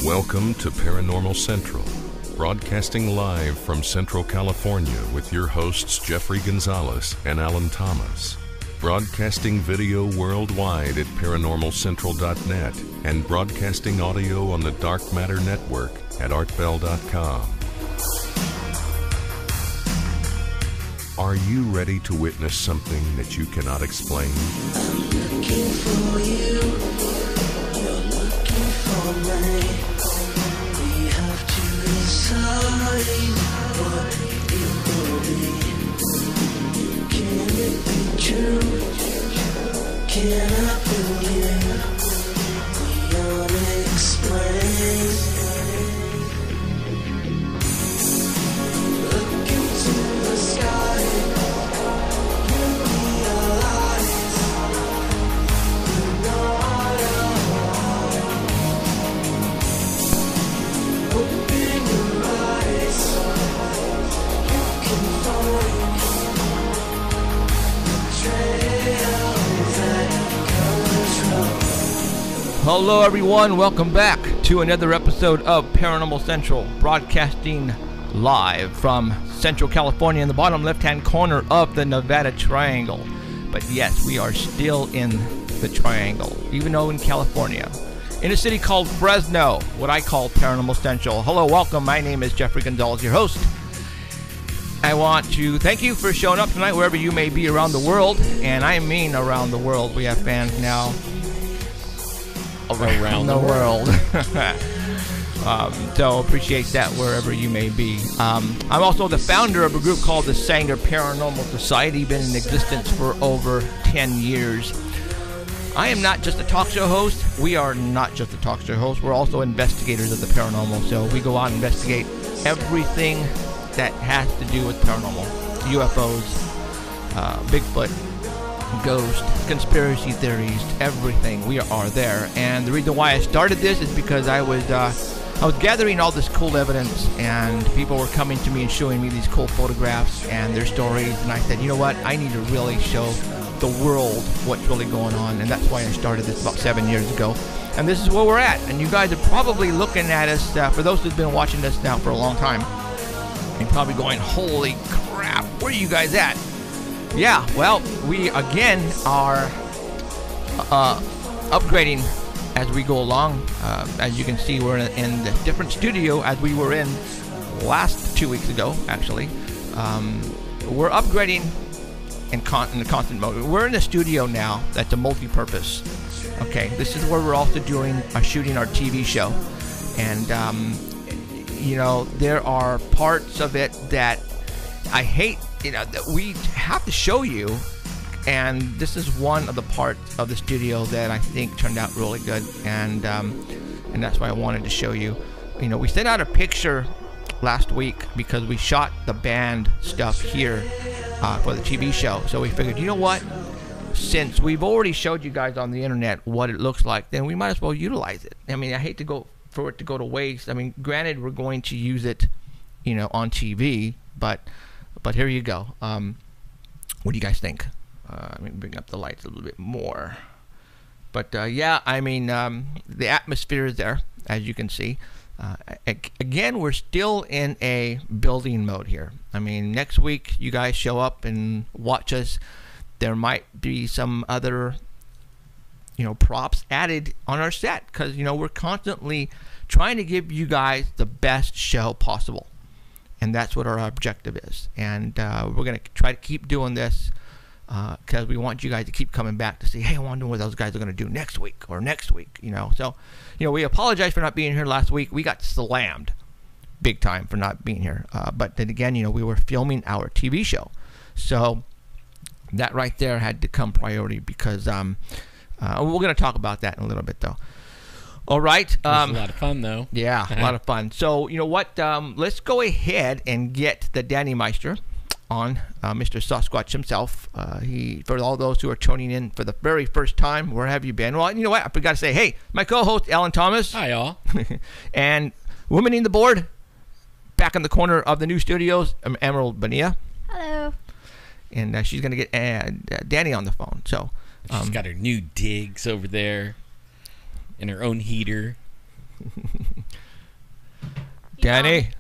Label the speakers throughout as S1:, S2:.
S1: Welcome to Paranormal Central, broadcasting live from Central California with your hosts Jeffrey Gonzalez and Alan Thomas. Broadcasting video worldwide at paranormalcentral.net and broadcasting audio on the Dark Matter Network at artbell.com. Are you ready to witness something that you cannot explain?
S2: I'm looking for you. You're looking for me. We have to decide what it will be. Can it be true? Can I believe the unexplained? Look into the sky. You realize you're not alone. Open your eyes. You can find trails that control.
S3: Hello everyone, welcome back to another episode of Paranormal Central, broadcasting live from Central California in the bottom left-hand corner of the Nevada Triangle. But yes, we are still in the Triangle, even though in California, in a city called Fresno, what I call Paranormal Central. Hello, welcome, my name is Jeffrey Gonzalez, your host. I want to thank you for showing up tonight wherever you may be around the world, and I mean around the world. We have fans now around the world. So appreciate that wherever you may be. I'm also the founder of a group called the Sanger Paranormal Society, been in existence for over 10 years. I am not just a talk show host. We are not just a talk show host. We're also investigators of the paranormal. So we go out and investigate everything that has to do with paranormal. UFOs, Bigfoot, ghosts, conspiracy theories, everything. We are there. And the reason why I started this is because I was gathering all this cool evidence, and people were coming to me and showing me these cool photographs and their stories, and I said, you know what, I need to really show the world what's really going on, and that's why I started this about 7 years ago. And this is where we're at, and you guys are probably looking at us, for those who've been watching us now for a long time, and probably going, holy crap, where are you guys at? Yeah, well, we again are upgrading as we go along. As you can see, we're in the different studio as we were in last 2 weeks ago, actually. We're upgrading in the constant mode. We're in a studio now that's a multi-purpose. Okay, this is where we're also shooting our TV show. And, you know, there are parts of it that I hate, you know, that we have to show you. And this is one of the parts of the studio that I think turned out really good, and that's why I wanted to show you. You know, we sent out a picture last week because we shot the band stuff here for the TV show. So we figured, you know what? Since we've already showed you guys on the internet what it looks like, then we might as well utilize it. I mean, I hate for it to go to waste. I mean, granted, we're going to use it, you know, on TV, but here you go. What do you guys think? Let me bring up the lights a little bit more. But yeah, I mean, the atmosphere is there, as you can see. Again, we're still in a building mode here. I mean, next week, you guys show up and watch us. There might be some other, you know, props added on our set, because, you know, we're constantly trying to give you guys the best show possible. And that's what our objective is. And we're going to try to keep doing this, because we want you guys to keep coming back to see, hey, I wonder what those guys are going to do next week or next week, you know. So, you know, we apologize for not being here last week. We got slammed big time for not being here. But then again, you know, we were filming our TV show. So that right there had to come priority, because we're going to talk about that in a little bit, though. All right.
S4: It was a lot of fun, though.
S3: Yeah, a lot of fun. So, you know what? Let's go ahead and get the Danny Meister on, Mr. Sasquatch himself. For all those who are tuning in for the very first time, where have you been? Well, you know what? I forgot to say, hey, my co-host, Alan Thomas.
S4: Hi, y'all.
S3: And womaning the board, back in the corner of the new studios, Emerald Bonilla.
S5: Hello.
S3: And she's going to get Danny on the phone. So
S4: She's got her new digs over there and her own heater.
S3: Danny.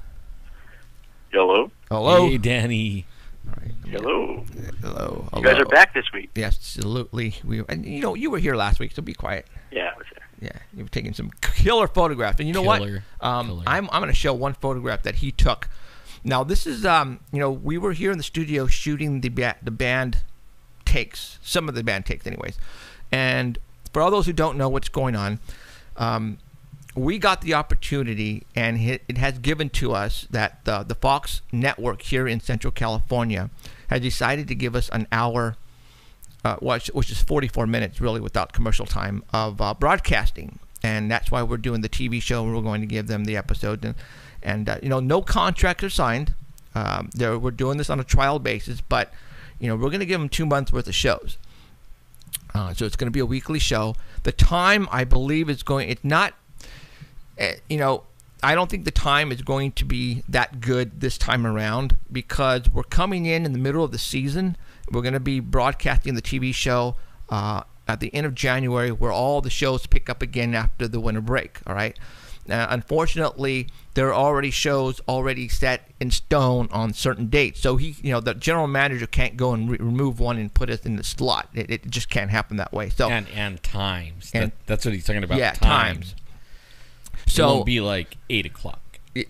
S5: Hello.
S3: Hello.
S4: Hey, Danny.
S3: All right.
S5: Hello.
S3: Hello.
S5: You guys are back this week.
S3: Yes, absolutely. And you were here last week, so be quiet.
S5: Yeah, I was there.
S3: Yeah, you were taking some killer photographs, and you know what?
S4: Killer.
S3: I'm going to show one photograph that he took. Now this is we were here in the studio shooting the band takes, some of the band takes, anyways. And for all those who don't know what's going on, we got the opportunity, and it has given to us that the Fox network here in Central California has decided to give us an hour, which is 44 minutes really without commercial time, of broadcasting. And that's why we're doing the TV show, and we're going to give them the episode. And no contracts are signed. We're doing this on a trial basis, but we're going to give them 2 months worth of shows. So it's going to be a weekly show. The time, I believe, it's not, I don't think the time is going to be that good this time around, because we're coming in the middle of the season. We're going to be broadcasting the TV show at the end of January, where all the shows pick up again after the winter break. All right. Unfortunately, there are already shows already set in stone on certain dates. So the general manager can't go and remove one and put it in the slot. It just can't happen that way. So
S4: and times.
S3: And,
S4: that's what he's talking about.
S3: Yeah, times. So
S4: it won't be like 8 o'clock.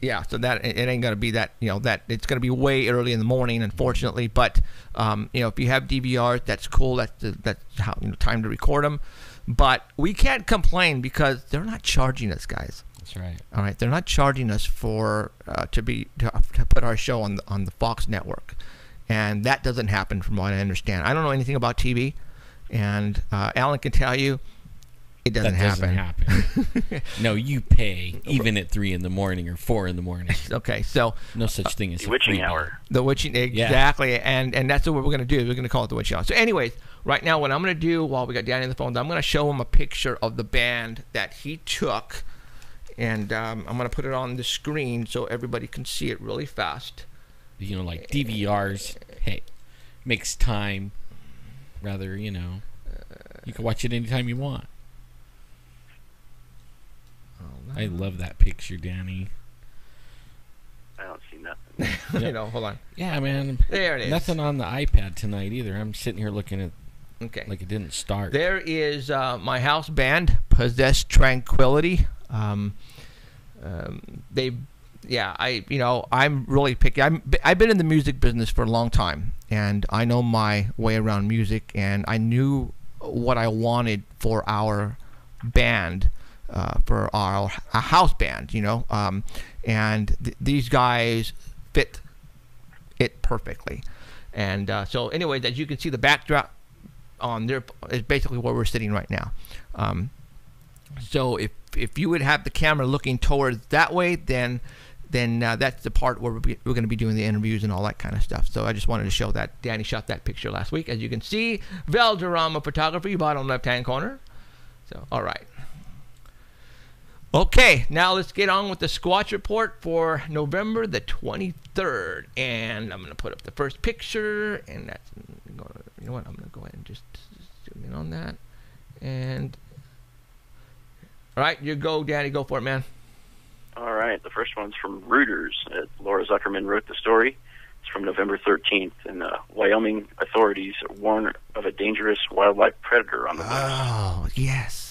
S3: Yeah, so that it ain't gonna be that that it's gonna be way early in the morning, unfortunately. But if you have DVRs, that's cool. That's how time to record them. But we can't complain because they're not charging us, guys.
S4: That's right.
S3: All right, they're not charging us for to put our show on the Fox network, and that doesn't happen from what I understand. I don't know anything about TV, and Alan can tell you it doesn't happen.
S4: No, you pay even at 3 in the morning or 4 in the morning.
S3: Okay, so
S4: no such thing as
S5: the witching hour.
S3: The witching, exactly, yeah. and that's what we're going to do. We're going to call it the witching hour. So, anyways, right now, what I'm going to do while we got Danny on the phone, I'm going to show him a picture of the band that he took, and I'm going to put it on the screen so everybody can see it really fast.
S4: Like DVRs, hey, makes time. Rather, you can watch it anytime you want. I love that picture, Danny.
S5: I don't see nothing.
S3: Hold on.
S4: Yeah, man.
S3: There it is.
S4: Nothing on the iPad tonight either. I'm sitting here looking at like it didn't start.
S3: There is my house band, Possess Tranquility. I'm really picky. I've been in the music business for a long time, and I know my way around music, and I knew what I wanted for our band. For our house band, and these guys fit it perfectly. And so anyways, as you can see, the backdrop on there is basically where we're sitting right now. So if you would have the camera looking towards that way, then that's the part where we're going to be doing the interviews and all that kind of stuff. So I just wanted to show that. Danny shot that picture last week. As you can see, Valderrama Photography, bottom left-hand corner. So, all right. Okay, now let's get on with the Squatch Report for November the 23rd. And I'm going to put up the first picture. And that's, you know what, I'm going to go ahead and just zoom in on that. And, all right, you go, Danny. Go for it, man.
S5: All right, the first one's from Reuters. Laura Zuckerman wrote the story. It's from November 13th. And Wyoming authorities warn of a dangerous wildlife predator on the loose.
S3: Oh, yes.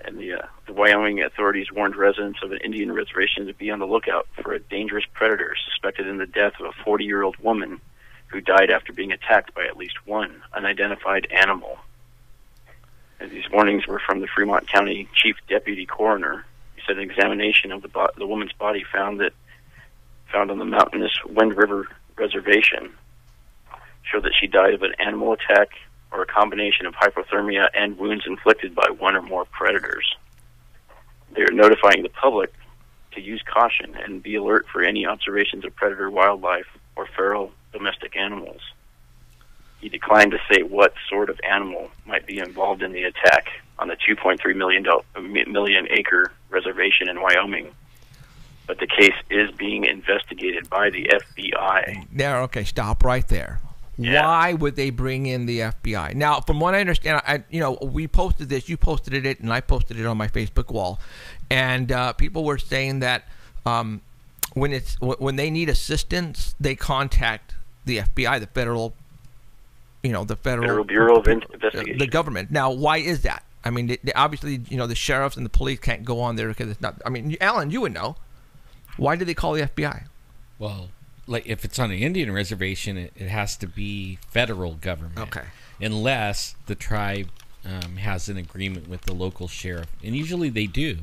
S5: And the Wyoming authorities warned residents of an Indian reservation to be on the lookout for a dangerous predator suspected in the death of a 40-year-old woman who died after being attacked by at least one unidentified animal. And these warnings were from the Fremont County Chief Deputy Coroner. He said an examination of the woman's body found on the mountainous Wind River Reservation showed that she died of an animal attack or a combination of hypothermia and wounds inflicted by one or more predators. They are notifying the public to use caution and be alert for any observations of predator wildlife or feral domestic animals. He declined to say what sort of animal might be involved in the attack on the 2.3 million acre reservation in Wyoming. But the case is being investigated by the FBI.
S3: There, okay, stop right there.
S5: Yeah.
S3: Why would they bring in the FBI? Now, from what I understand, we posted this, you posted it, and I posted it on my Facebook wall, and people were saying that when they need assistance, they contact the FBI, the federal, the
S5: Federal Bureau of Investigation.
S3: the government. Now, why is that? I mean, they obviously, the sheriffs and the police can't go on there because it's not. I mean, Alan, you would know. Why do they call the FBI?
S4: Well, like if it's on an Indian reservation, it has to be federal government.
S3: Okay.
S4: Unless the tribe has an agreement with the local sheriff, and usually they do.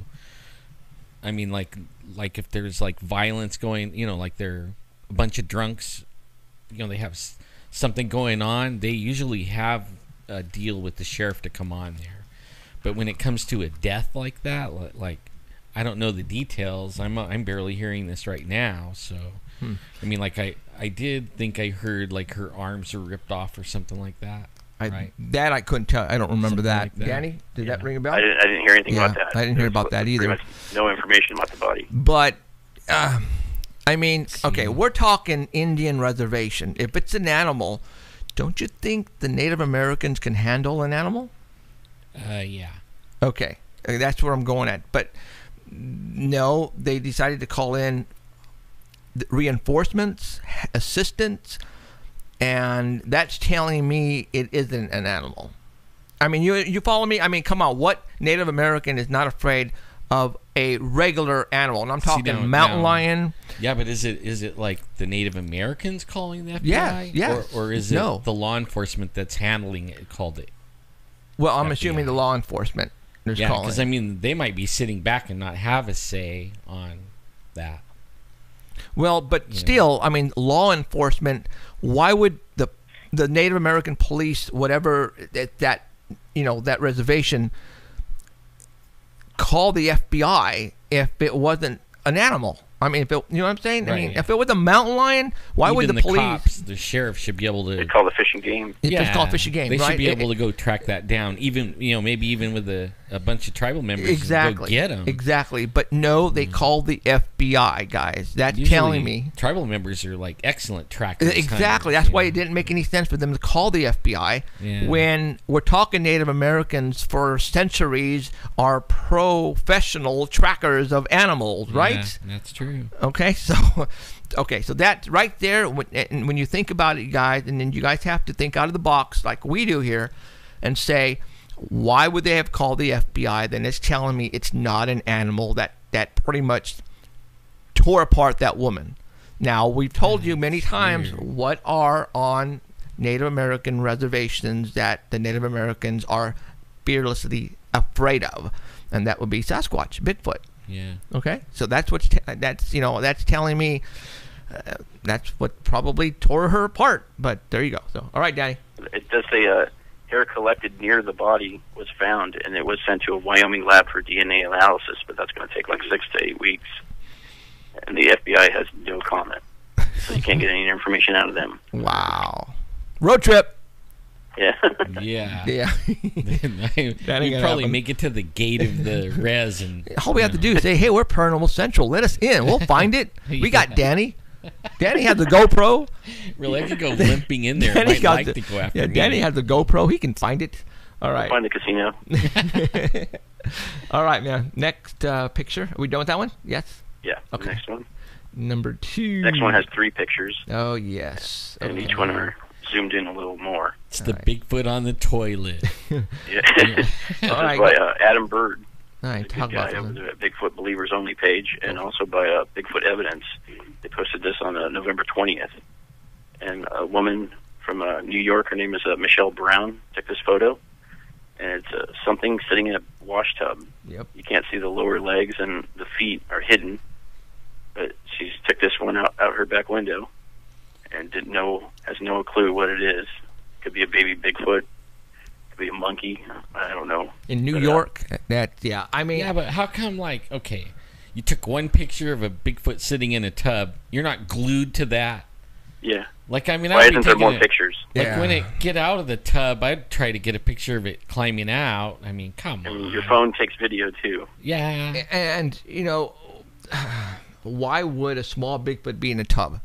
S4: I mean, like if there's like violence going, like they're a bunch of drunks, they have something going on. They usually have a deal with the sheriff to come on there. But when it comes to a death like that, like I don't know the details. I'm barely hearing this right now. So, I mean, like I did think I heard like her arms are ripped off or something like that. Right.
S3: That I couldn't tell. I don't remember
S4: Something
S3: that.
S4: like that.
S3: Danny, did that ring a bell?
S5: I didn't hear anything about that.
S3: I didn't hear about that either.
S5: Pretty much no information about the body.
S3: But, I mean, okay, we're talking Indian reservation. If it's an animal, don't you think the Native Americans can handle an animal?
S4: Yeah.
S3: Okay, that's where I'm going at. But no, they decided to call in reinforcements, assistance, and that's telling me it isn't an animal. I mean, you follow me? I mean, come on, what Native American is not afraid of a regular animal? And I'm talking mountain lion.
S4: Yeah, but is it like the Native Americans calling the FBI?
S3: Yeah.
S4: Or is it the law enforcement that's handling it called it?
S3: Well, I'm
S4: FBI.
S3: assuming the law enforcement is calling.
S4: Because I mean, they might be sitting back and not have a say on that.
S3: Well, but still, I mean, law enforcement. Why would the Native American police, whatever that reservation, call the FBI if it wasn't an animal? I mean, if it, you know what I'm saying?
S4: Right.
S3: I mean, if it was a mountain lion, why would
S4: Even
S3: the police?
S4: Cops, the sheriff should be able to.
S5: They call the Fish and Game.
S3: It's called Fish and Game.
S4: They
S3: right?
S4: should be able to go track that down. Even maybe even with a bunch of tribal members.
S3: Exactly.
S4: Go get them.
S3: Exactly. But no, they call the FBI, guys. That's telling me.
S4: Tribal members are like excellent trackers.
S3: Exactly. That's why it didn't make any sense for them to call the FBI when we're talking Native Americans for centuries are professional trackers of animals, right?
S4: Yeah, that's true.
S3: Okay, so that right there, when you think about it, you guys, and then you guys have to think out of the box like we do here and say, why would they have called the FBI? Then it's telling me it's not an animal that pretty much tore apart that woman. Now, we've told you many times what are on Native American reservations that the Native Americans are fearlessly afraid of, and that would be Sasquatch, Bigfoot.
S4: Yeah. Okay.
S3: So that's that's telling me that's what probably tore her apart. But there you go. So all right, Danny.
S5: It does say hair collected near the body was found, and it was sent to a Wyoming lab for DNA analysis, but that's going to take like 6 to 8 weeks. And the FBI has no comment, so you can't get any information out of them.
S3: Wow. Road trip.
S5: Yeah.
S4: Yeah.
S3: Yeah.
S4: We probably make it to the gate of the res, and
S3: all we have to do is say, "Hey, we're Paranormal Central. Let us in. We'll find it." We got Danny. Danny has the GoPro.
S4: Really, I could go limping in there.
S3: Danny
S4: Might like to go after me.
S3: Danny has the GoPro. He can find it. All right.
S5: Find the casino.
S3: All right, man. Next picture. Are we done with that one? Yes.
S5: Yeah.
S3: Okay.
S5: The next one.
S3: Number 2.
S5: Next one has 3 pictures.
S3: Oh yes.
S5: And each one are zoomed in a little more.
S4: It's the Bigfoot on the toilet.
S5: Yeah. This
S3: All right.
S5: is by Adam Bird.
S3: All right.
S5: The
S3: Talk
S5: good guy
S3: about
S5: over
S3: that.
S5: there at Bigfoot Believers Only page, and also by Bigfoot Evidence. They posted this on November 20th. And a woman from New York, her name is Michelle Brown, took this photo. And it's something sitting in a wash tub.
S3: Yep.
S5: You can't see the lower legs, and the feet are hidden. But she took this one out her back window and has no clue what it is. Could be a baby Bigfoot. Could be a monkey. I don't know.
S3: In New York, I mean,
S4: Yeah, but how come, like, okay, you took one picture of a Bigfoot sitting in a tub. You're not glued to that.
S5: Yeah.
S4: Like, I mean,
S5: Why
S4: I'd be
S5: isn't there
S4: taking
S5: more pictures?
S4: Like, when it get out of the tub, I'd try to get a picture of it climbing out. I mean, come
S5: I
S4: on.
S5: mean, your phone takes video, too.
S4: Yeah.
S3: and why would a small Bigfoot be in a tub?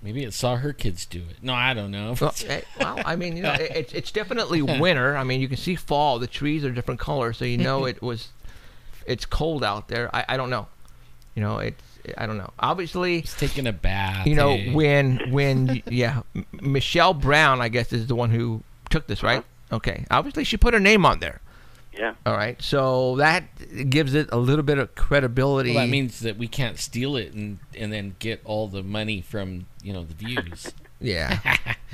S4: Maybe it saw her kids do it. No, I don't know.
S3: Well, I mean, it's definitely winter. I mean, you can see fall. The trees are different colors, so it's cold out there. I don't know. I don't know. Obviously,
S4: He's taking a bath.
S3: you know,
S4: hey.
S3: when Michelle Brown, I guess, is the one who took this, right? Okay. Obviously, she put her name on there.
S5: Yeah.
S3: All right. So that gives it a little bit of credibility.
S4: Well, that means that we can't steal it and then get all the money from, you know, the views.
S3: Yeah.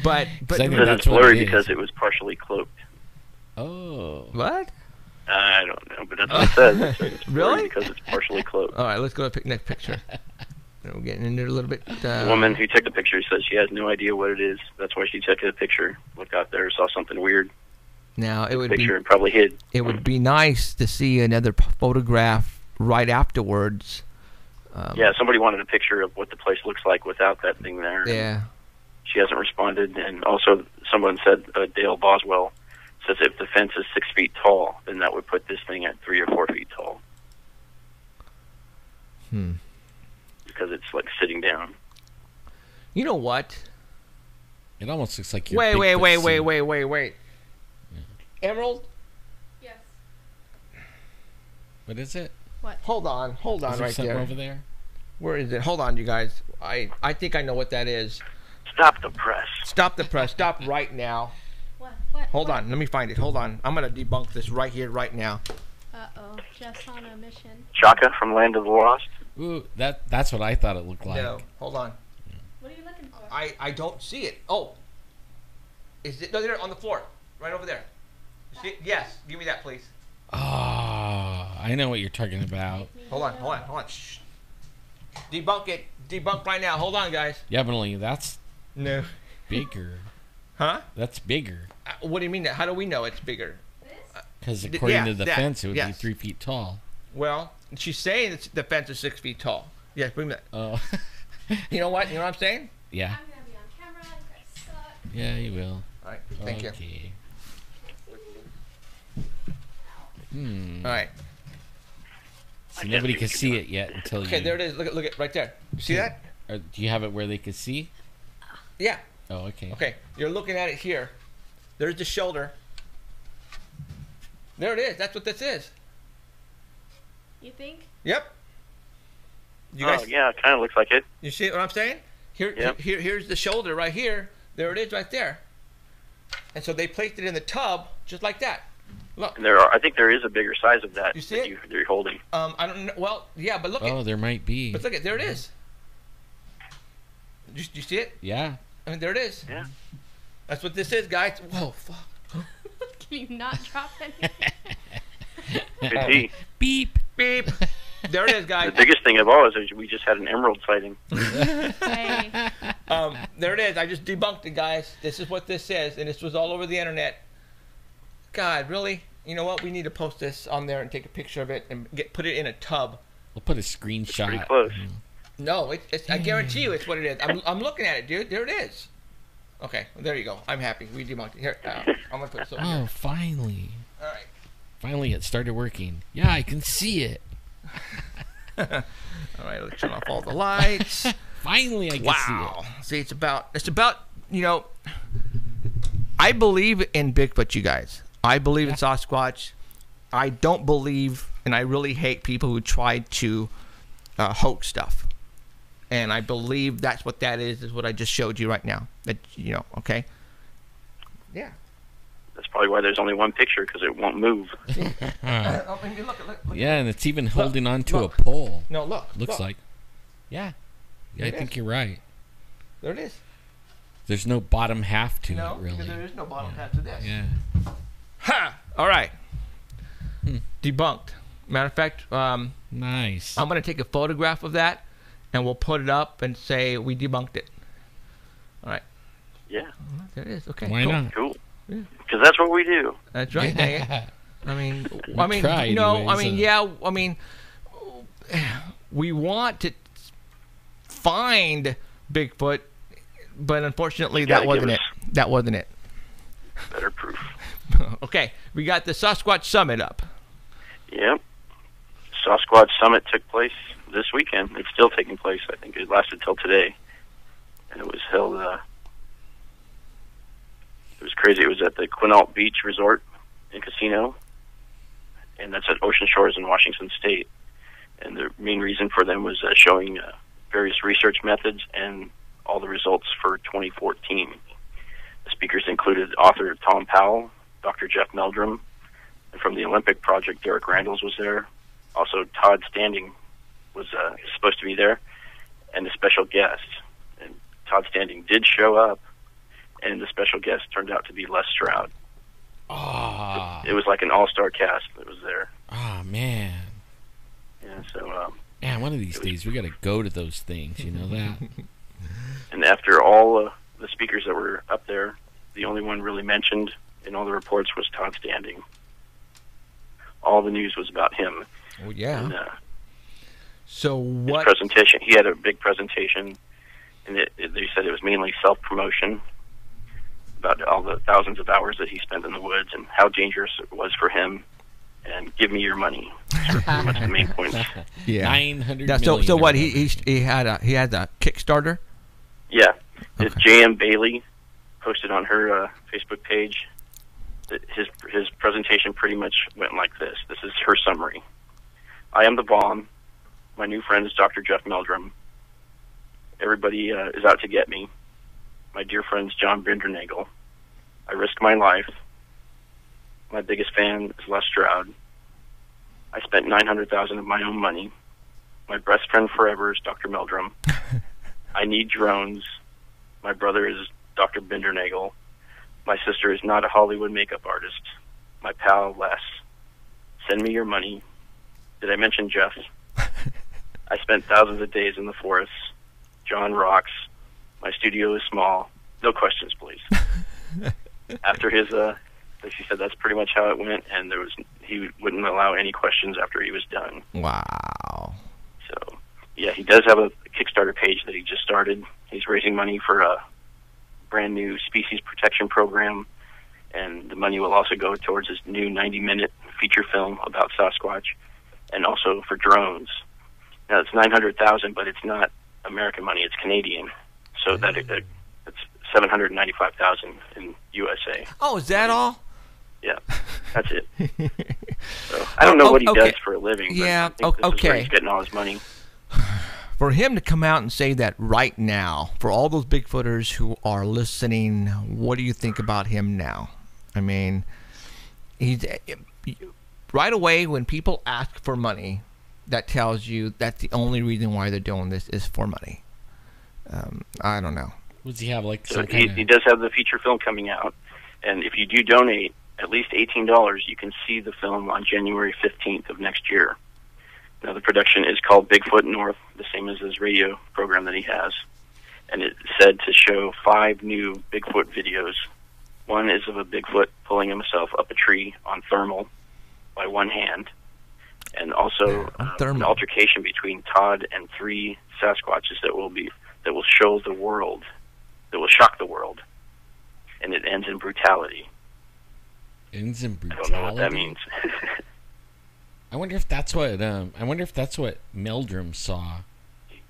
S3: But
S4: I think
S5: Because
S4: that's
S5: it's
S4: what
S5: blurry
S4: it is.
S5: because it was partially cloaked.
S4: Oh.
S3: what?
S5: I don't know, but that's what it says. It says it's blurry
S3: Really?
S5: because it's partially cloaked.
S3: All right. Let's go to the next picture. We're getting into it a little bit.
S5: The woman who took the picture says she has no idea what it is. That's why she took the picture. Looked out there, saw something weird.
S3: Now it would
S5: Picture
S3: be
S5: and probably hid.
S3: it would be nice to see another photograph right afterwards.
S5: Yeah, somebody wanted a picture of what the place looks like without that thing there.
S3: Yeah.
S5: She hasn't responded, and also someone said, Dale Boswell says if the fence is 6 feet tall, then that would put this thing at 3 or 4 feet tall. Because it's like sitting down.
S3: You know what?
S4: It almost looks like you're
S3: Wait. Emerald,
S6: Yes.
S4: What is it?
S3: hold on
S4: Is there
S3: right
S4: something
S3: there.
S4: over there?
S3: Where is it? Hold on, you guys. I think I know what that is.
S5: Stop the press.
S3: Stop the press. Stop right now.
S6: What?
S3: Hold on. Let me find it. Hold on. I'm going to debunk this right here, right now.
S6: Uh-oh. Jeff's on a mission.
S5: Chaka from Land of the Lost.
S4: Ooh, that's what I thought it looked like.
S3: No. Hold on.
S6: What are you looking for?
S3: I don't see it. Oh. Is it? No, there on the floor. Right over there. You see it? Yes. Give me that, please.
S4: Oh, I know what you're talking about.
S3: Hold on. Shh. Debunk it. Debunk right now. Hold on, guys.
S4: Yeah, but only that's
S3: No.
S4: bigger.
S3: Huh?
S4: That's bigger.
S3: What do you mean? How do we know it's bigger?
S4: Because
S3: D-
S4: according
S3: yeah,
S4: to the
S3: that,
S4: fence, it would be
S3: yes.
S4: 3 feet tall.
S3: Well, she's saying the fence is 6 feet tall. Yes, bring that.
S4: Oh,
S3: You know what? You know what I'm saying?
S4: yeah.
S6: I'm gonna be on camera. You guys suck.
S4: Yeah, you will.
S3: All right. Thank you.
S4: Okay.
S3: All right.
S4: So nobody can see it yet until you.
S3: Okay, there it is. Look at right there. You see that?
S4: Or do you have it where they can see?
S3: Yeah.
S4: Oh, okay.
S3: Okay. You're looking at it here. There's the shoulder. There it is. That's what this is.
S6: You think?
S3: Yep. You
S5: Oh, yeah, it kind of looks like it.
S3: You see what I'm saying?
S5: Yep.
S3: Here's the shoulder right here. There it is right there. And so they placed it in the tub just like that. Look.
S5: And I think there is a bigger size of that
S3: You see
S5: that
S3: it?
S5: you're holding.
S3: I don't know. Well, yeah, but look
S4: Oh,
S3: at.
S4: there might be.
S3: But look at there it is. You see it?
S4: Yeah.
S3: I mean, there it is.
S5: Yeah.
S3: That's what this is, guys. Whoa, fuck.
S6: Can you not drop anything?
S5: Could be.
S4: Beep.
S3: Beep. There it is,
S5: The
S3: guys.
S5: biggest thing of all is we just had an emerald sighting.
S6: Hey.
S3: There it is. I just debunked it, guys. This is what this is, and this was all over the internet. God, really? You know what? We need to post this on there and take a picture of it and put it in a tub.
S4: We'll put a screenshot.
S5: Pretty close.
S3: No, it's I guarantee you it's what it is. I'm looking at it, dude. There it is. Okay, well, there you go. I'm happy. We debunked it. Here, I'm going to put this over
S4: Oh,
S3: here.
S4: finally.
S3: All right.
S4: Finally, it started working. Yeah, I can see it.
S3: All right, let's turn off all the lights.
S4: Finally, I can
S3: Wow. See, it's about, you know, I believe in Bigfoot, you guys. I believe in Sasquatch. I don't believe, and I really hate people who try to hoax stuff. And I believe that's what that is what I just showed you right now. That, you know, okay? Yeah.
S5: That's probably why there's only one picture, because it won't move.
S4: it.
S3: Oh, look.
S4: Yeah, and it's even holding on to
S3: look.
S4: a pole.
S3: No, look.
S4: Looks
S3: look.
S4: like. Yeah. Yeah,
S3: There
S4: I
S3: it
S4: think
S3: is.
S4: you're right.
S3: There it is.
S4: There's no bottom half to
S3: No,
S4: it, really.
S3: because there is no bottom half to this.
S4: Yeah.
S3: Ha! All right. Debunked. Matter of fact,
S4: Nice.
S3: I'm going to take a photograph of that, and we'll put it up and say we debunked it. All right.
S5: Yeah,
S3: There it is. Okay.
S4: Why
S3: cool.
S4: not?
S5: cool.
S3: Yeah.
S5: Because that's what we do.
S3: That's right. Dang it. I mean,
S4: try
S3: no.
S4: anyways,
S3: I mean, yeah. I mean, we want to find Bigfoot, but unfortunately,
S5: You
S3: that
S5: gotta
S3: wasn't
S5: give
S3: it. That wasn't it.
S5: Better proof.
S3: Okay, we got the Sasquatch Summit up.
S5: Yep. Sasquatch Summit took place this weekend. It's still taking place. I think it lasted till today. And it was held, it was crazy. It was at the Quinault Beach Resort and Casino. And that's at Ocean Shores in Washington State. And the main reason for them was showing various research methods and all the results for 2014. The speakers included author Tom Powell, Dr. Jeff Meldrum, and from the Olympic Project, Derek Randalls was there. Also, Todd Standing was supposed to be there, and a special guest. And Todd Standing did show up, and the special guest turned out to be Les Stroud.
S4: Ah.
S5: It was like an all-star cast that was there.
S4: Oh, man.
S5: Yeah, so...
S4: Man, one of these days we got to go to those things, you know that?
S5: And after all the speakers that were up there, the only one really mentioned in all the reports was Todd Standing. All the news was about him.
S3: Well, yeah.
S5: And,
S3: so
S5: his
S3: what?
S5: presentation, he had a big presentation, and they said it was mainly self-promotion about all the thousands of hours that he spent in the woods and how dangerous it was for him. And give me your money. That's pretty much the main points.
S3: Yeah.
S4: 900
S3: Now,
S4: million.
S3: so what? He had a Kickstarter.
S5: Yeah.
S3: Okay.
S5: J.M. Bailey posted on her Facebook page that his presentation pretty much went like this. This is her summary. I am the bomb. My new friend is Dr. Jeff Meldrum. Everybody is out to get me. My dear friend's John Bindernagel. I risk my life. My biggest fan is Les Stroud. I spent $900,000 of my own money. My best friend forever is Dr. Meldrum. I need drones. My brother is Dr. Bindernagel. My sister is not a Hollywood makeup artist. My pal, Les. Send me your money. Did I mention Jeff? I spent thousands of days in the forests. John rocks. My studio is small. No questions, please. After his, like she said, that's pretty much how it went, and he wouldn't allow any questions after he was done.
S3: Wow.
S5: So, yeah, he does have a Kickstarter page that he just started. He's raising money for a brand new species protection program, and the money will also go towards his new 90-minute feature film about Sasquatch, and also for drones. Now, it's $900,000, but it's not American money; it's Canadian. So that it's $795,000 in USA.
S3: Oh, is that all?
S5: Yeah, that's it. So, I don't know what he does for a living. But
S3: Yeah,
S5: I think this is where
S3: okay.
S5: he's getting all his money.
S3: For him to come out and say that right now, for all those Bigfooters who are listening, what do you think about him now? I mean, he's right away when people ask for money, that tells you that's the only reason why they're doing this is for money. I don't know.
S4: Does he have like
S5: So
S4: some
S5: he does have the feature film coming out, and if you do donate at least $18, you can see the film on January 15th of next year. Now, the production is called Bigfoot North, the same as his radio program that he has, and it's said to show 5 new Bigfoot videos. One is of a Bigfoot pulling himself up a tree on thermal by one hand, and also an altercation between Todd and 3 Sasquatches that will show the world, that will shock the world, and it ends in brutality.
S4: Ends in
S5: I
S4: brutality.
S5: don't know what that means.
S4: I wonder if that's what Meldrum saw,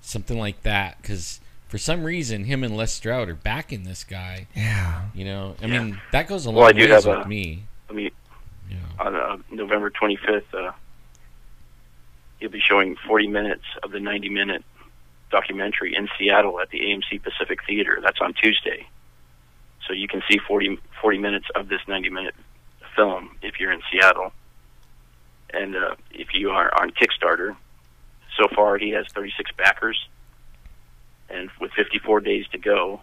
S4: something like that. Because for some reason, him and Les Stroud are backing this guy.
S3: Yeah.
S4: You know, I
S5: Yeah.
S4: mean, that goes a
S5: Well, I
S4: long
S5: do
S4: ways
S5: have
S4: with me. Yeah.
S5: On November 25th, he'll be showing 40 minutes of the 90-minute documentary in Seattle at the AMC Pacific Theater. That's on Tuesday. So you can see 40 minutes of this 90-minute film if you're in Seattle. And if you are on Kickstarter, so far he has 36 backers. And with 54 days to go,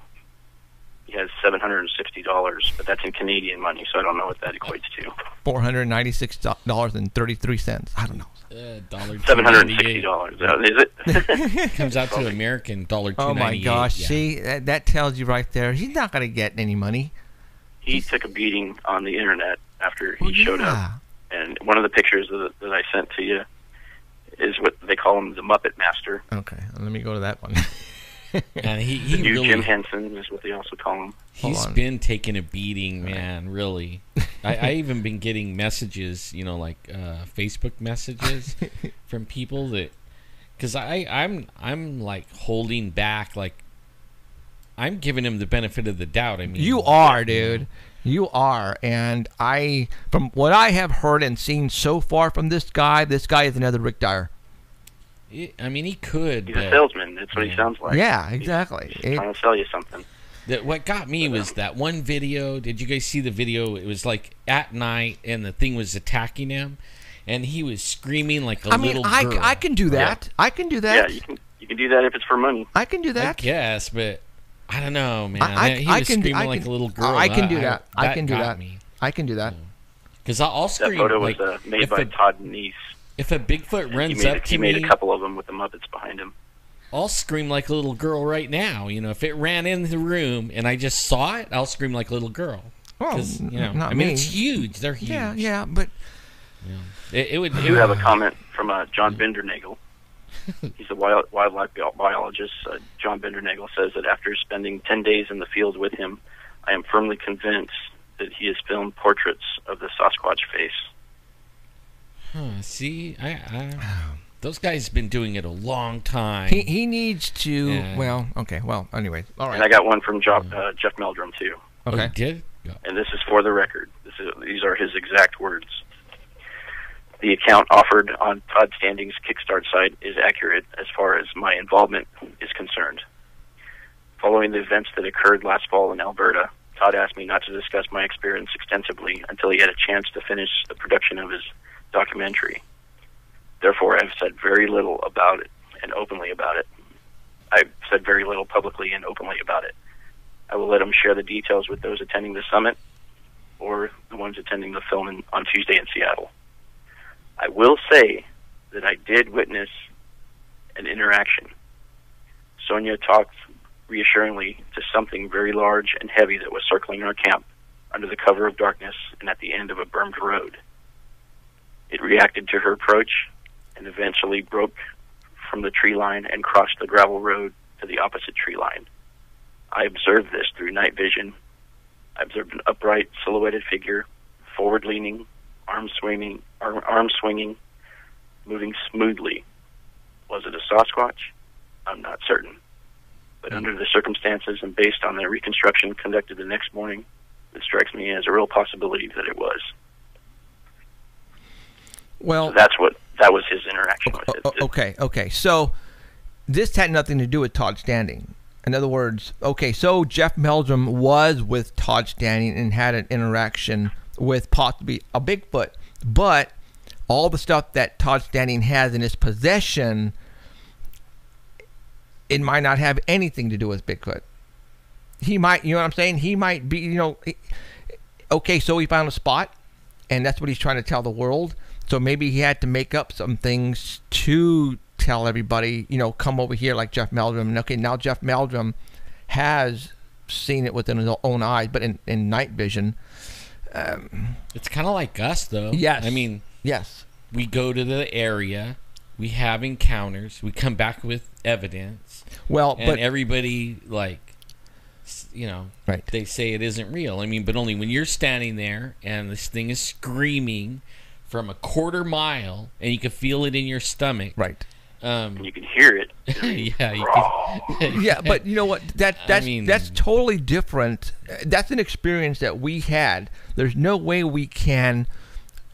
S5: he has $760, but that's in Canadian money, so I don't know what that equates to.
S3: $496.33. I don't know.
S5: $760, is it?
S4: Comes out to American $2.98.
S3: Oh my gosh!
S4: Yeah.
S3: See, that tells you right there. He's not going to get any money.
S5: He took a beating on the internet after he showed up. And one of the pictures that I sent to you is what they call him, the Muppet Master.
S3: Okay, let me go to that one.
S4: And he
S5: The new
S4: really,
S5: Jim Henson is what they also call him.
S4: he's been taking a beating, man. Really, I even been getting messages, you know, like Facebook messages from people that, because I'm like holding back, like I'm giving him the benefit of the doubt. I mean,
S3: You are, dude. You are, and from what I have heard and seen so far from this guy is another Rick Dyer.
S4: I mean, he could.
S5: He's
S4: but
S5: a salesman. That's what he sounds like.
S3: Yeah, exactly.
S5: He's trying to sell you something.
S4: What got me was that one video. Did you guys see the video? It was like at night, and the thing was attacking him, and he was screaming like a little girl.
S3: I can do that. I can do that.
S5: Yeah, you can do that if it's for money.
S3: I can do that.
S4: I guess, but I don't know, man. He was screaming like a little girl.
S3: I can do that. I can do
S4: got
S3: that.
S4: me.
S3: I can do that.
S4: Because I'll scream.
S5: That photo
S4: like,
S5: was made by Todd Neese.
S4: If a Bigfoot
S5: And
S4: runs up to
S5: he made
S4: me,
S5: a couple of them with the Muppets behind him.
S4: I'll scream like a little girl right now. You know, if it ran in the room and I just saw it, I'll scream like a little girl.
S3: Well,
S4: You know,
S3: not
S4: I mean,
S3: me.
S4: it's huge. They're huge.
S3: Yeah, but
S4: It would.
S5: I do have a comment from John Bindernagel. He's a wildlife biologist. John Bindernagel says that after spending 10 days in the field with him, I am firmly convinced that he has filmed portraits of the Sasquatch face.
S4: See, those guys have been doing it a long time.
S3: he needs to.
S4: Yeah.
S3: Well, okay. Well, anyway, all right.
S5: And I got one from Jeff Meldrum, too.
S4: Oh,
S3: Okay.
S4: you did?
S5: And this is for the record. These are his exact words. The account offered on Todd Standing's Kickstart site is accurate as far as my involvement is concerned. Following the events that occurred last fall in Alberta, Todd asked me not to discuss my experience extensively until he had a chance to finish the production of his documentary. Therefore, I've said very little about it and openly about it. I've said very little publicly and openly about it. I will let him share the details with those attending the summit or the ones attending the film on Tuesday in Seattle. I will say that I did witness an interaction. Sonia talked reassuringly to something very large and heavy that was circling our camp under the cover of darkness and at the end of a bermed road. It reacted to her approach and eventually broke from the tree line and crossed the gravel road to the opposite tree line. I observed this through night vision. I observed an upright, silhouetted figure, forward-leaning, arm swinging, moving smoothly. Was it a Sasquatch? I'm not certain. But under the circumstances and based on the reconstruction conducted the next morning, it strikes me as a real possibility that it was.
S3: Well,
S5: So that was his interaction with it.
S3: Okay. So this had nothing to do with Todd Standing. In other words, so Jeff Meldrum was with Todd Standing and had an interaction with possibly a Bigfoot, but all the stuff that Todd Standing has in his possession, it might not have anything to do with Bigfoot. He might, you know what I'm saying? He might be, so he found a spot, and that's what he's trying to tell the world. So maybe he had to make up some things to tell everybody, come over here like Jeff Meldrum. And okay, now Jeff Meldrum has seen it within his own eyes, but in night vision.
S4: It's kind of like us, though.
S3: Yes.
S4: I mean,
S3: yes.
S4: We go to the area, we have encounters, we come back with evidence.
S3: Well,
S4: and
S3: but
S4: everybody, right. They say it isn't real. I mean, but only when you're standing there and this thing is screaming from a quarter mile and you can feel it in your stomach.
S3: Right.
S5: And you can hear it.
S4: Yeah, you can.
S3: Yeah, but you know what? That's totally different. That's an experience that we had. There's no way we can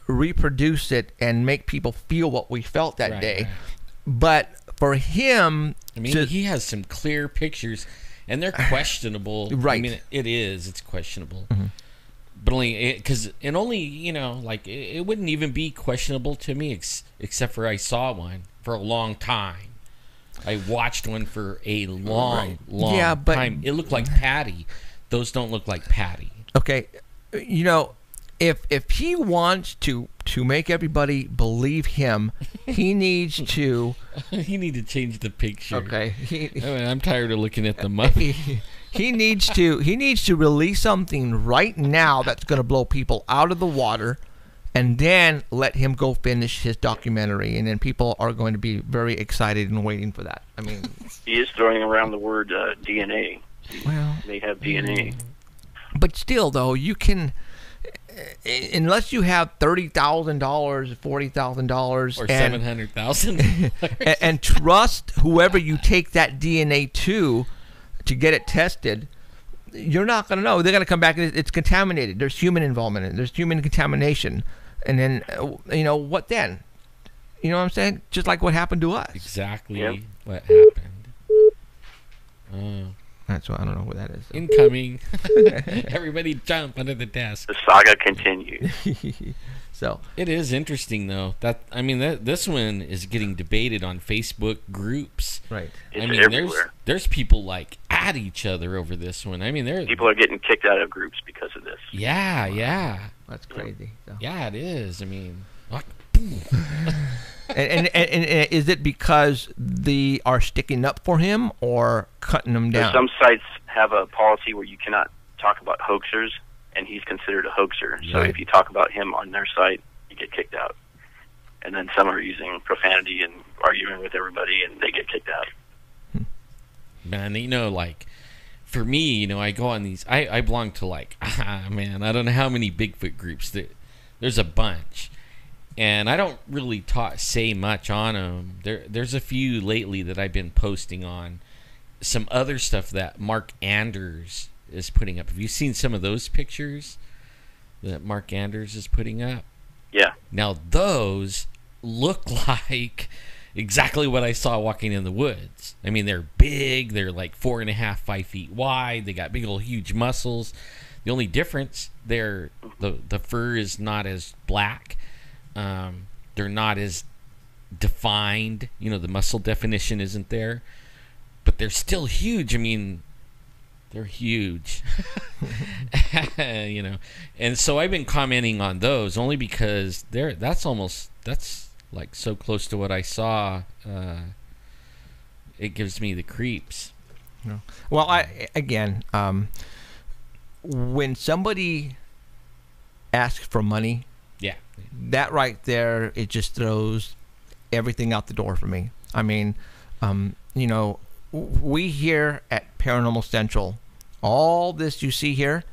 S3: reproduce it and make people feel what we felt that day.
S4: Right.
S3: But for him,
S4: I mean, he has some clear pictures, and they're questionable.
S3: Right.
S4: I mean, it's questionable.
S3: Mm-hmm.
S4: But it wouldn't even be questionable to me, except for I saw one for a long time. I watched one for a long time. It looked like Patty. Those don't look like Patty.
S3: Okay, if he wants to make everybody believe him, he needs to.
S4: He need to change the picture.
S3: Okay,
S4: I'm tired of looking at the mummy.
S3: He needs to release something right now that's going to blow people out of the water, and then let him go finish his documentary, and then people are going to be very excited and waiting for that. I mean,
S5: he is throwing around the word DNA.
S3: Well,
S5: they have DNA.
S3: But still, though, you can, unless you have $30,000, $40,000,
S4: or $700,000,
S3: and trust whoever you take that DNA to get it tested, you're not going to know. They're going to come back and it's contaminated. There's human involvement in it. There's human contamination. And then, what then? You know what I'm saying? Just like what happened to us.
S4: Exactly
S5: Yep.
S4: what happened. Oh,
S3: That's what I don't know what that is.
S4: incoming! Everybody jump under the desk.
S5: The saga continues.
S3: So
S4: It is interesting though. This one is getting debated on Facebook groups.
S3: right.
S5: It's
S4: I mean,
S5: everywhere.
S4: there's people like at each other over this one. I mean,
S5: People are getting kicked out of groups because of this.
S4: yeah,
S3: That's crazy. So.
S4: yeah. It is. I mean, like,
S3: And is it because they are sticking up for him or cutting him down?
S5: Some sites have a policy where you cannot talk about hoaxers, and he's considered a hoaxer. So
S3: Right.
S5: if you talk about him on their site, you get kicked out. And then some are using profanity and arguing with everybody, and they get kicked out.
S4: man, like for me, I go on these. I belong to like, man, I don't know how many Bigfoot groups. There's a bunch. And I don't really say much on them. There's a few lately that I've been posting on. Some other stuff that Mark Anders is putting up. Have you seen some of those pictures that Mark Anders is putting up?
S5: Yeah.
S4: Now those look like exactly what I saw walking in the woods. I mean, they're big. They're like 4.5, 5 feet wide. They got big old huge muscles. The only difference, the fur is not as black. They're not as defined. The muscle definition isn't there. But they're still huge. I mean, they're huge. And so I've been commenting on those only because that's like so close to what I saw. It gives me the creeps.
S3: No. Well, when somebody asks for money,
S4: Yeah.
S3: that right there, it just throws everything out the door for me. I mean, we here at Paranormal Central, all this you see here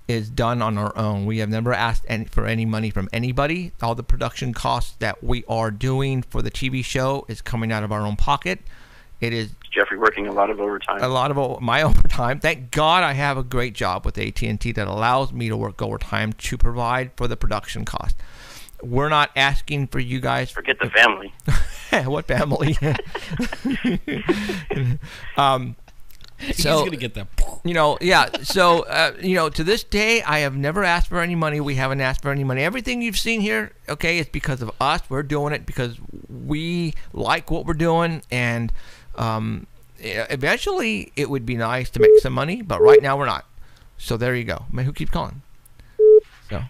S3: is done on our own. We have never asked for any money from anybody. All the production costs that we are doing for the TV show is coming out of our own pocket. It is
S5: Jeffrey working a lot of overtime.
S3: a lot of my overtime. Thank God I have a great job with AT&T that allows me to work overtime to provide for the production cost. We're not asking for you guys.
S5: Forget the family.
S3: What family?
S4: He's
S3: So
S4: gonna get that.
S3: yeah. So to this day, I have never asked for any money. We haven't asked for any money. Everything you've seen here, okay, it's because of us. We're doing it because we like what we're doing, and eventually it would be nice to make some money, but right now we're not. So there you go. Man, who keeps calling? So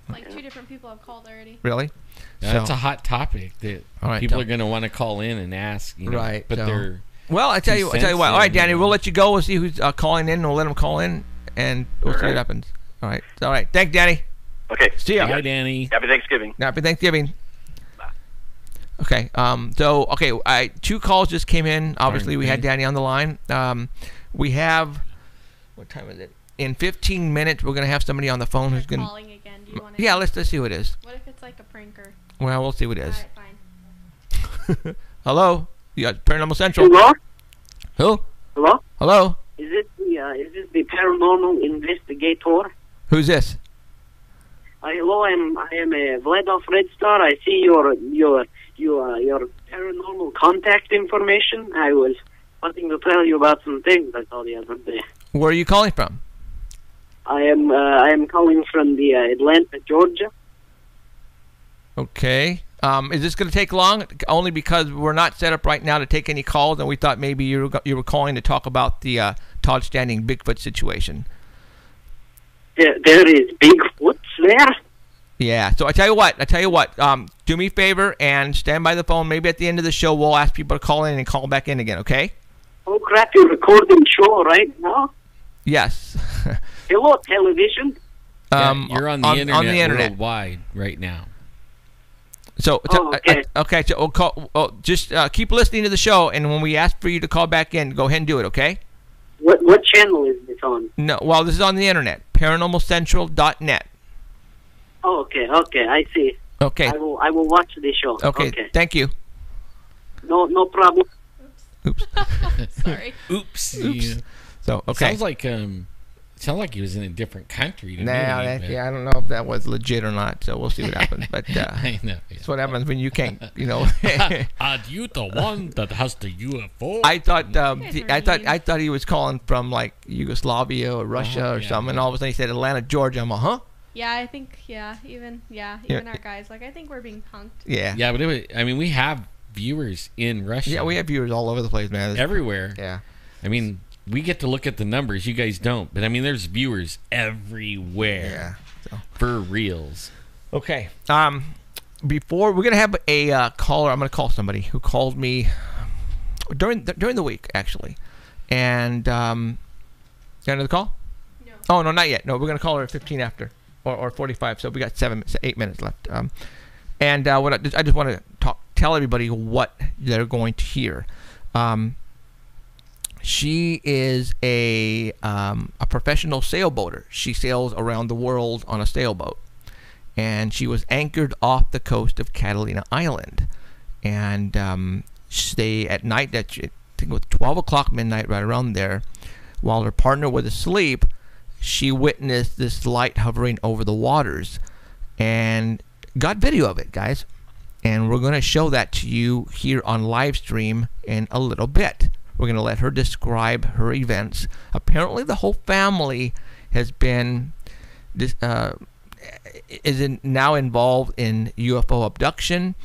S6: Like 2 different people have called already.
S3: really,
S4: That's a hot topic that
S3: All right,
S4: people
S3: tell-
S4: are going to want to call in and ask.
S3: Right,
S4: But
S3: so-
S4: they're
S3: well, I tell you what. All right, Danny, we'll let you go. We'll see who's calling in. We'll let them call in, and we'll see what happens. All right. All right. Thanks, Danny.
S5: Okay.
S3: See ya.
S4: Hi, Danny.
S5: Happy Thanksgiving.
S3: Happy Thanksgiving. Okay. 2 calls just came in. Obviously, we had Danny on the line. We have, what time is it? In 15 minutes, we're gonna have somebody on the phone who's
S6: They're
S3: gonna.
S6: calling again. Do you want to?
S3: Yeah, let's see who it is.
S6: What if it's like a pranker?
S3: Well, we'll see who it is.
S6: All right, fine.
S3: Hello. You got Paranormal Central.
S7: Hello?
S3: Who?
S7: Hello?
S3: Hello.
S7: Is this the paranormal investigator?
S3: Who's this?
S7: Hello, I am Vlad of Red Star. I see your paranormal contact information. I was wanting to tell you about some things I saw the other day.
S3: Where are you calling from?
S7: I am calling from the Atlanta, Georgia.
S3: Okay. Is this going to take long? Only because we're not set up right now to take any calls, and we thought maybe you were calling to talk about the Todd Standing Bigfoot situation.
S7: There is Bigfoot there.
S3: Yeah. So I tell you what. Do me a favor and stand by the phone. Maybe at the end of the show, we'll ask people to call in and call back in again. Okay?
S7: Oh crap! You're recording show right now.
S3: Yes.
S7: Hello, television.
S4: You're on the internet,
S3: on the internet
S4: worldwide right now.
S3: So
S7: okay.
S3: Okay. So we'll call. Just keep listening to the show, and when we ask for you to call back in, go ahead and do it. Okay?
S7: What channel is this on?
S3: No. Well, this is on the internet. ParanormalCentral.net.
S7: Oh, okay, I see.
S3: Okay.
S7: I will watch the show.
S3: Okay. Thank you.
S7: No problem.
S3: Oops.
S6: Sorry.
S4: Oops.
S3: Oops.
S4: Yeah.
S3: So okay.
S4: Sounds like It sounded like he was in a different country to me.
S3: Nah,
S4: but-
S3: yeah, I don't know if that was legit or not. So we'll see what happens. But
S4: I know.
S3: that's what happens when you can't, you know.
S4: Are you the one that has the UFO?
S3: I thought
S6: guys are
S3: I thought he was calling from like Yugoslavia or Russia or
S4: yeah.
S3: something. And all of a sudden he said Atlanta, Georgia. I'm like, huh?
S6: Yeah, I think even our guys like I think we're being punked.
S3: Yeah.
S4: Yeah, but we have viewers in Russia.
S3: Yeah, we have viewers all over the place, man. There's-
S4: everywhere.
S3: Yeah.
S4: I mean, we get to look at the numbers. You guys don't. But I mean, there's viewers everywhere.
S3: Yeah. So.
S4: For reals.
S3: Okay. Before we're gonna have a caller, I'm gonna call somebody who called me during the week actually, and you got another call?
S6: No.
S3: Oh no, not yet. No, we're gonna call her at 15 after or 45. So we got 8 minutes left. And what I just want to tell everybody what they're going to hear. She is a professional sailboater. She sails around the world on a sailboat. And she was anchored off the coast of Catalina Island. And at night, I think it was 12 o'clock midnight, right around there, while her partner was asleep, she witnessed this light hovering over the waters. And got video of it, guys. And we're going to show that to you here on live stream in a little bit. We're going to let her describe her events. Apparently, the whole family has been now involved in UFO abduction.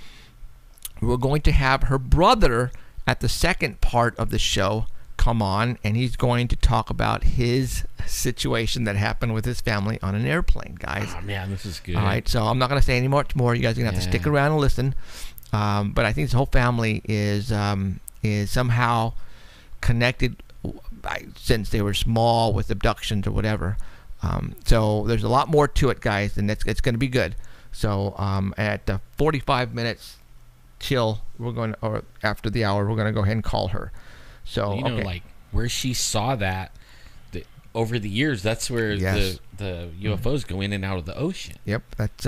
S3: We're going to have her brother at the second part of the show come on, and he's going to talk about his situation that happened with his family on an airplane, guys.
S4: Oh, man, this is good.
S3: All right, so I'm not going to say any much more. You guys are going to have to stick around and listen. But I think this whole family is somehow connected since they were small with abductions or whatever. So there's a lot more to it, guys, and it's going to be good. So at 45 minutes till or after the hour, we're going to go ahead and call her. So
S4: you know, like where she saw that over the years, that's where the UFOs go in and out of the ocean.
S3: Yep, that's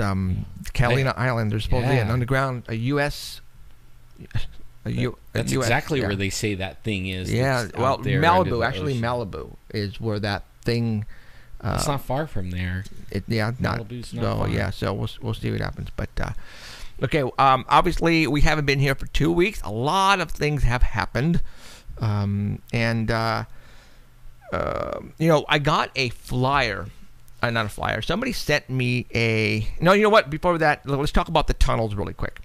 S3: Catalina Island. There's supposedly an underground, a U.S.
S4: That's exactly where they say that thing is.
S3: Yeah,
S4: that's
S3: well,
S4: out there under the
S3: Malibu. Actually,
S4: ocean.
S3: Malibu is where that thing.
S4: It's not far from there.
S3: Malibu's
S4: not far.
S3: Yeah, so we'll see what happens. But okay, obviously we haven't been here for 2 weeks. A lot of things have happened, and I got a flyer. Not a flyer. Somebody sent me a. No, you know what? Before that, let's talk about the tunnels really quick.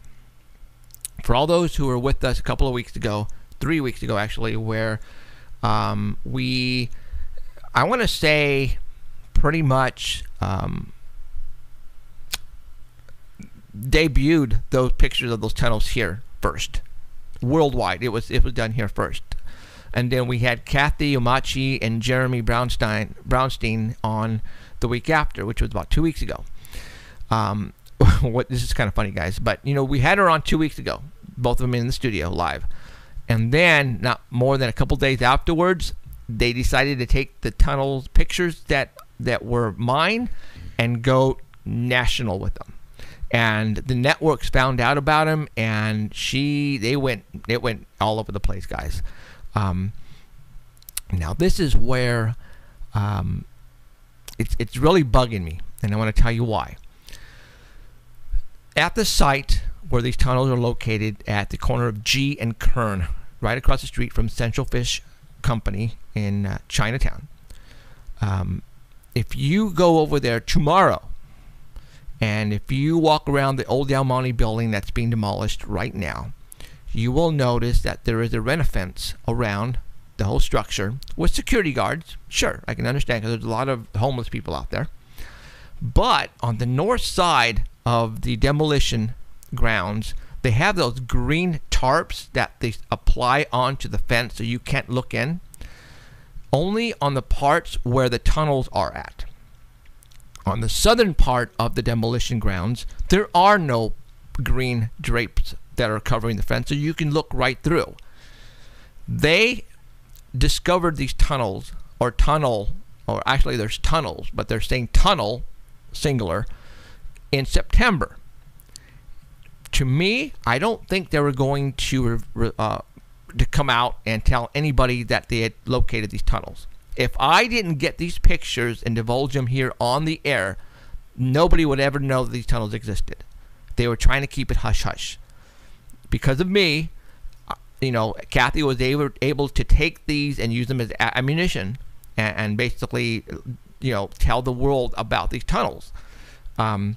S3: For all those who were with us a couple of weeks ago, 3 weeks ago actually, where I want to say pretty much debuted those pictures of those tunnels here first, worldwide. It was done here first, and then we had Kathy Omachi and Jeremy Brownstein on the week after, which was about 2 weeks ago. This is kind of funny, guys, but we had her on 2 weeks ago, both of them in the studio live, and then not more than a couple days afterwards, they decided to take the tunnels pictures that were mine and go national with them, and the networks found out about them, and it went all over the place, guys. Now this is where it's really bugging me, and I want to tell you why. At the site where these tunnels are located, at the corner of G and Kern, right across the street from Central Fish Company in Chinatown. If you go over there tomorrow, and if you walk around the old Del Monte building that's being demolished right now, you will notice that there is a rent-a-fence around the whole structure with security guards. Sure, I can understand, because there's a lot of homeless people out there. But on the north side of the demolition grounds, they have those green tarps that they apply onto the fence so you can't look in. Only on the parts where the tunnels are at. On the southern part of the demolition grounds, there are no green drapes that are covering the fence, so you can look right through. They discovered these tunnels, or actually there's tunnels, but they're saying tunnel, singular, in September. To me, I don't think they were going to come out and tell anybody that they had located these tunnels. If I didn't get these pictures and divulge them here on the air, nobody would ever know that these tunnels existed. They were trying to keep it hush-hush. Because of me, Kathy was able to take these and use them as ammunition and basically, tell the world about these tunnels.
S4: I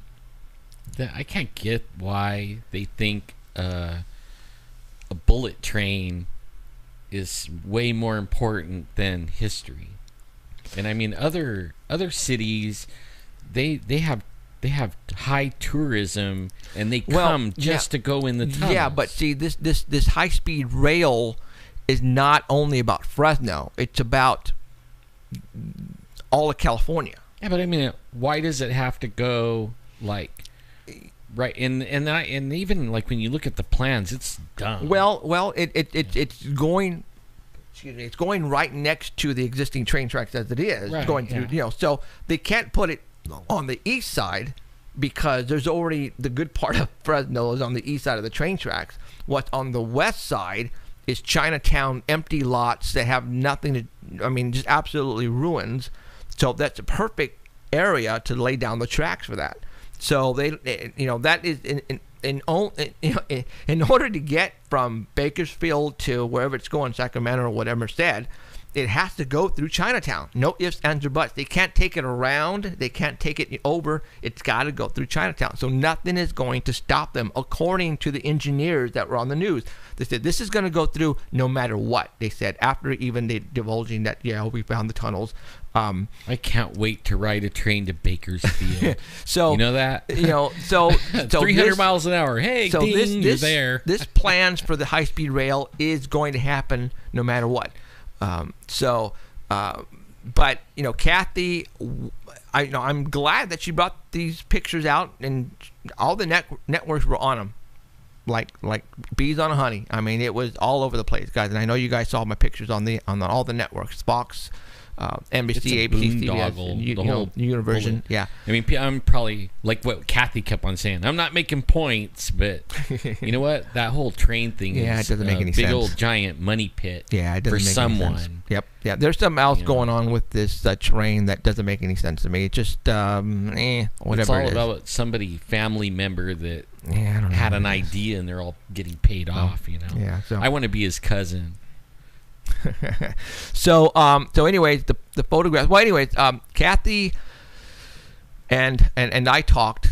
S4: can't get why they think a bullet train is way more important than history. And I mean, other cities, they have high tourism, and they come just to go in the tunnels.
S3: Yeah, but see, this high-speed rail is not only about Fresno; it's about all of California.
S4: Yeah, but I mean, why does it have to go like right? And even like when you look at the plans, it's dumb.
S3: Well, it's going. Excuse me, it's going right next to the existing train tracks as it is,
S4: Right,
S3: going through.
S4: yeah.
S3: So they can't put it on the east side because there's already the good part of Fresno is on the east side of the train tracks. What's on the west side is Chinatown, empty lots that have nothing to. I mean, just absolutely ruins. So that's a perfect area to lay down the tracks for that. So they, that is in order to get from Bakersfield to wherever it's going, Sacramento or whatever said, it has to go through Chinatown. No ifs, ands, or buts. They can't take it around. They can't take it over. It's got to go through Chinatown. So nothing is going to stop them, according to the engineers that were on the news. They said this is going to go through no matter what. They said after even they divulging that, we found the tunnels.
S4: I can't wait to ride a train to Bakersfield.
S3: So
S4: you know that?
S3: So
S4: 300 miles an hour. Hey,
S3: so
S4: ding, you're there.
S3: This plans for the high-speed rail is going to happen no matter what. But Kathy, I'm glad that she brought these pictures out, and all the networks were on them, like bees on honey. I mean, it was all over the place, guys. And I know you guys saw my pictures on all the networks, Fox, NBC, ABC, CBS,
S4: the whole
S3: Univision. Yeah.
S4: I mean, I'm probably like what Kathy kept on saying. I'm not making points, but you know what? That whole train thing is
S3: it doesn't make any
S4: big
S3: sense.
S4: Old giant money pit.
S3: Yeah, it doesn't
S4: for
S3: make
S4: someone.
S3: any sense. Yep. Yeah, there's something else going on with this train that doesn't make any sense to me. It just whatever.
S4: It's all
S3: it is.
S4: about somebody family member that
S3: I don't know
S4: had an
S3: what it is.
S4: idea and they're all getting paid off.
S3: Yeah. So
S4: I want to be his cousin.
S3: So anyways, the photographs. Well, anyways, Kathy and I talked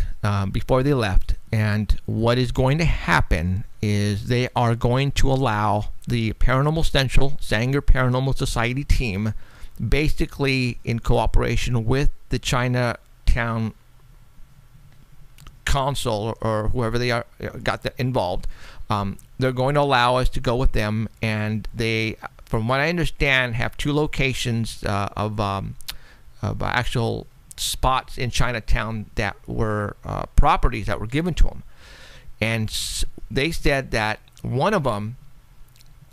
S3: before they left, and what is going to happen is they are going to allow the Paranormal Central Sanger Paranormal Society team, basically in cooperation with the Chinatown Council or whoever they are got involved. They're going to allow us to go with them, and they, from what I understand, have two locations of actual spots in Chinatown that were properties that were given to them. And they said that one of them,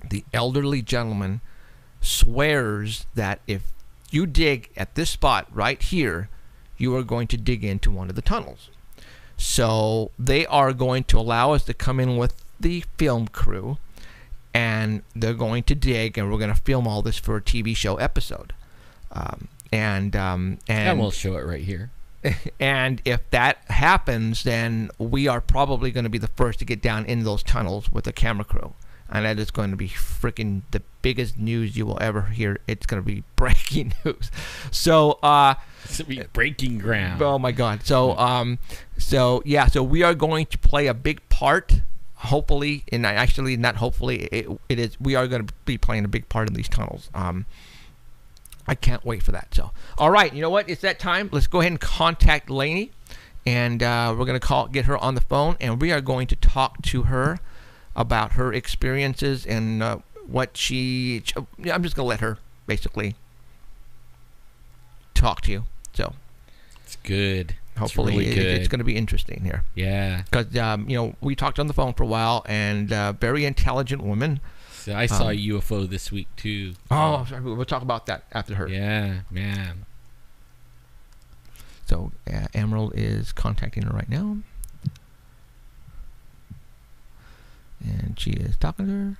S3: the elderly gentleman, swears that if you dig at this spot right here, you are going to dig into one of the tunnels. So they are going to allow us to come in with the film crew, and they're going to dig, and we're going to film all this for a TV show episode. And
S4: we'll show it right here.
S3: And if that happens, then we are probably going to be the first to get down in those tunnels with a camera crew. And that is going to be freaking the biggest news you will ever hear. It's going to be breaking news. So,
S4: it's going to be breaking ground.
S3: Oh my God. So we are going to play a big part, hopefully, and actually not hopefully, it is, we are going to be playing a big part in these tunnels. I can't wait for that. So, all right, you know what? It's that time. Let's go ahead and contact Lainey, and we're going to get her on the phone, and we are going to talk to her about her experiences and what she. I'm just going to let her basically talk to you. So
S4: it's good.
S3: Hopefully,
S4: it's, really good.
S3: It's going to be interesting here.
S4: Yeah,
S3: because we talked on the phone for a while, and very intelligent woman.
S4: So I saw a UFO this week too.
S3: Oh, sorry, we'll talk about that after her.
S4: Yeah, man.
S3: So Emerald is contacting her right now, and she is talking to her.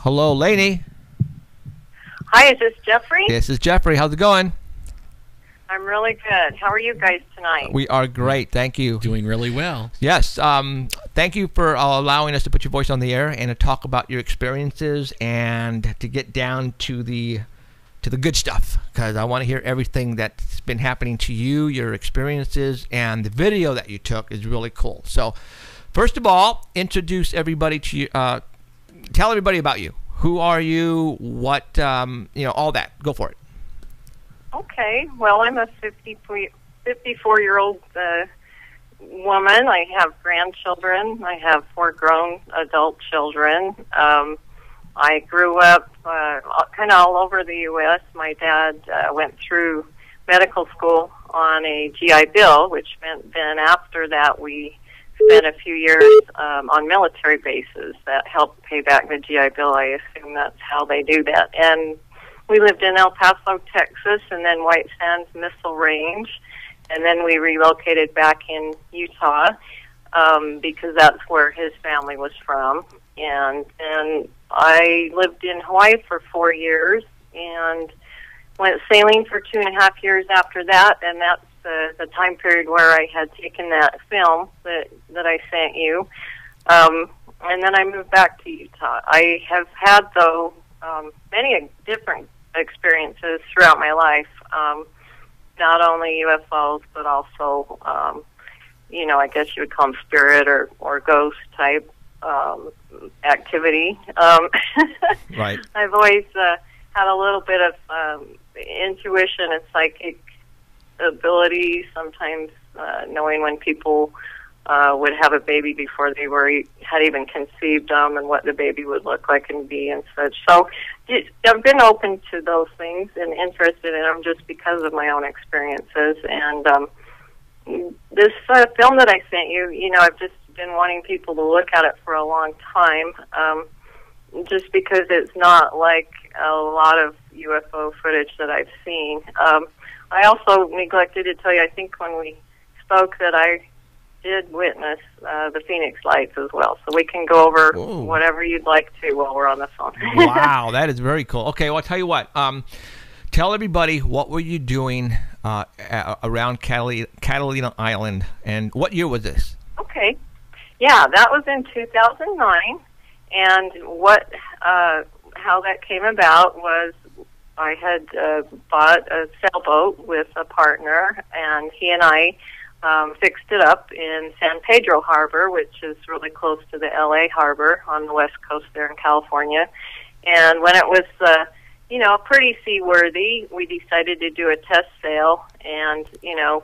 S3: Hello, Lainey.
S8: Hi, is this Jeffrey?
S3: This is Jeffrey. How's it going?
S8: I'm really good. How are you guys tonight?
S3: We are great. Thank you.
S4: Doing really well.
S3: Yes. Thank you for allowing us to put your voice on the air and to talk about your experiences and to get down to the good stuff, because I want to hear everything that's been happening to you, your experiences, and the video that you took is really cool. So, first of all, introduce everybody to you. Tell everybody about you. Who are you? What, all that. Go for it.
S8: Okay. Well, I'm a 54-year-old woman. I have grandchildren. I have 4 grown adult children. I grew up kind of all over the U.S. My dad went through medical school on a GI Bill, which meant then after that we spent a few years on military bases that helped pay back the GI Bill. I assume that's how they do that. And we lived in El Paso, Texas, and then White Sands Missile Range, and then we relocated back in Utah because that's where his family was from. And I lived in Hawaii for 4 years and went sailing for 2.5 years after that, and that's the time period where I had taken that film that I sent you. And then I moved back to Utah. I have had, though, many different experiences throughout my life, not only UFOs, but also, I guess you would call them spirit or ghost type activity.
S3: Right.
S8: I've always had a little bit of intuition and psychic ability, sometimes knowing when people would have a baby before they had even conceived them and what the baby would look like and be and such. So I've been open to those things and interested in them just because of my own experiences. And this film that I sent you, I've just been wanting people to look at it for a long time, just because it's not like a lot of UFO footage that I've seen. I also neglected to tell you, I think when we spoke, that I did witness the Phoenix Lights as well. So we can go over whatever you'd like to while we're on the phone.
S3: Wow, that is very cool. Okay, well, I'll tell you what. Tell everybody, what were you doing around Catalina Island, and what year was this?
S8: Okay. Yeah, that was in 2009, and how that came about was I had bought a sailboat with a partner, and he and I fixed it up in San Pedro Harbor, which is really close to the LA harbor on the west coast there in California. And when it was, pretty seaworthy, we decided to do a test sail. And,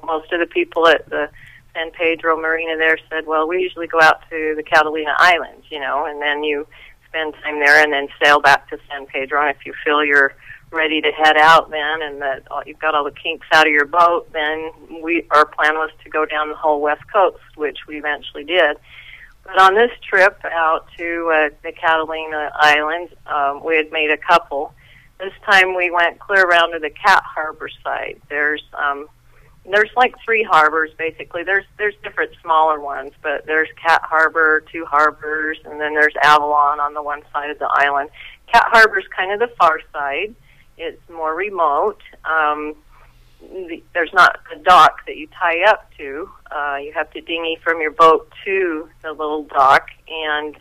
S8: most of the people at the San Pedro Marina there said, well, we usually go out to the Catalina Islands, and then you spend time there and then sail back to San Pedro. And if you feel you're ready to head out then and that you've got all the kinks out of your boat, then our plan was to go down the whole west coast, which we eventually did. But on this trip out to the Catalina Islands, we had made a couple. This time we went clear around to the Cat Harbor side. There's like 3 harbors basically. There's different smaller ones, but there's Cat Harbor, 2 harbors, and then there's Avalon on the one side of the island. Cat Harbor's kind of the far side. It's more remote. There's not a dock that you tie up to. You have to dinghy from your boat to the little dock, and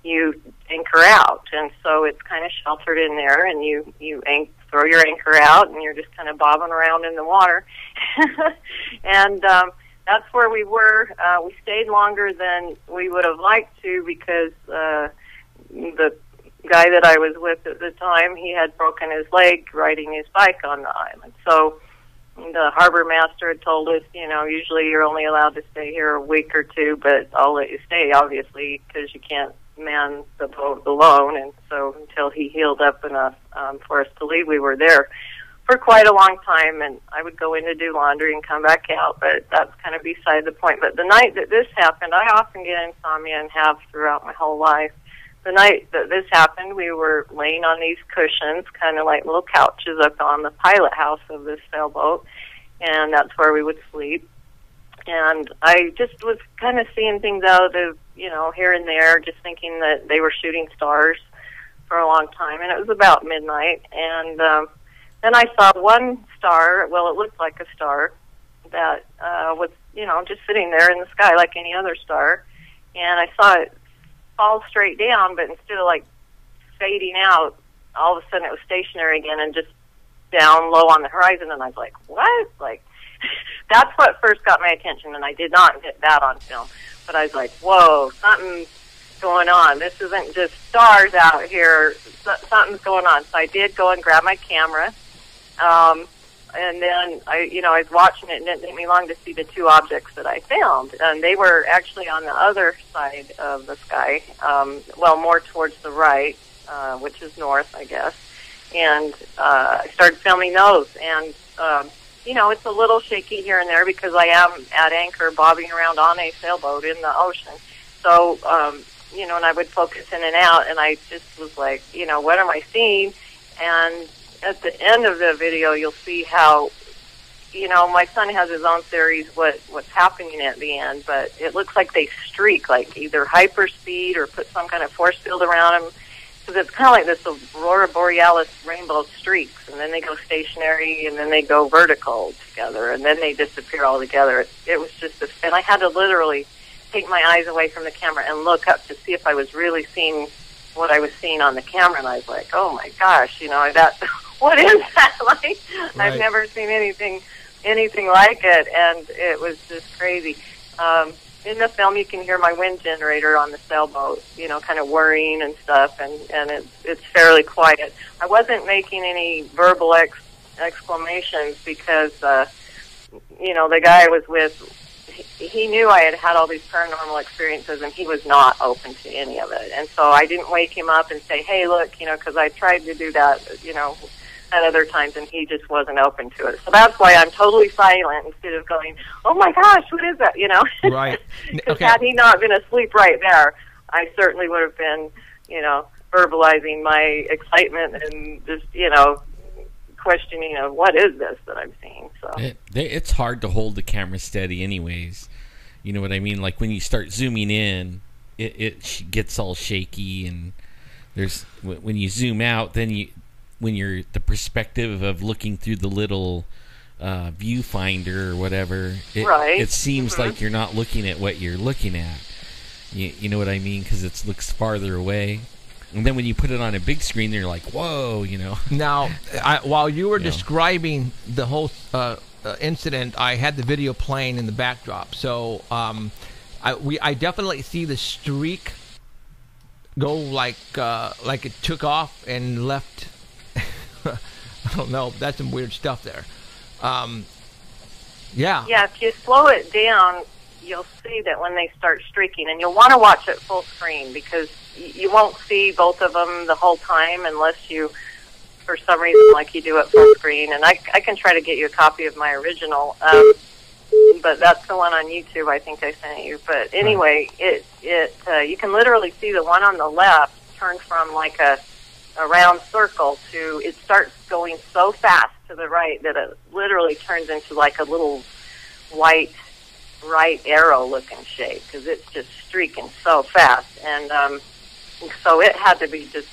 S8: you anchor out. And so it's kind of sheltered in there, and you throw your anchor out, and you're just kind of bobbing around in the water. And that's where we were. We stayed longer than we would have liked to because the guy that I was with at the time, he had broken his leg riding his bike on the island. So the harbor master had told us, usually you're only allowed to stay here a week or 2, but I'll let you stay, obviously, because you can't man the boat alone. And so until he healed up enough for us to leave, we were there for quite a long time. And I would go in to do laundry and come back out, but that's kind of beside the point. But the night that this happened, I often get insomnia and have throughout my whole life. The night that this happened, we were laying on these cushions, kind of like little couches up on the pilot house of this sailboat, and that's where we would sleep. And I just was kind of seeing things out of, here and there, just thinking that they were shooting stars. for a long time, and it was about midnight. And then I saw one star. Well, it looked like a star that was, just sitting there in the sky like any other star. And I saw it fall straight down, but instead of like fading out, all of a sudden it was stationary again and just down low on the horizon. And I was like, what? Like, that's what first got my attention, and I did not get that on film. But I was like, whoa, something's going on. This isn't just stars out here. Something's going on. So I did go and grab my camera. And then I was watching it, and it didn't take me long to see the two objects that I filmed. And they were actually on the other side of the sky, more towards the right, which is north, I guess. And I started filming those. And, it's a little shaky here and there because I am at anchor bobbing around on a sailboat in the ocean. So, and I would focus in and out, and I just was like, what am I seeing? And at the end of the video, you'll see how, my son has his own theories what's happening at the end, but it looks like they streak, like either hyperspeed or put some kind of force field around them, because it's kind of like this aurora borealis rainbow streaks, and then they go stationary, and then they go vertical together, and then they disappear altogether. It was just and I had to literally take my eyes away from the camera and look up to see if I was really seeing what I was seeing on the camera, and I was like, oh my gosh, what is that like? Right. I've never seen anything like it, and it was just crazy. In the film, you can hear my wind generator on the sailboat, kind of whirring and stuff, and it's fairly quiet. I wasn't making any verbal exclamations because, the guy I was with, he knew I had had all these paranormal experiences, and he was not open to any of it. And so I didn't wake him up and say, hey, look, because I tried to do that, at other times, and he just wasn't open to it. So that's why I'm totally silent instead of going, oh my gosh, what is that,
S3: Right.
S8: Because had he not been asleep right there, I certainly would have been, verbalizing my excitement and just, questioning of what is this that I'm seeing. So
S4: it's hard to hold the camera steady anyways. You know what I mean? Like when you start zooming in, it gets all shaky, and when you zoom out, then when you're the perspective of looking through the little viewfinder or whatever, it seems like you're not looking at what you're looking at. You know what I mean? Because it looks farther away. And then when you put it on a big screen, you're like, whoa,
S3: Now, while you were describing the whole incident, I had the video playing in the backdrop. So I definitely see the streak go like it took off and left. I don't know. That's some weird stuff there. Yeah.
S8: Yeah, if you slow it down, you'll see that when they start streaking, and you'll want to watch it full screen because you won't see both of them the whole time unless you, for some reason, like you do it full screen. And I can try to get you a copy of my original, but that's the one on YouTube. I think I sent you. But anyway, you can literally see the one on the left turn from like a round circle to it starts going so fast to the right that it literally turns into like a little white right arrow looking shape because it's just streaking so fast. And so it had to be just,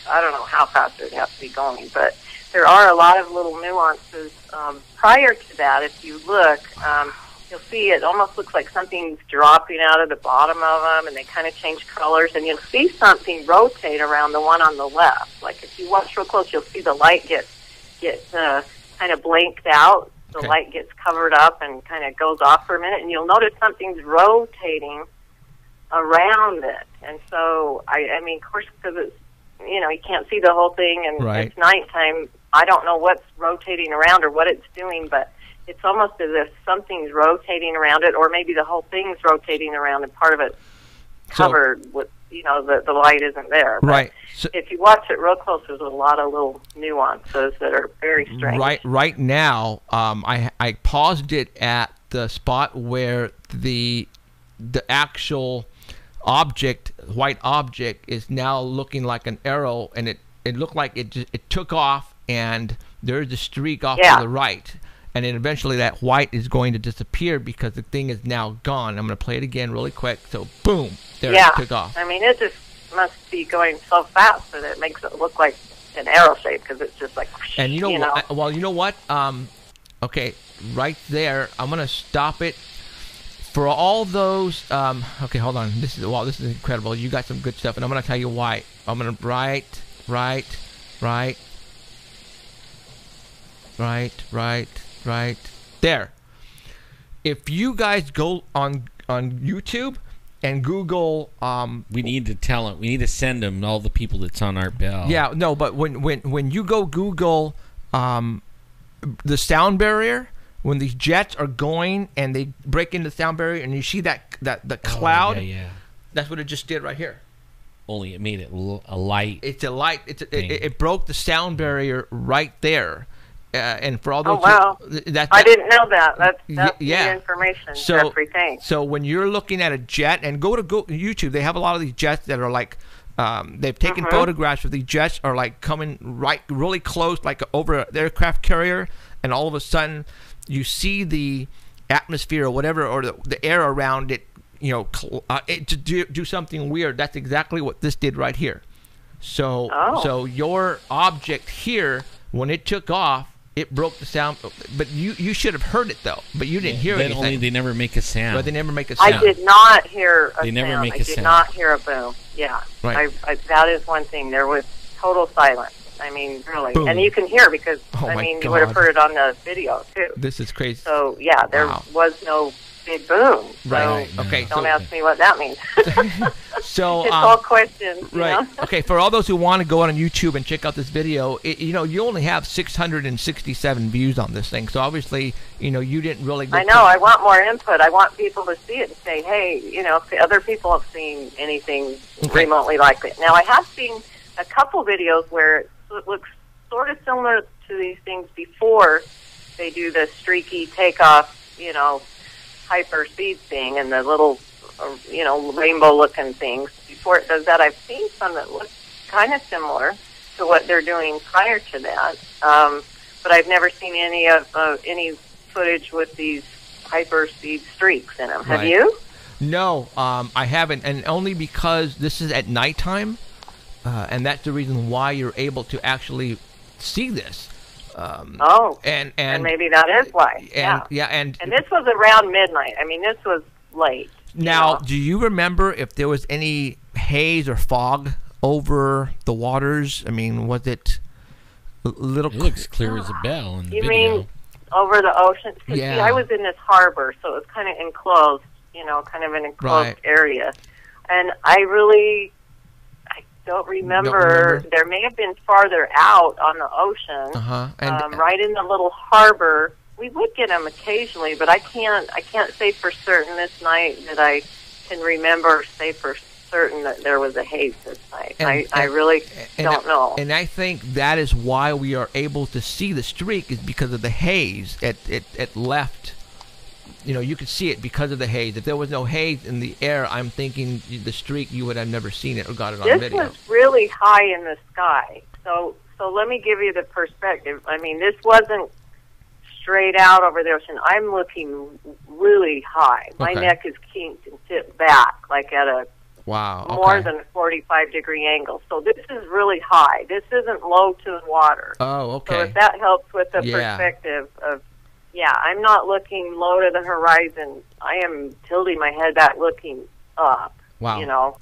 S8: I don't know how fast it had to be going, but there are a lot of little nuances prior to that. If you look, you'll see it almost looks like something's dropping out of the bottom of them, and they kind of change colors, and you'll see something rotate around the one on the left. Like if you watch real close, you'll see the light get kind of blanked out. The light gets covered up and kind of goes off for a minute, and you'll notice something's rotating around it. And so, I mean, of course, because it's, you can't see the whole thing, and it's nighttime, I don't know what's rotating around or what it's doing, but it's almost as if something's rotating around it, or maybe the whole thing's rotating around and part of it's covered with, the light isn't there. But so if you watch it real close, there's a lot of little nuances that are very strange.
S3: Right now, I paused it at the spot where the actual object, white object, is now looking like an arrow, and it looked like it took off, and there's a streak off to the right. And then eventually that white is going to disappear because the thing is now gone. I'm going to play it again really quick. So, boom, there it took off.
S8: I mean, it just must be going so fast that it makes it look like an arrow shape because it's just like.
S3: And you know. Well, you know what? Okay, right there. I'm gonna stop it. For all those, okay, hold on. This is incredible. You got some good stuff, and I'm gonna tell you why. I'm gonna right there. If you guys go on YouTube and Google,
S4: we need to tell them. We need to send them all the people that's on Art Bell.
S3: Yeah, no, but when you go Google, the sound barrier. When these jets are going and they break into the sound barrier and you see the cloud, that's what it just did right here.
S4: Only it made it a light.
S3: It's a light. It broke the sound barrier right there. And for all those,
S8: I didn't know that. That's new information. Jeffrey, thanks.
S3: So when you're looking at a jet, and go to YouTube, they have a lot of these jets that are like. They've taken photographs of these jets are like coming right really close, like over an aircraft carrier, and all of a sudden you see the atmosphere or whatever, or the air around it, to do something weird. That's exactly what this did right here. So your object here, when it took off, it broke the sound. But you should have heard it though. But you didn't hear anything.
S4: Only they never make a sound.
S3: But they never make a sound.
S8: I did not hear a sound.
S4: They never make a sound.
S8: I did not hear a boom. Yeah,
S3: right.
S8: That is one thing. There was total silence. I mean, really.
S3: Boom.
S8: And you can hear because, you would have
S3: God.
S8: heard it on the video, too.
S3: This is crazy.
S8: So, yeah, there was no big boom.
S3: Right.
S8: So
S3: Okay.
S8: don't ask me what that means.
S3: So
S8: it's all questions.
S3: Right.
S8: You know?
S3: Okay. For all those who want to go on YouTube and check out this video, you only have 667 views on this thing. So obviously, you didn't really.
S8: I know. I want more input. I want people to see it and say, hey, if other people have seen anything remotely like it. Now, I have seen a couple videos where it looks sort of similar to these things before they do the streaky takeoff, hyper speed thing and the little, rainbow looking things. Before it does that, I've seen some that look kind of similar to what they're doing prior to that. But I've never seen any footage with these hyper speed streaks in them. Have you?
S3: No, I haven't, and only because this is at nighttime. And that's the reason why you're able to actually see this. And
S8: maybe that is why.
S3: And
S8: this was around midnight. I mean, this was late.
S3: Now, do you remember if there was any haze or fog over the waters? I mean, was it a little?
S4: It looks clear as a bell in the video.
S8: You mean over the ocean? See, I was in this harbor, so it was kind of enclosed. Kind of an enclosed area, and I don't remember. There may have been farther out on the ocean, right in the little harbor. We would get them occasionally, but I can't say for certain this night that I can remember. Or say for certain that there was a haze this night. I really don't know.
S3: And I think that is why we are able to see the streak is because of the haze. It left. You could see it because of the haze. If there was no haze in the air, I'm thinking the streak, you would have never seen it or got it on video.
S8: This was really high in the sky. So let me give you the perspective. I mean, this wasn't straight out over the ocean. I'm looking really high. My neck is kinked and tipped back, like at a more than a 45-degree angle. So this is really high. This isn't low to the water.
S3: Oh, okay.
S8: So if that helps with the perspective of... Yeah, I'm not looking low to the horizon. I am tilting my head back, looking up.
S3: Wow.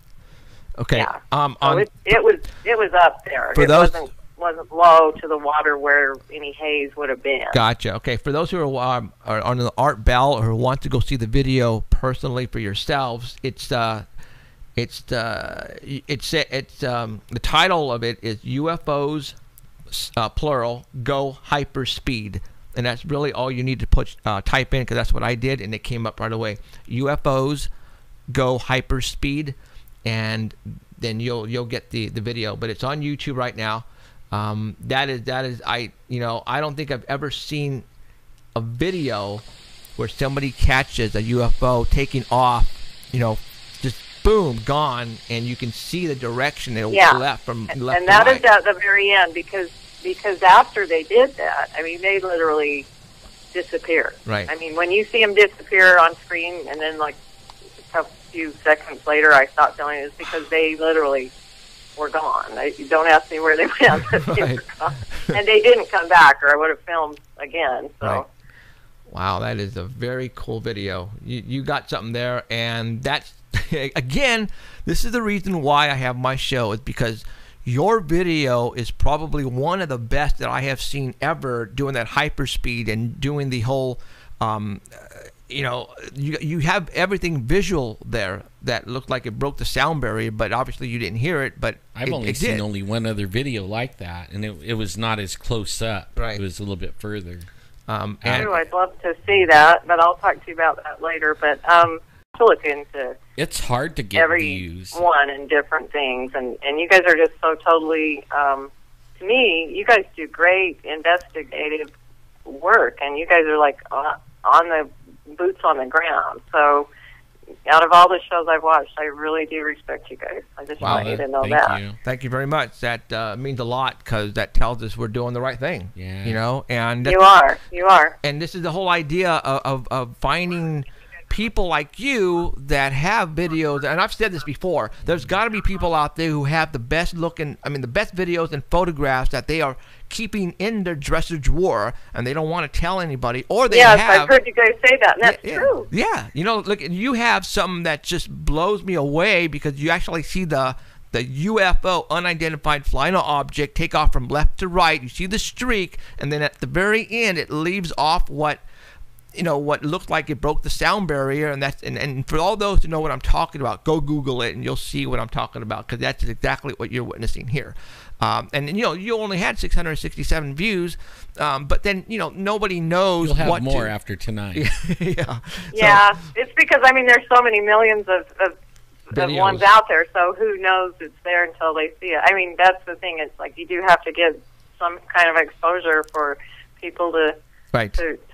S3: Okay.
S8: Yeah. So it was up there.
S3: For those,
S8: wasn't low to the water where any haze would have been.
S3: Gotcha. Okay. For those who are on the Art Bell or who want to go see the video personally for yourselves, the title of it is UFOs plural go hyperspeed. And that's really all you need to type in, because that's what I did, and it came up right away. UFOs go hyperspeed, and then you'll get the video. But it's on YouTube right now. That is I don't think I've ever seen a video where somebody catches a UFO taking off, just boom, gone, and you can see the direction it left from left to right.
S8: And that is at the very end because after they did that, I mean, they literally disappeared.
S3: Right.
S8: I mean, when you see them disappear on screen and then, like, a few seconds later I stopped filming is because they literally were gone. Don't ask me where they went, but they were gone. And they didn't come back, or I would have filmed again. So.
S3: Right. Wow, that is a very cool video. You got something there, and that's, again, this is the reason why I have my show, is because your video is probably one of the best that I have seen ever, doing that hyperspeed and doing the whole, you know, you have everything visual there that looked like it broke the sound barrier, but obviously you didn't hear it, but
S4: I've only seen only one other video like that, and it was not as close up.
S3: Right.
S4: It was a little bit further.
S8: And I'd love to see that, but I'll talk to you about that later. But to look into
S4: it's hard to get views.
S8: One and different things, and you guys are just so totally. To me, you guys do great investigative work, and you guys are like on the boots on the ground. So, out of all the shows I've watched, I really do respect you guys. I just want you to know that.
S3: Thank you very much. That means a lot, because that tells us we're doing the right thing.
S4: Yeah.
S3: You know, and
S8: you are. And
S3: this is the whole idea of finding people like you that have videos, and I've said this before, there's got to be people out there who have the best looking, the best videos and photographs that they are keeping in their dresser drawer, and they don't want to tell anybody, or they have.
S8: Yes, I've heard you guys say that, and that's true.
S3: Yeah, you know, look, you have something that just blows me away, because you actually see the UFO, unidentified flying object, take off from left to right. You see the streak, and then at the very end, it leaves off what looks like it broke the sound barrier, and for all those who know what I'm talking about, go Google it and you'll see what I'm talking about, because that's exactly what you're witnessing here. And you only had 667 views, but then nobody knows.
S4: You'll have more after tonight.
S8: Yeah, it's because there's so many millions of ones out there, so who knows it's there until they see it. That's the thing. It's like you do have to give some kind of exposure for people to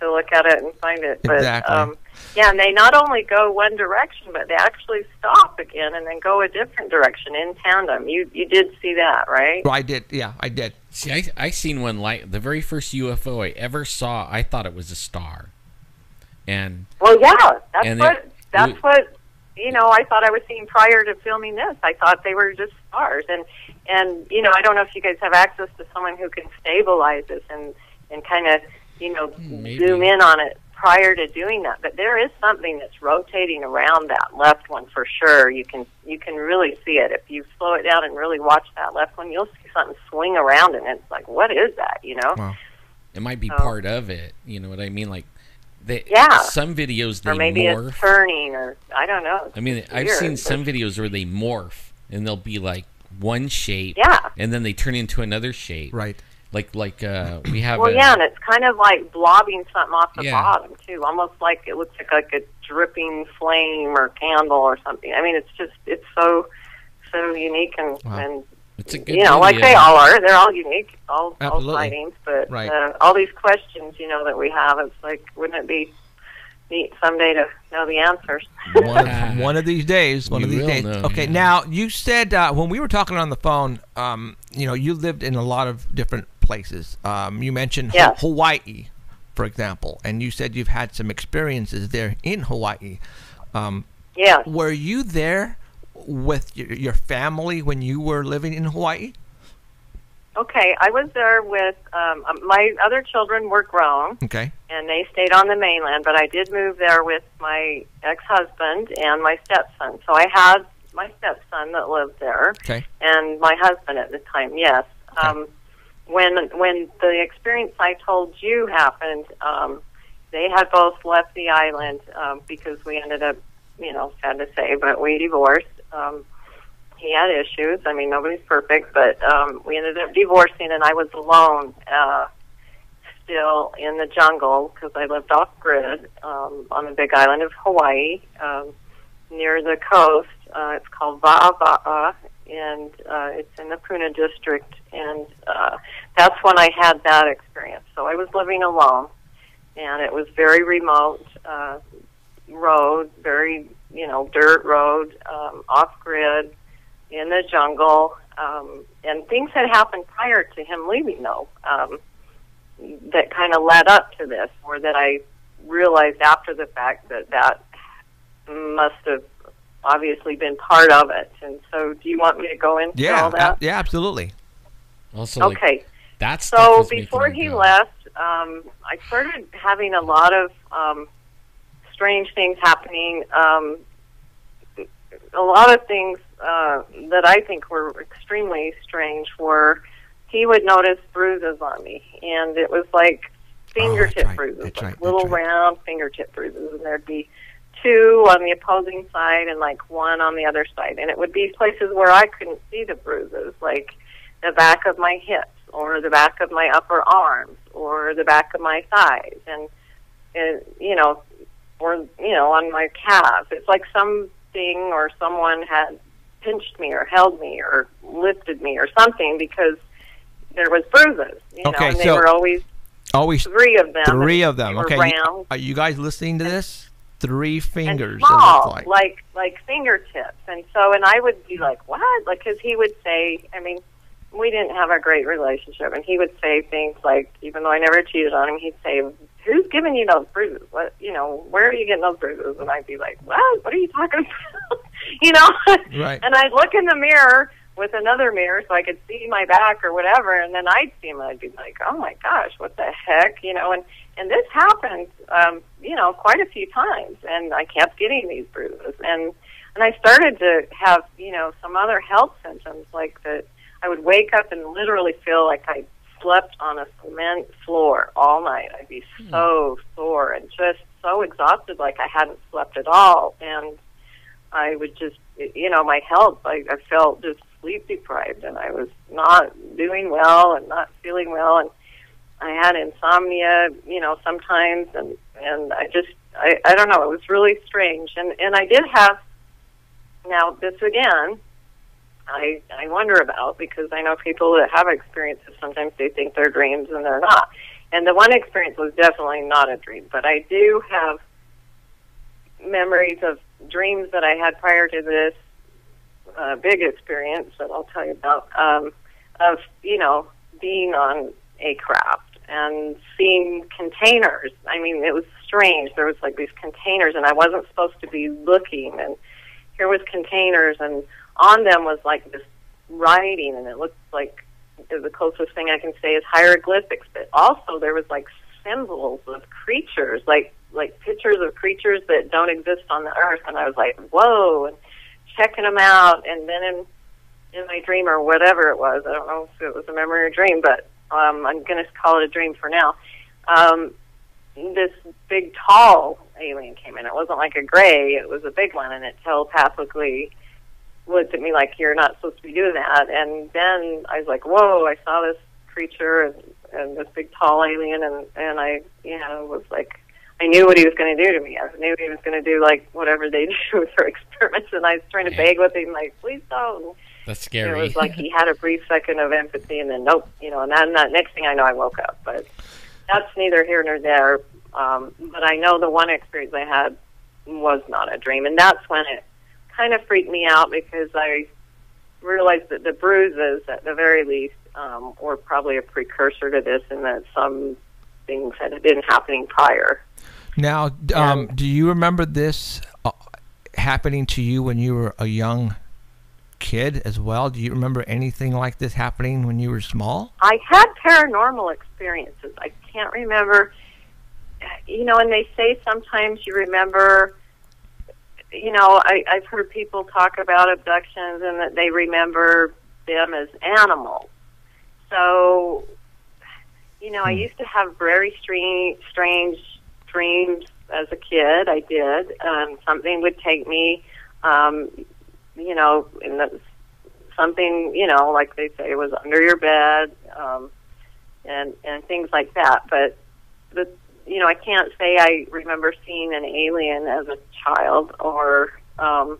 S8: look at it and find it.
S3: Exactly.
S8: But and they not only go one direction, but they actually stop again and then go a different direction in tandem. You did see that, right?
S3: Well, I did. Yeah, I did.
S4: See, I seen one, like the very first UFO I ever saw. I thought it was a star. And
S8: well, yeah, that's what I thought I was seeing prior to filming this. I thought they were just stars, and I don't know if you guys have access to someone who can stabilize this and kind of zoom in on it prior to doing that. But there is something that's rotating around that left one for sure. You can really see it. If you slow it down and really watch that left one, you'll see something swing around, and it's like, what is that?
S3: Wow.
S4: It might be part of it. You know what I mean? Like, some videos they
S8: or maybe
S4: morph.
S8: It's turning, or I don't know.
S4: I've seen some videos where they morph, and they'll be like one shape, and then they turn into another shape.
S3: Right.
S4: Like we have.
S8: Well, and it's kind of like blobbing something off the bottom too, almost like it looks like a dripping flame or candle or something. It's so unique and
S4: it's a good
S8: like they all are. They're all unique, all sightings. But
S3: right.
S8: All these questions, that we have, it's like, wouldn't it be neat someday to know the answers?
S3: One of these days. One of these days.
S4: Know,
S3: okay, now you said when we were talking on the phone, you lived in a lot of different places. You mentioned Hawaii, for example, and you said you've had some experiences there in Hawaii. Were you there with your family when you were living in Hawaii?
S8: Okay, I was there with my other children were grown.
S3: Okay.
S8: And they stayed on the mainland, but I did move there with my ex-husband and my stepson. So I had my stepson that lived there.
S3: Okay.
S8: And my husband at the time, yes.
S3: Okay.
S8: When the experience I told you happened, they had both left the island because we ended up, sad to say, but we divorced. He had issues. Nobody's perfect, but we ended up divorcing, and I was alone still in the jungle because I lived off-grid on the big island of Hawaii near the coast. It's called Va'ava'a, and it's in the Puna district, and that's when I had that experience. So I was living alone, and it was very remote road, very, dirt road, off-grid, in the jungle, and things had happened prior to him leaving, though, that kind of led up to this, or that I realized after the fact that must have obviously been part of it. And so, do you want me to go into all that?
S3: Yeah, absolutely.
S4: Also,
S8: Okay.
S4: like, that stuff
S8: So
S4: was making
S8: before
S4: me
S8: he
S4: go.
S8: left, I started having a lot of strange things happening. A lot of things that I think were extremely strange were he would notice bruises on me, and it was like fingertip bruises, little round fingertip bruises, and there'd be 2 on the opposing side and like 1 on the other side, and it would be places where I couldn't see the bruises, like the back of my hips, or the back of my upper arms, or the back of my thighs, and on my calves. It's like something or someone had pinched me or held me or lifted me or something, because there was bruises. And they were always 3 of them.
S3: 3 of them.
S8: They were
S3: Okay.
S8: round.
S3: Are you guys listening to this? 3 fingers.
S8: And small,
S3: it looks
S8: like fingertips. And so, and I would be like, what? Like, because he would say, I mean, we didn't have a great relationship, and he would say things like, even though I never cheated on him, he'd say, who's giving you those bruises? What, where are you getting those bruises? And I'd be like, what? What are you talking about?
S3: Right.
S8: And I'd look in the mirror with another mirror so I could see my back or whatever, and then I'd see him, and I'd be like, oh my gosh, what the heck? And this happened, quite a few times, and I kept getting these bruises, and I started to have, some other health symptoms, like that I would wake up and literally feel like I slept on a cement floor all night. I'd be so sore and just so exhausted, like I hadn't slept at all, and I would just, my health, I felt just sleep deprived, and I was not doing well and not feeling well, and I had insomnia, sometimes, and I just, I don't know, it was really strange, and I did have, now this again, I wonder about, because I know people that have experiences, sometimes they think they're dreams and they're not, and the one experience was definitely not a dream, but I do have memories of dreams that I had prior to this big experience that I'll tell you about, of, being on a craft and seeing containers. I mean, it was strange. There was like these containers, and I wasn't supposed to be looking, and here was containers, and on them was like this writing, and it looked like, the closest thing I can say is hieroglyphics, but also there was like symbols of creatures, like pictures of creatures that don't exist on the earth, and I was like, whoa, and checking them out, and then in my dream or whatever it was, I don't know if it was a memory or a dream, but I'm going to call it a dream for now, this big tall alien came in. It wasn't like a gray, it was a big one, and it telepathically looked at me like, you're not supposed to be doing that, and then I was like, whoa, I saw this creature and this big tall alien, and I, was like, I knew what he was going to do to me. I knew he was going to do, like, whatever they do with their experiments, and I was trying to beg with him, like, please don't.
S4: That's scary.
S8: It was like he had a brief second of empathy, and then nope, and then that next thing I know, I woke up. But that's neither here nor there. But I know the one experience I had was not a dream, and that's when it kind of freaked me out, because I realized that the bruises, at the very least, were probably a precursor to this, and that some things had been happening prior.
S3: Now, do you remember this happening to you when you were a young kid as well? Do you remember anything like this happening when you were small?
S8: I had paranormal experiences. I can't remember, and they say sometimes you remember, I've heard people talk about abductions and that they remember them as animals. So, I used to have very strange dreams as a kid. I did. Something would take me, something, like they say, was under your bed, and things like that. But I can't say I remember seeing an alien as a child, or, I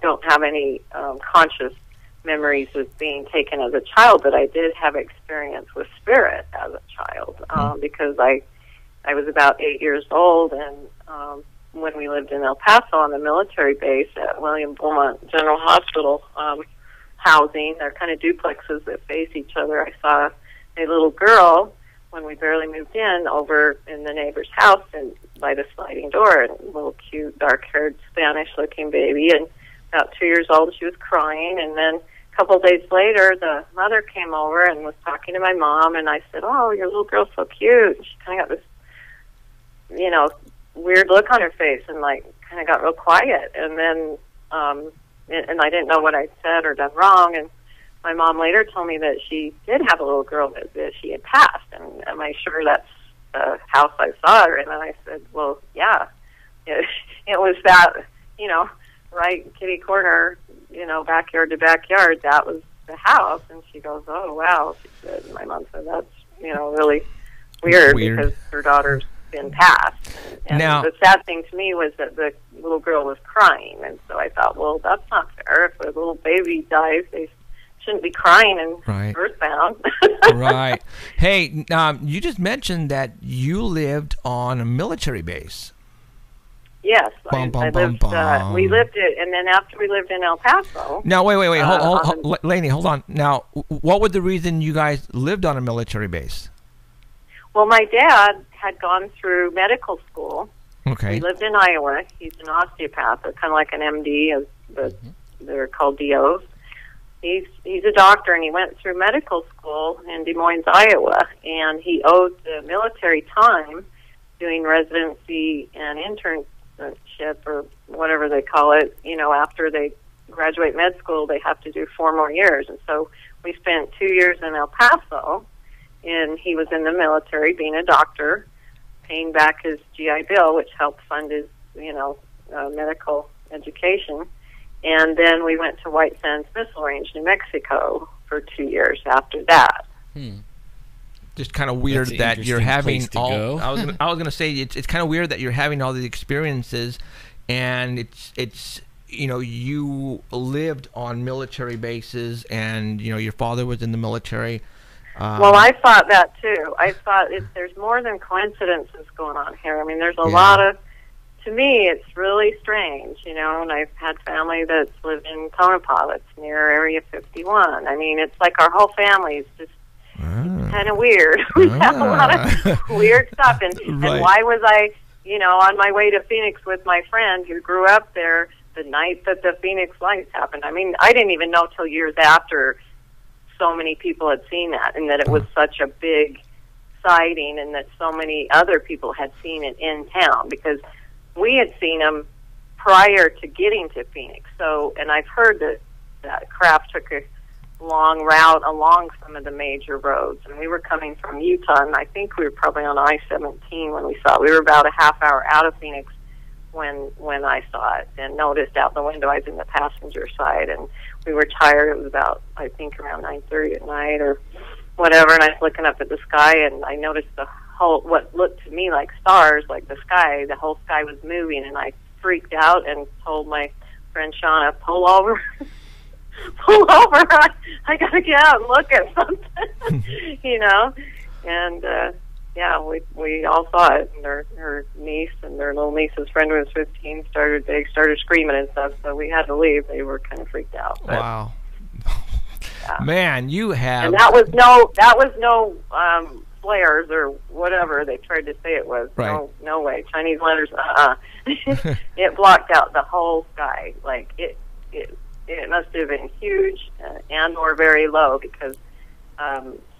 S8: don't have any conscious memories of being taken as a child, but I did have experience with spirit as a child, because I was about 8 years old, and when we lived in El Paso on the military base at William Beaumont General Hospital housing, they're kind of duplexes that face each other. I saw a little girl when we barely moved in, over in the neighbor's house and by the sliding door, and a little cute, dark-haired, Spanish-looking baby, and about 2 years old, she was crying, and then a couple of days later, the mother came over and was talking to my mom, and I said, "Oh, your little girl's so cute." And she kind of got this, you know, weird look on her face, and like kind of got real quiet, and then and I didn't know what I'd said or done wrong, and my mom later told me that she did have a little girl that she had passed, and am I sure that's the house I saw her in? And I said, well, yeah, it was that, you know, right kitty corner, you know, backyard to backyard, that was the house. And she goes, oh, wow, she said. And my mom said, that's, you know, really weird. Because her daughter's been passed. And
S3: now,
S8: the sad thing to me was that the little girl was crying, and so I thought, well, that's not fair. If a little baby dies, they shouldn't be crying and earthbound.
S3: Right. Hey, you just mentioned that you lived on a military base.
S8: Yes, we lived it, and then after we lived in El Paso.
S3: Now, wait, hold, Lainey, hold on. Now, what was the reason you guys lived on a military base?
S8: Well, my dad had gone through medical school.
S3: Okay.
S8: He lived in Iowa. He's an osteopath, kind of like an MD, but they're called DOs. He's a doctor, and he went through medical school in Des Moines, Iowa, and he owed the military time doing residency and internship, or whatever they call it. You know, after they graduate med school, they have to do 4 more years. And so we spent 2 years in El Paso, and he was in the military being a doctor, paying back his GI Bill, which helped fund his, you know, medical education. And then we went to White Sands Missile Range, New Mexico, for 2 years after that.
S3: Just kind of weird that you're having all. I was gonna say it's kind of weird that you're having all these experiences, and it's you know, you lived on military bases, and you know your father was in the military.
S8: Well, I thought that too. I thought there's more than coincidences going on here. I mean, there's a lot of. To me, it's really strange, you know, and I've had family that's lived in Tonopah, that's near Area 51. I mean, it's like our whole family is just kind of weird. We have a lot of weird stuff. And why was I, you know, on my way to Phoenix with my friend who grew up there the night that the Phoenix lights happened? I mean, I didn't even know till years after so many people had seen that, and that it was such a big sighting, and that so many other people had seen it in town, because we had seen them prior to getting to Phoenix. So, and I've heard that craft took a long route along some of the major roads. And we were coming from Utah, and I think we were probably on I-17 when we saw it. We were about a half hour out of Phoenix when I saw it, and noticed out the window. I was in the passenger side, and we were tired. It was about, I think, around 9:30 at night or whatever, and I was looking up at the sky, and I noticed the whole, what looked to me like stars, like the sky, the whole sky was moving, and I freaked out and told my friend Shauna, pull over, pull over, I gotta get out and look at something, you know, and yeah, we all saw it, and her niece and their little niece's friend who was 15 started screaming and stuff, so we had to leave. They were kind of freaked out. But,
S3: wow. Man, you have...
S8: And that was no flares or whatever they tried to say it was.
S3: Right.
S8: No way. Chinese letters, It blocked out the whole sky. Like, it must have been huge and or very low, because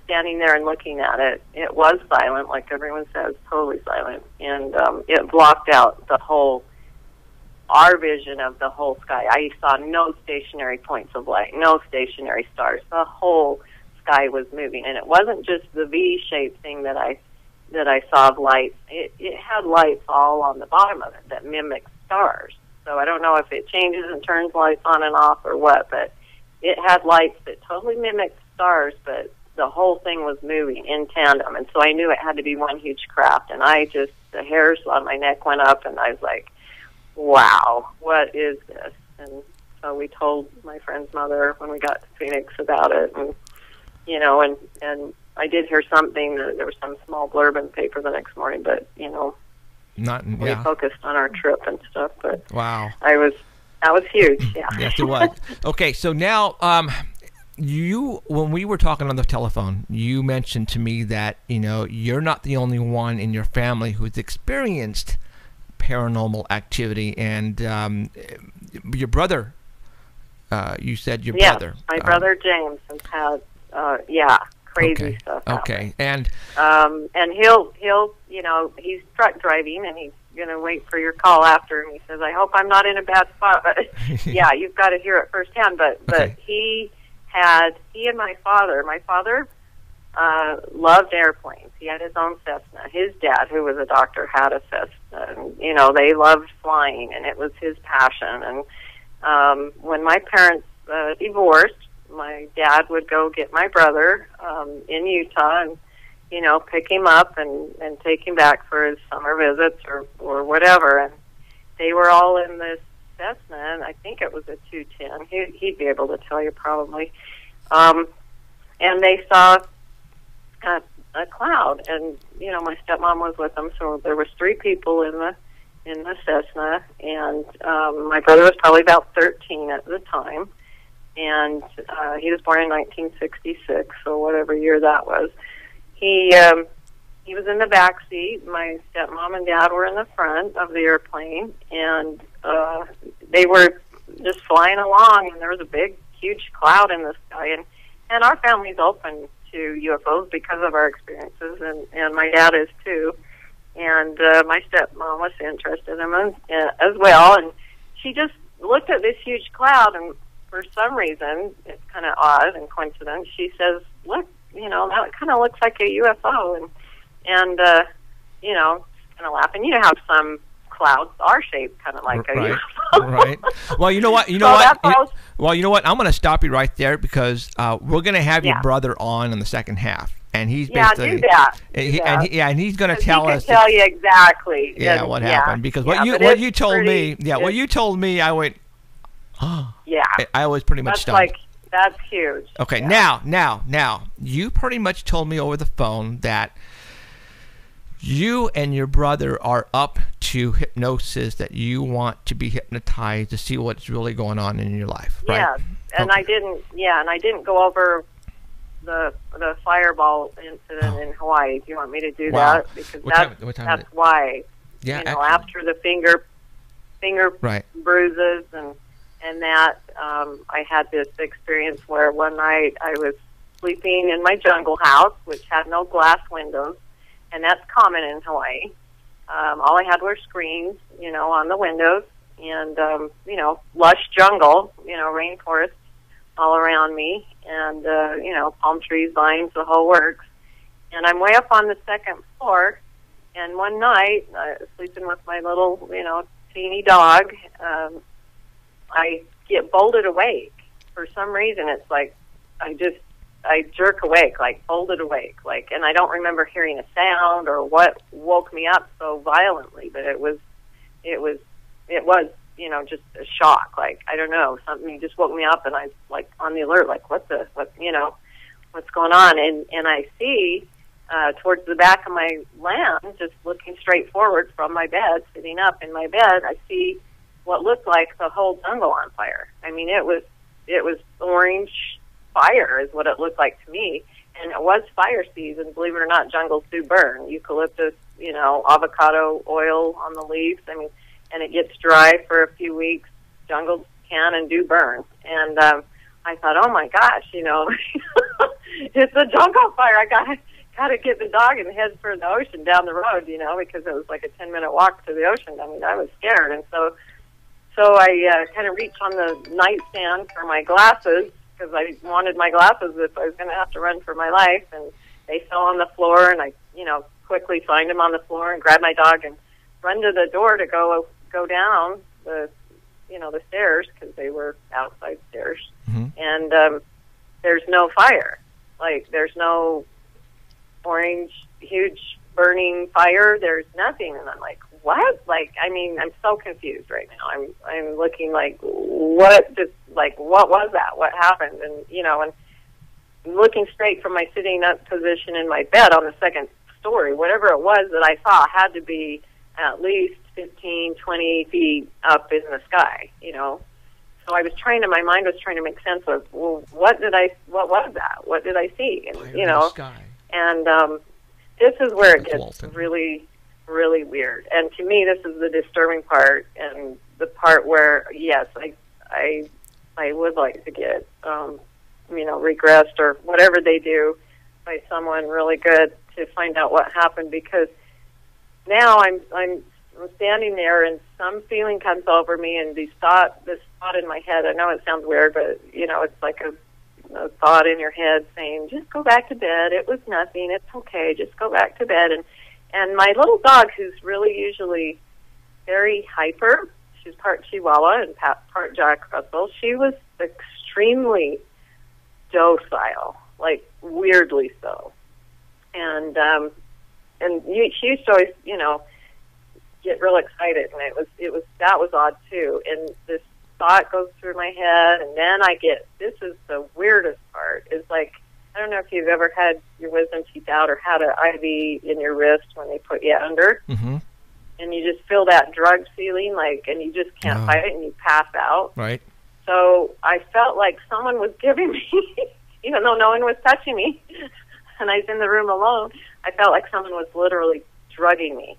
S8: standing there and looking at it, it was silent, like everyone says, totally silent. And it blocked out our vision of the whole sky. I saw no stationary points of light, no stationary stars. The whole sky was moving, and it wasn't just the V-shaped thing that I saw of lights. It had lights all on the bottom of it that mimic stars. So I don't know if it changes and turns lights on and off or what, but it had lights that totally mimicked stars, but the whole thing was moving in tandem. And so I knew it had to be one huge craft, and the hairs on my neck went up, and I was like, wow, what is this? And so we told my friend's mother when we got to Phoenix about it, and you know, and I did hear something, there was some small blurb in the paper the next morning, but you know, we focused on our trip and stuff. But
S3: wow,
S8: that was huge. Yeah.
S3: Yes, it was. Okay, so now when we were talking on the telephone, you mentioned to me that, you're not the only one in your family who's experienced paranormal activity, and your brother, you said your brother.
S8: My brother James has had, crazy stuff happen.
S3: Okay, and
S8: he'll, he's truck driving, and he's going to wait for your call after, and he says, I hope I'm not in a bad spot, but yeah, you've got to hear it firsthand, but he and my father loved airplanes. He had his own Cessna. His dad, who was a doctor, had a Cessna. And, they loved flying, and it was his passion. And when my parents divorced, my dad would go get my brother in Utah and, pick him up and take him back for his summer visits or whatever. And they were all in this Cessna, and I think it was a 210. He'd be able to tell you probably. And they saw a cloud, and my stepmom was with them, so there was 3 people in the Cessna, and my brother was probably about 13 at the time, and he was born in 1966, so whatever year that was. He was in the back seat. My stepmom and dad were in the front of the airplane, and they were just flying along, and there was a big, huge cloud in the sky, and our family's open to UFOs because of our experiences, and my dad is too, and my stepmom was interested in them as well, and she just looked at this huge cloud, and for some reason, it's kind of odd and coincidence, she says, look, that kind of looks like a UFO, and kind of laughing. You know how some clouds are shaped kind of like a UFO.
S3: Right. Well, you know what? I'm going to stop you right there because we're going to have your brother on the second half, and he's basically
S8: do that.
S3: And he's going to tell us.
S8: Tell you exactly.
S3: What happened because what you told me, I went. Oh. Yeah. I was pretty much stunned.
S8: That's huge.
S3: Okay, now, you pretty much told me over the phone that you and your brother are up to hypnosis, that you want to be hypnotized to see what's really going on in your life, right?
S8: Yes, and I didn't go over the fireball incident in Hawaii. Do you want me to do that? Because that's why. Yeah, after the finger bruises and that, I had this experience where one night I was sleeping in my jungle house, which had no glass windows, and that's common in Hawaii. All I had were screens, on the windows, and, lush jungle, rainforest all around me, and, palm trees, vines, the whole works. And I'm way up on the second floor, and one night, sleeping with my little, teeny dog, I get bolted awake. For some reason, it's like I jerk awake, like folded awake, and I don't remember hearing a sound or what woke me up so violently, but it was, just a shock. Like, I don't know, something just woke me up, and I was on the alert, what's going on? And I see towards the back of my land, just looking straight forward from my bed, sitting up in my bed, I see what looked like the whole jungle on fire. I mean, it was orange fire is what it looked like to me, and it was fire season. Believe it or not, jungles do burn. Eucalyptus, avocado oil on the leaves. I mean, and it gets dry for a few weeks. Jungles can and do burn. And I thought, oh my gosh, it's a jungle fire. I gotta get the dog and head for the ocean down the road, because it was like a 10-minute walk to the ocean. I mean, I was scared, and so I kind of reached on the nightstand for my glasses, because I wanted my glasses if I was going to have to run for my life, and they fell on the floor, and I, quickly find them on the floor and grab my dog and run to the door to go down the stairs, because they were outside stairs, and there's no fire, there's no orange, huge burning fire, there's nothing, and I'm like, what? I'm so confused right now. I'm looking what was that? What happened? And, and looking straight from my sitting up position in my bed on the second story, whatever it was that I saw had to be at least 15, 20 feet up in the sky, so my mind was trying to make sense of, well, what was that? What did I see? And, you know, and this is where it gets
S3: Moulton.
S8: really, really weird. And to me, this is the disturbing part, and the part where, yes, I would like to get, you know, regressed or whatever they do by someone really good to find out what happened, because now I'm standing there and some feeling comes over me, and this thought in my head, I know it sounds weird, but, you know, it's like a thought in your head saying, just go back to bed. It was nothing. It's okay. Just go back to bed. And my little dog, who's really usually very hyper, she's part Chihuahua and part Jack Russell, she was extremely docile, like weirdly so. And she used to always, you know, get real excited, and that was odd too. And this thought goes through my head, and then this is the weirdest part, is like, I don't know if you've ever had your wisdom teeth out or had an IV in your wrist when they put you under,
S3: Mm-hmm.
S8: and you just feel that drugged feeling, like, and you just can't fight it, and you pass out.
S3: Right.
S8: So I felt like someone was giving me, even though no one was touching me, and I was in the room alone, I felt like someone was literally drugging me.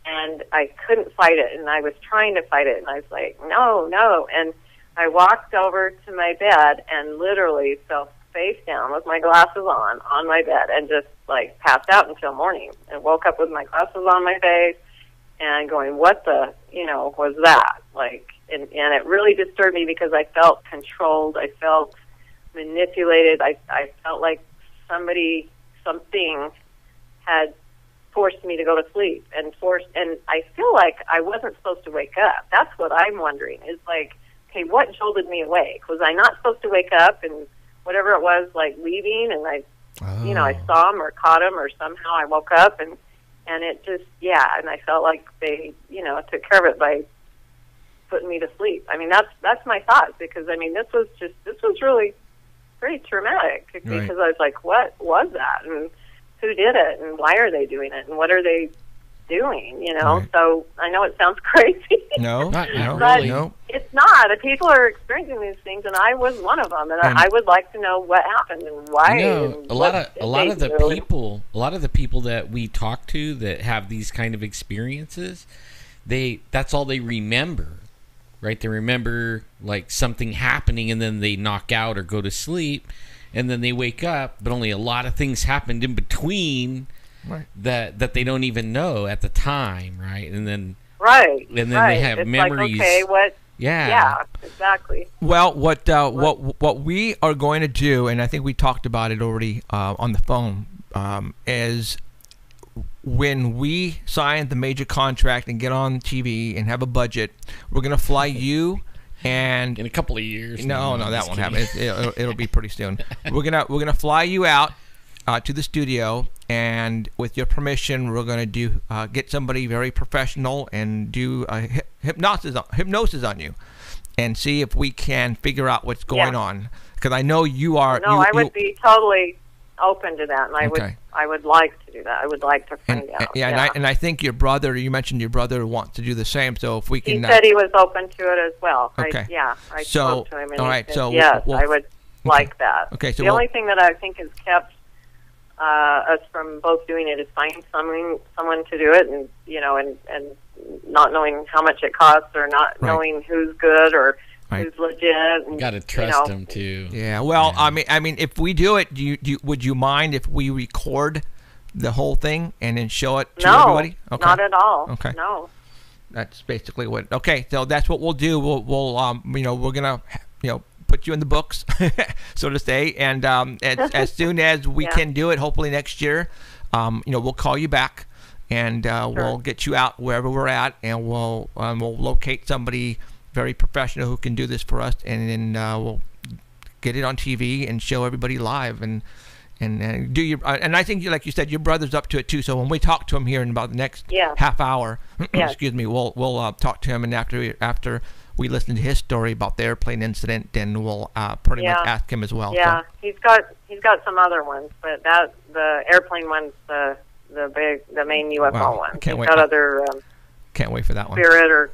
S8: And I couldn't fight it, and I was trying to fight it, and I was like, no. And I walked over to my bed and literally fell face down with my glasses on my bed, and just, like, passed out until morning, and woke up with my glasses on my face and going, what the, you know, was that? Like, and it really disturbed me because I felt controlled. I felt manipulated. I felt like something had forced me to go to sleep, and I feel like I wasn't supposed to wake up. That's what I'm wondering, is like, okay, what jolted me awake? Was I not supposed to wake up and whatever it was, like, leaving, and you know, I saw him or caught him, or somehow I woke up, and it just, and I felt like they, you know, took care of it by putting me to sleep. I mean, that's my thoughts, because, I mean, this was really pretty traumatic, because I was like, what was that? And who did it, and why are they doing it, and what are they doing, you know?
S3: Right.
S8: So I know it sounds crazy.
S3: No,
S8: but
S4: really.
S3: No.
S8: It's not. The people are experiencing these things, and I was one of them, and I would like to know what happened and why.
S4: You know,
S8: and
S4: a lot of the people that we talk to that have these kind of experiences, that's all they remember, right? They remember, like, something happening, and then they knock out or go to sleep, and then they wake up, but only a lot of things happened in between that they don't even know at the time, right? And then they have
S8: it's
S4: memories.
S8: Like, okay, what?
S4: Yeah,
S8: exactly.
S3: Well, what we are going to do, and I think we talked about it already on the phone, is when we sign the major contract and get on TV and have a budget, we're going to fly you. And
S4: in a couple of years.
S3: No, that won't happen. It'll be pretty soon. We're gonna fly you out to the studio, and with your permission, we're gonna do get somebody very professional and do hypnosis on you, and see if we can figure out what's going on. Because I know you are.
S8: No, I would be totally open to that, and I would like to do that. I would like to find out.
S3: And I think your brother. You mentioned your brother wants to do the same. So if we can,
S8: he said he was open to it as well.
S3: Okay.
S8: I spoke to him, and
S3: all right.
S8: he said,
S3: So
S8: yes, I would like that.
S3: Okay. So
S8: the only thing that I think has kept us from both doing it is finding someone to do it, and you know, and not knowing how much it costs, or not knowing who's good or who's legit.
S4: You got to trust them too.
S3: Yeah. Well, I mean, if we do it, would you mind if we record the whole thing and then show it to everybody?
S8: Okay. Not at all.
S3: Okay.
S8: No.
S3: That's basically what. Okay. So that's what we'll do. We'll we're gonna put you in the books, so to say, and as soon as we can do it, hopefully next year, we'll call you back, and we'll get you out wherever we're at, and we'll locate somebody very professional who can do this for us, and then we'll get it on TV and show everybody live, and do your and I think, like you said, your brother's up to it too. So when we talk to him here in about the next half hour, excuse me, we'll talk to him, and after we listen to his story about the airplane incident, then we'll pretty much ask him as well.
S8: Yeah, so. he's got some other ones, but the airplane one's the main UFO one.
S3: Can't wait.
S8: Got other
S3: can't wait for that one.
S8: Spirit or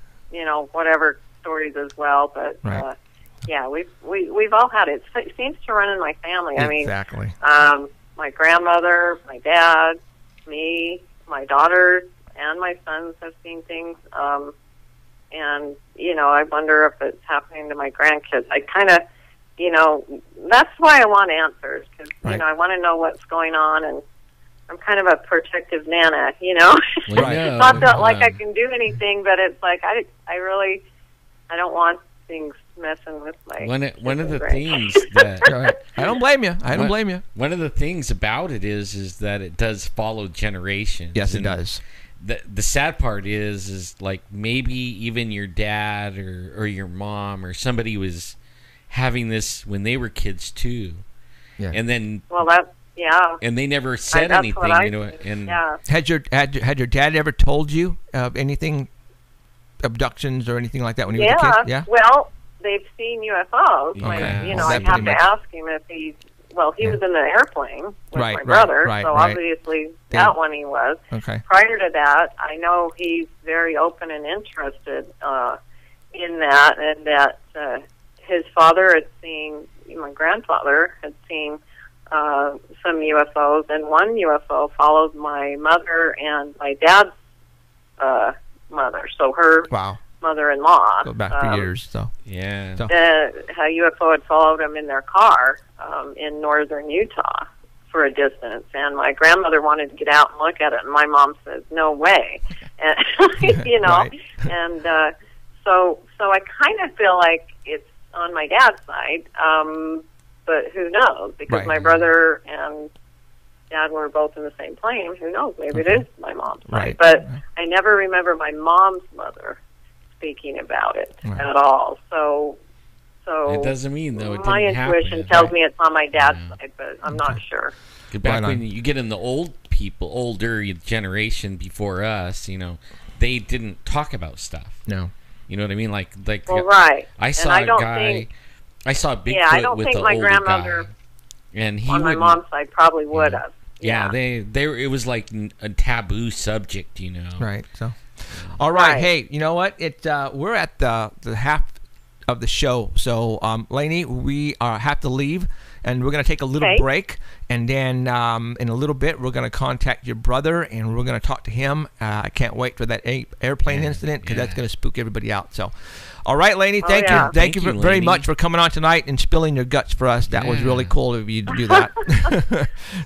S8: whatever stories as well, but Yeah, we've all had it. It seems to run in my family.
S3: Exactly.
S8: I mean, my grandmother, my dad, me, my daughters, and my sons have seen things. And, you know, I wonder if it's happening to my grandkids. I kind of, you know, that's why I want answers, because, you know, I want to know what's going on, and I'm kind of a protective nana, you know.
S4: Well,
S8: Not that, like, I can do anything, but it's like I don't want things messing with my
S4: one of the
S8: brain.
S4: things that
S3: I don't blame you. I don't blame you.
S4: One of the things about it is that it does follow generations.
S3: Yes, it does.
S4: The sad part is like maybe even your dad or your mom or somebody was having this when they were kids too.
S3: Yeah.
S4: And then
S8: and
S4: they never said anything, you know. And
S3: had your dad ever told you of anything, abductions or anything like that when he was a kid? Yeah.
S8: Well, they've seen UFOs.
S3: Okay.
S8: You know, I'd have to ask him if he. Well, he was in the airplane with my brother, so obviously that one he was.
S3: Okay.
S8: Prior to that, I know he's very open and interested in that, and that his father had seen, my grandfather had seen some UFOs, and one UFO followed my mother and my dad's mother, so her mother-in-law.
S3: Go back for years, so.
S4: Yeah.
S3: So.
S8: A UFO had followed them in their car in northern Utah for a distance, and my grandmother wanted to get out and look at it, and my mom says, "No way," and you know, and so I kind of feel like it's on my dad's side, but who knows? Because my brother and dad were both in the same plane. Who knows? Maybe it is my mom's side, but I never remember my mom's mother speaking about it at all. So
S4: it doesn't mean though. It
S8: my
S4: didn't
S8: intuition
S4: happen.
S8: tells me it's on my dad's side, but I'm not sure.
S4: Back when you get in the older generation before us, you know, they didn't talk about stuff.
S3: No.
S4: You know what I mean? Like I saw a guy. I saw Bigfoot
S8: I don't
S4: with
S8: think
S4: the
S8: my
S4: older
S8: grandmother
S4: guy, and he
S8: on my mom's side probably would have.
S4: Yeah, they it was like a taboo subject, you know.
S3: Right. So, all right. Hey, you know what? We're at the half of the show. So, Lainey, we have to leave, and we're going to take a little break, and then in a little bit, we're going to contact your brother, and we're going to talk to him. I can't wait for that airplane incident, because that's going to spook everybody out. So, all right, Lainey, thank you. Thank you very much for coming on tonight and spilling your guts for us. That was really cool of you to do that.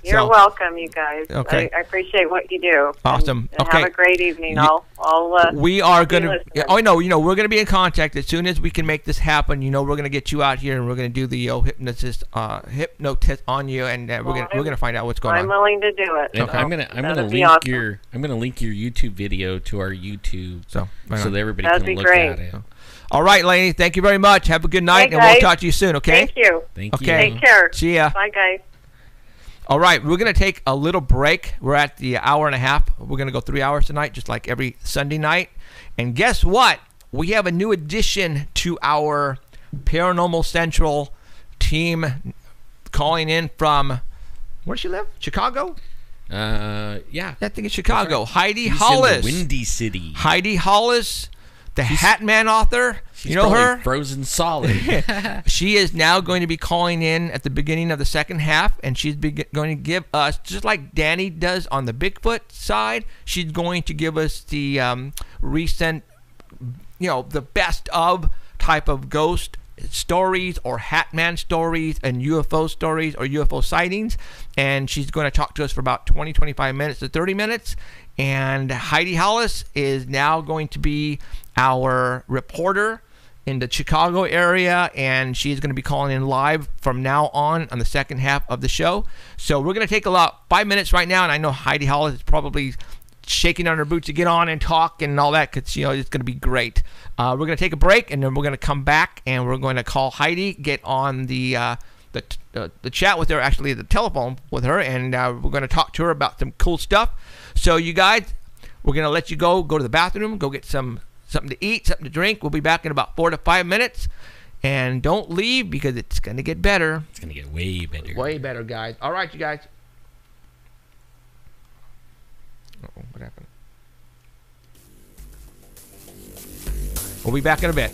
S8: You're welcome, you guys.
S3: Okay.
S8: I appreciate what you do.
S3: Awesome.
S8: And have a great evening.
S3: We are going to. Oh no, you know, we're going to be in contact as soon as we can make this happen. You know, we're going to get you out here, and we're going to do the hypnotist on you, and we're going to find out what's going on.
S8: I'm willing to do it.
S4: And I'm going to link your YouTube video to our YouTube, so that everybody can look at it.
S3: All right, Lainey, thank you very much. Have a good night, and we'll talk to you soon, okay?
S8: Thank you.
S4: Thank you.
S8: Take care.
S3: See ya.
S8: Bye, guys.
S3: All right, we're going to take a little break. We're at the hour and a half. We're going to go 3 hours tonight, just like every Sunday night. And guess what? We have a new addition to our Paranormal Central team calling in from, where does she live? Chicago?
S4: Yeah.
S3: I think it's Chicago.
S4: Right.
S3: Heidi
S4: She's
S3: Hollis.
S4: In the Windy City.
S3: Heidi Hollis. The Hat Man author,
S4: she's
S3: you know her?
S4: Frozen solid.
S3: She is now going to be calling in at the beginning of the second half, and she's going to give us, just like Danny does on the Bigfoot side, she's going to give us the recent, the best of type of ghost stories or Hat Man stories and UFO stories or UFO sightings, and she's going to talk to us for about 25 minutes to 30 minutes. And Heidi Hollis is now going to be our reporter in the Chicago area, and she's going to be calling in live from now on the second half of the show. So we're going to take about 5 minutes right now, and I know Heidi Hollis is probably shaking on her boots to get on and talk and all that, because it's going to be great. We're going to take a break, and then we're going to come back, and we're going to call Heidi, get on the chat with her, actually the telephone with her, and we're going to talk to her about some cool stuff. So you guys, we're going to let you go to the bathroom, go get something to eat, something to drink. We'll be back in about 4 to 5 minutes. And don't leave, because it's going to get better.
S4: It's going to get way better.
S3: Way better, guys. All right, you guys. Uh-oh, what happened? We'll be back in a bit.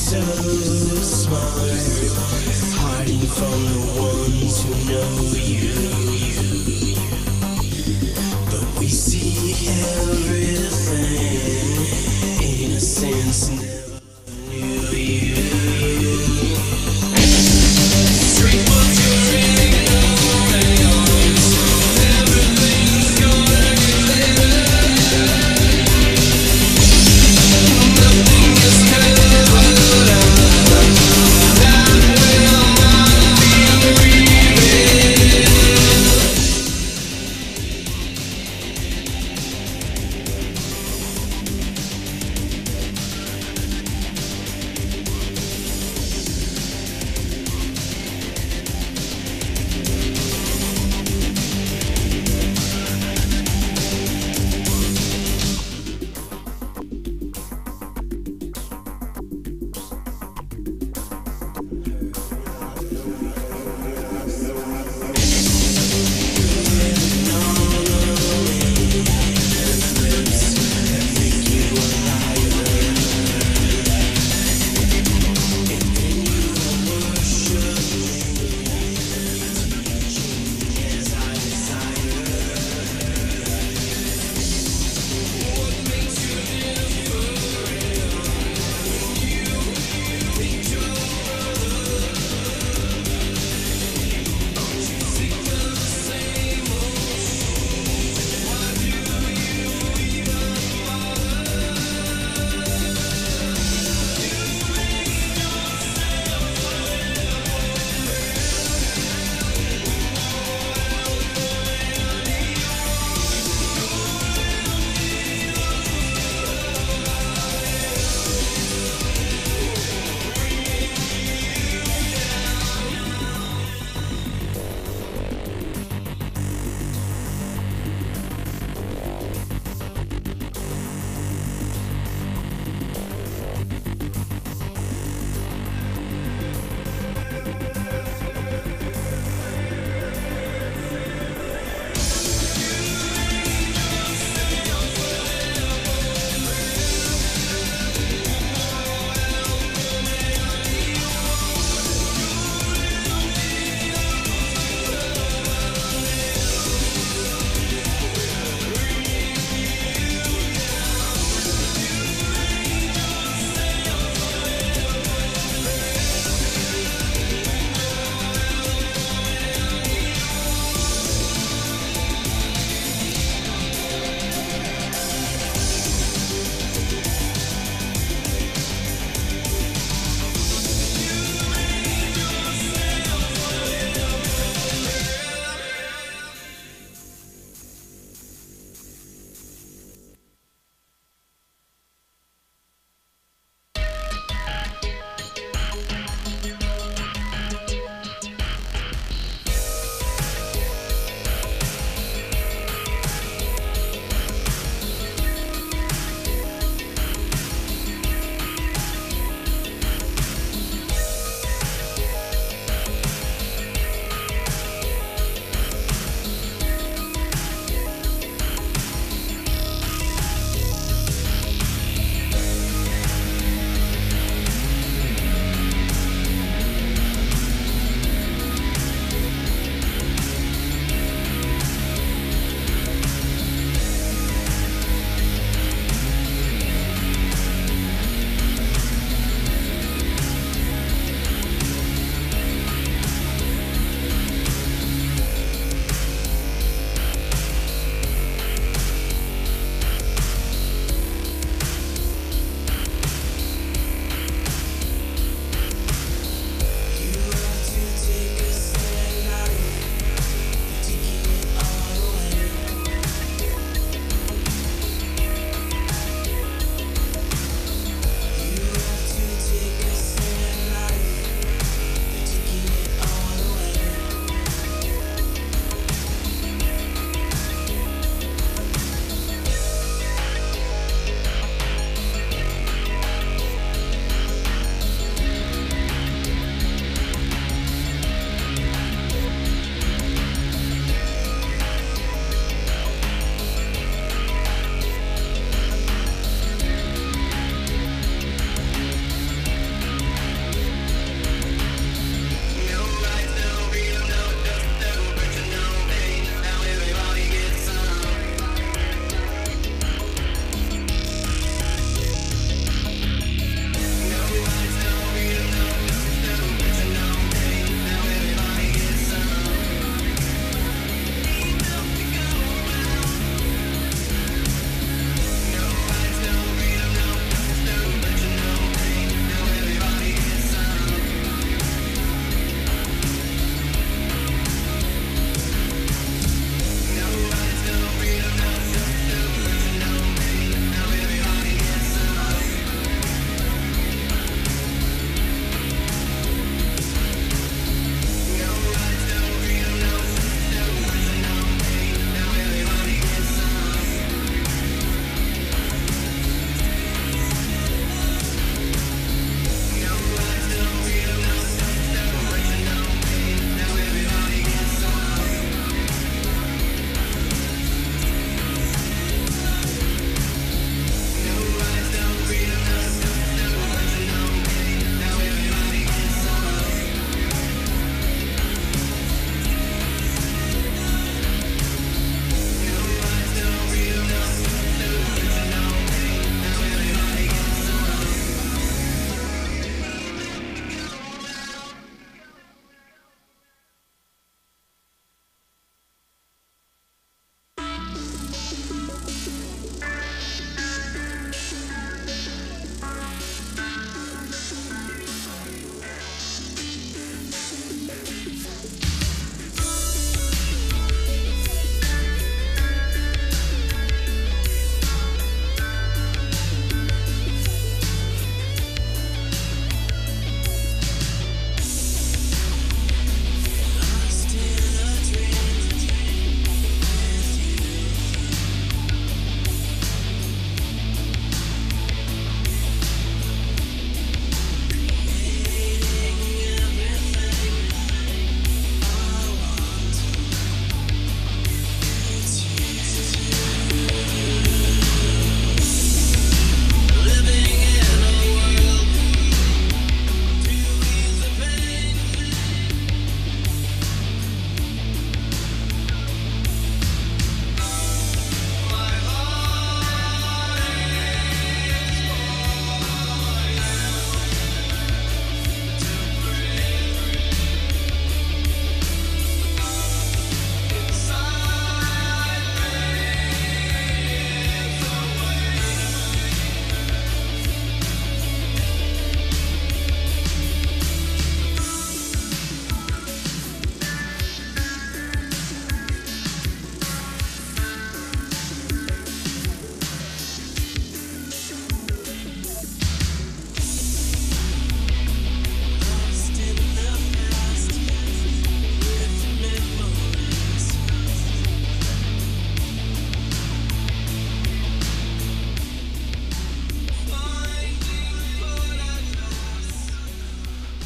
S2: so smart, hiding from the ones who know you. But we see everything, innocence never knew you. Straight what you're ignorant, everything's gonna get better. Nothing is covered up, that will not be revealed.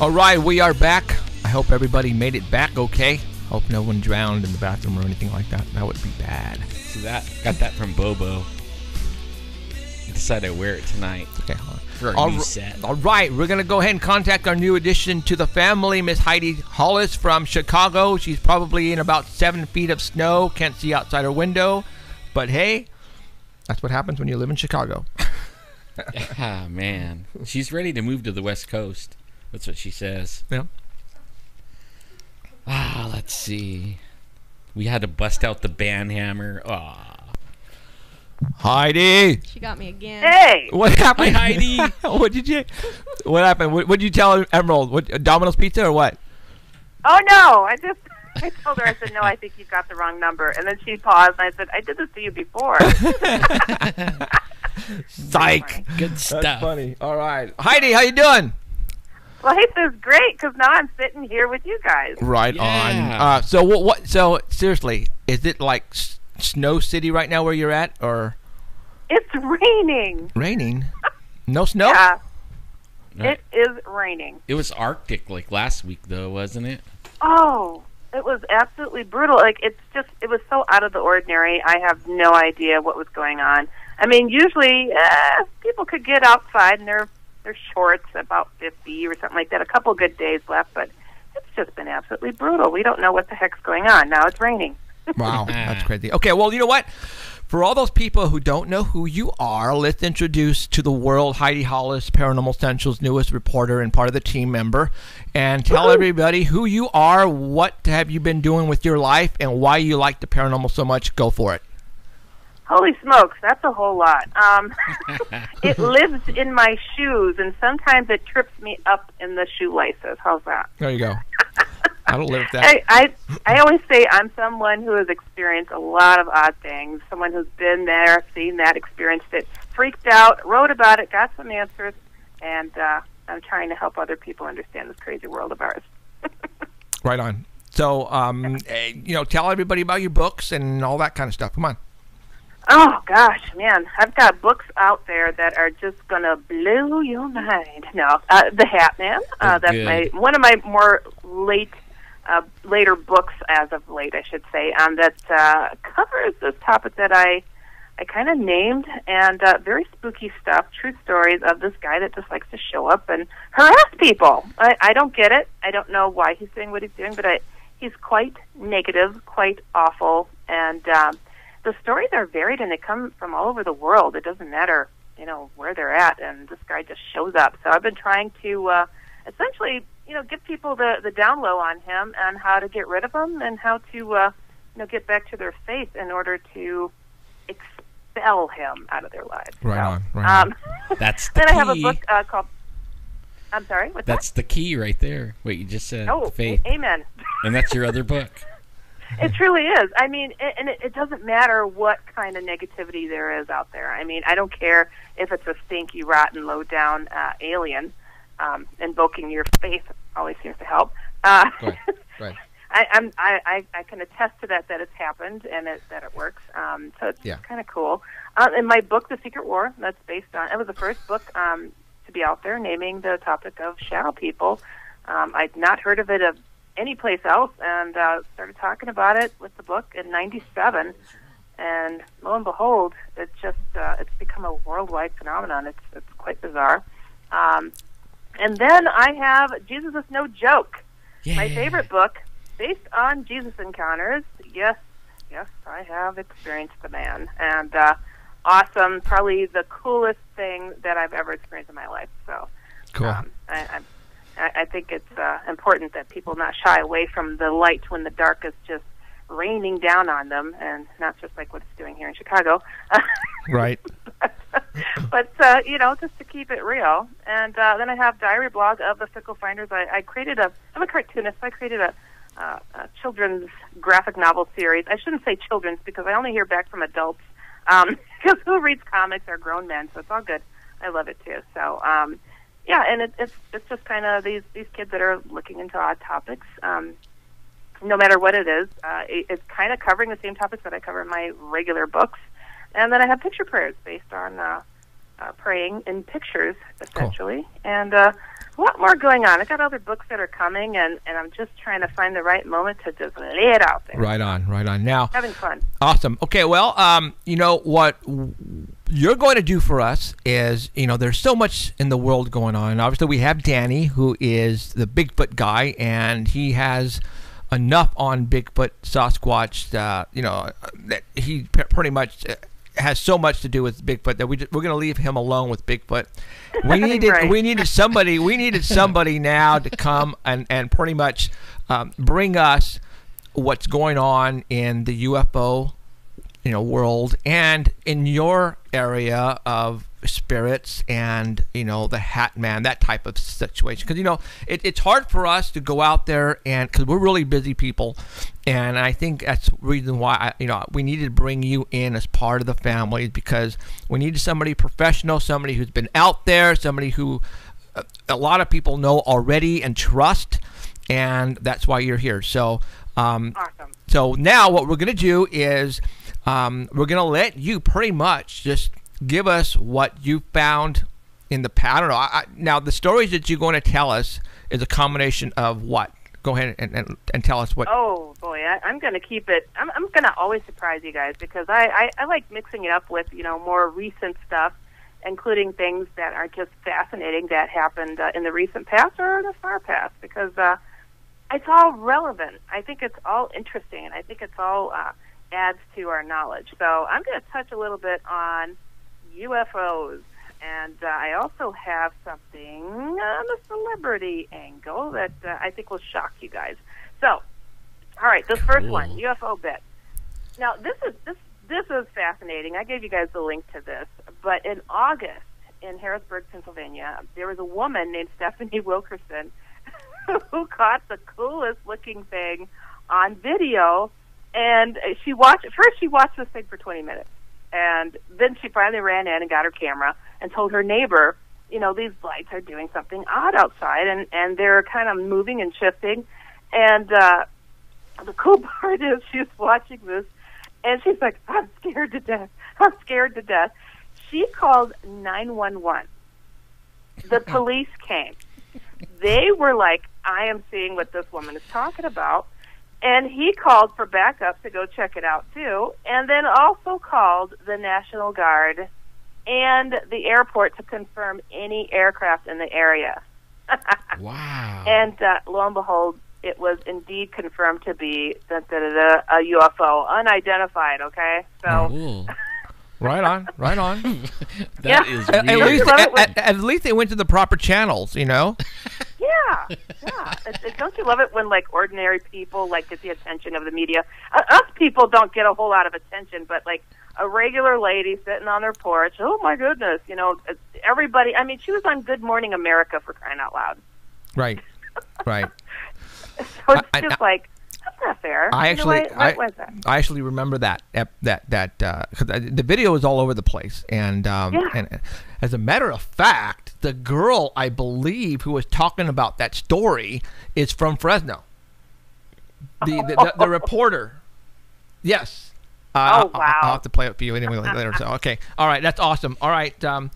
S3: All right, we are back. I hope everybody made it back okay. Hope no one drowned in the bathroom or anything like that. That would be bad.
S4: So got that from Bobo. I decided to wear it tonight.
S3: Okay, hold on.
S4: For our new set.
S3: All right, we're going to go ahead and contact our new addition to the family, Miss Heidi Hollis from Chicago. She's probably in about 7 feet of snow. Can't see outside her window. But hey, that's what happens when you live in Chicago.
S4: Ah, man. She's ready to move to the West Coast. That's what she says.
S3: Yeah.
S4: Let's see. We had to bust out the band hammer.
S3: Heidi.
S6: She got me again.
S8: Hey!
S3: What happened?
S4: Hi, Heidi.
S3: What happened? What did you tell Emerald? What, Domino's Pizza or what?
S8: Oh, no. I told her, I said, no, I think you've got the wrong number. And then she paused, and I said, I did this to you before.
S3: Psych.
S4: Good stuff.
S3: That's funny. All right. Heidi, how you doing?
S8: Well, hey, this is great, because now I'm sitting here with you guys.
S3: Right
S4: Yeah.
S3: on. So what? So seriously, is it like Snow City right now where you're at, or
S8: It's raining.
S3: raining? No snow?
S8: Yeah,
S4: No.
S8: it is raining.
S4: It was Arctic like last week, though, wasn't it?
S8: Oh, it was absolutely brutal. Like, it was so out of the ordinary. I have no idea what was going on. I mean, usually people could get outside in their shorts, about 50 or something like that. A couple good days left, but it's just been absolutely brutal. We don't know what the heck's going on. Now it's raining.
S3: Wow, that's crazy. Okay, well, you know what? For all those people who don't know who you are, let's introduce to the world Heidi Hollis, Paranormal Central's newest reporter and part of the team member, and tell everybody who you are, what have you been doing with your life, and why you like the paranormal so much. Go for it.
S8: Holy smokes, that's a whole lot. It lives in my shoes, and sometimes it trips me up in the shoelaces. How's that?
S3: There you go. I don't live with that.
S8: I always say I'm someone who has experienced a lot of odd things, someone who's been there, seen that, experienced it, freaked out, wrote about it, got some answers, and I'm trying to help other people understand this crazy world of ours.
S3: Right on. So, tell everybody about your books and all that kind of stuff. Come on.
S8: Oh, gosh, man. I've got books out there that are just going to blow your mind. No, The Hat Man. That's one of my more later books, as of late, I should say, that covers this topic that I kind of named, and very spooky stuff, true stories of this guy that just likes to show up and harass people. I don't get it. I don't know why he's doing what he's doing, but he's quite negative, quite awful, and the stories are varied, and they come from all over the world. It doesn't matter, where they're at, and this guy just shows up. So I've been trying to essentially, give people the down low on him and how to get rid of him and how to, get back to their faith in order to expel him out of their lives.
S3: Right
S8: so,
S3: on.
S4: That's the
S8: then
S4: key.
S8: I have a book called. I'm sorry. What's
S4: That's the key right there. What you just said.
S8: Oh,
S4: faith.
S8: Amen.
S4: And that's your other book.
S8: It truly is. I mean, and it doesn't matter what kind of negativity there is out there. I mean, I don't care if it's a stinky, rotten, low-down alien. Invoking your faith always seems to help.
S3: Right.
S8: I can attest to that it's happened and that it works. So it's kind of cool. In my book, The Secret War, that's based on. It was the first book to be out there, naming the topic of shadow people. I'd not heard of it any place else, and started talking about it with the book in '97, and lo and behold, it's become a worldwide phenomenon. It's quite bizarre. And then I have Jesus is No Joke, my favorite book, based on Jesus encounters. Yes, I have experienced the man, and awesome, probably the coolest thing that I've ever experienced in my life. So,
S3: cool.
S8: I think it's important that people not shy away from the light when the dark is just raining down on them, and not just like what it's doing here in Chicago.
S3: Right.
S8: But just to keep it real. And then I have Diary Blog of the Fickle Finders. I'm a cartoonist, so I created a children's graphic novel series. I shouldn't say children's because I only hear back from adults, because who reads comics are grown men, so it's all good. I love it too. So, and it's just kind of these kids that are looking into odd topics, no matter what it is. It's kind of covering the same topics that I cover in my regular books. And then I have picture prayers based on praying in pictures, essentially. Cool. And a lot more going on. I got other books that are coming, and I'm just trying to find the right moment to just lay it out there.
S3: Right on. Now,
S8: having fun.
S3: Awesome. Okay, well, you know what you're going to do for us is, you know, there's so much in the world going on. Obviously, we have Danny, who is the Bigfoot guy, and he has enough on Bigfoot, Sasquatch, you know, that he pretty much has so much to do with Bigfoot that we're going to leave him alone with Bigfoot. We needed somebody now to come and pretty much bring us what's going on in the UFO, you know, world and in your area of spirits and, you know, the Hat Man, that type of situation. Because, you know, it's hard for us to go out there, and because we're really busy people, and I think that's the reason why we needed to bring you in as part of the family, because we needed somebody professional, somebody who's been out there, somebody who a lot of people know already and trust, and that's why you're here. So
S8: awesome.
S3: So now what we're going to do is we're going to let you pretty much just give us what you found in the past. I don't know. Now, the stories that you're going to tell us is a combination of what? Go ahead and tell us what.
S8: Oh, boy. I'm going to keep it. I'm going to always surprise you guys, because I like mixing it up with, you know, more recent stuff, including things that are just fascinating that happened in the recent past or in the far past, because it's all relevant. I think it's all interesting, and I think it's all adds to our knowledge. So I'm going to touch a little bit on UFOs, and I also have something on the celebrity angle that I think will shock you guys. So, all right, this first one, UFO bit. Now, this is fascinating. I gave you guys the link to this, but in August in Harrisburg, Pennsylvania, there was a woman named Stephanie Wilkerson who caught the coolest looking thing on video, and she watched this thing for 20 minutes. And then she finally ran in and got her camera and told her neighbor, you know, these lights are doing something odd outside, and they're kind of moving and shifting. And the cool part is she's watching this, and she's like, I'm scared to death. I'm scared to death. She called 911. The police came. They were like, I am seeing what this woman is talking about. And he called for backup to go check it out, too, and then also called the National Guard and the airport to confirm any aircraft in the area.
S4: Wow.
S8: And lo and behold, it was indeed confirmed to be a UFO, unidentified, okay? So.
S4: Cool.
S3: Right on.
S4: That is weird.
S3: At least they went to the proper channels, you know?
S8: Yeah. Don't you love it when, like, ordinary people, like, get the attention of the media? Us people don't get a whole lot of attention, but, like, a regular lady sitting on their porch, oh, my goodness, you know, everybody, I mean, she was on Good Morning America, for crying out loud.
S3: Right.
S8: So it's just like, that's not fair.
S3: I actually remember that 'cause the video was all over the place, and as a matter of fact, the girl I believe who was talking about that story is from Fresno. The reporter, yes.
S8: Oh wow!
S3: I'll have to play it for you anyway later. So okay, all right, that's awesome. All right,
S8: that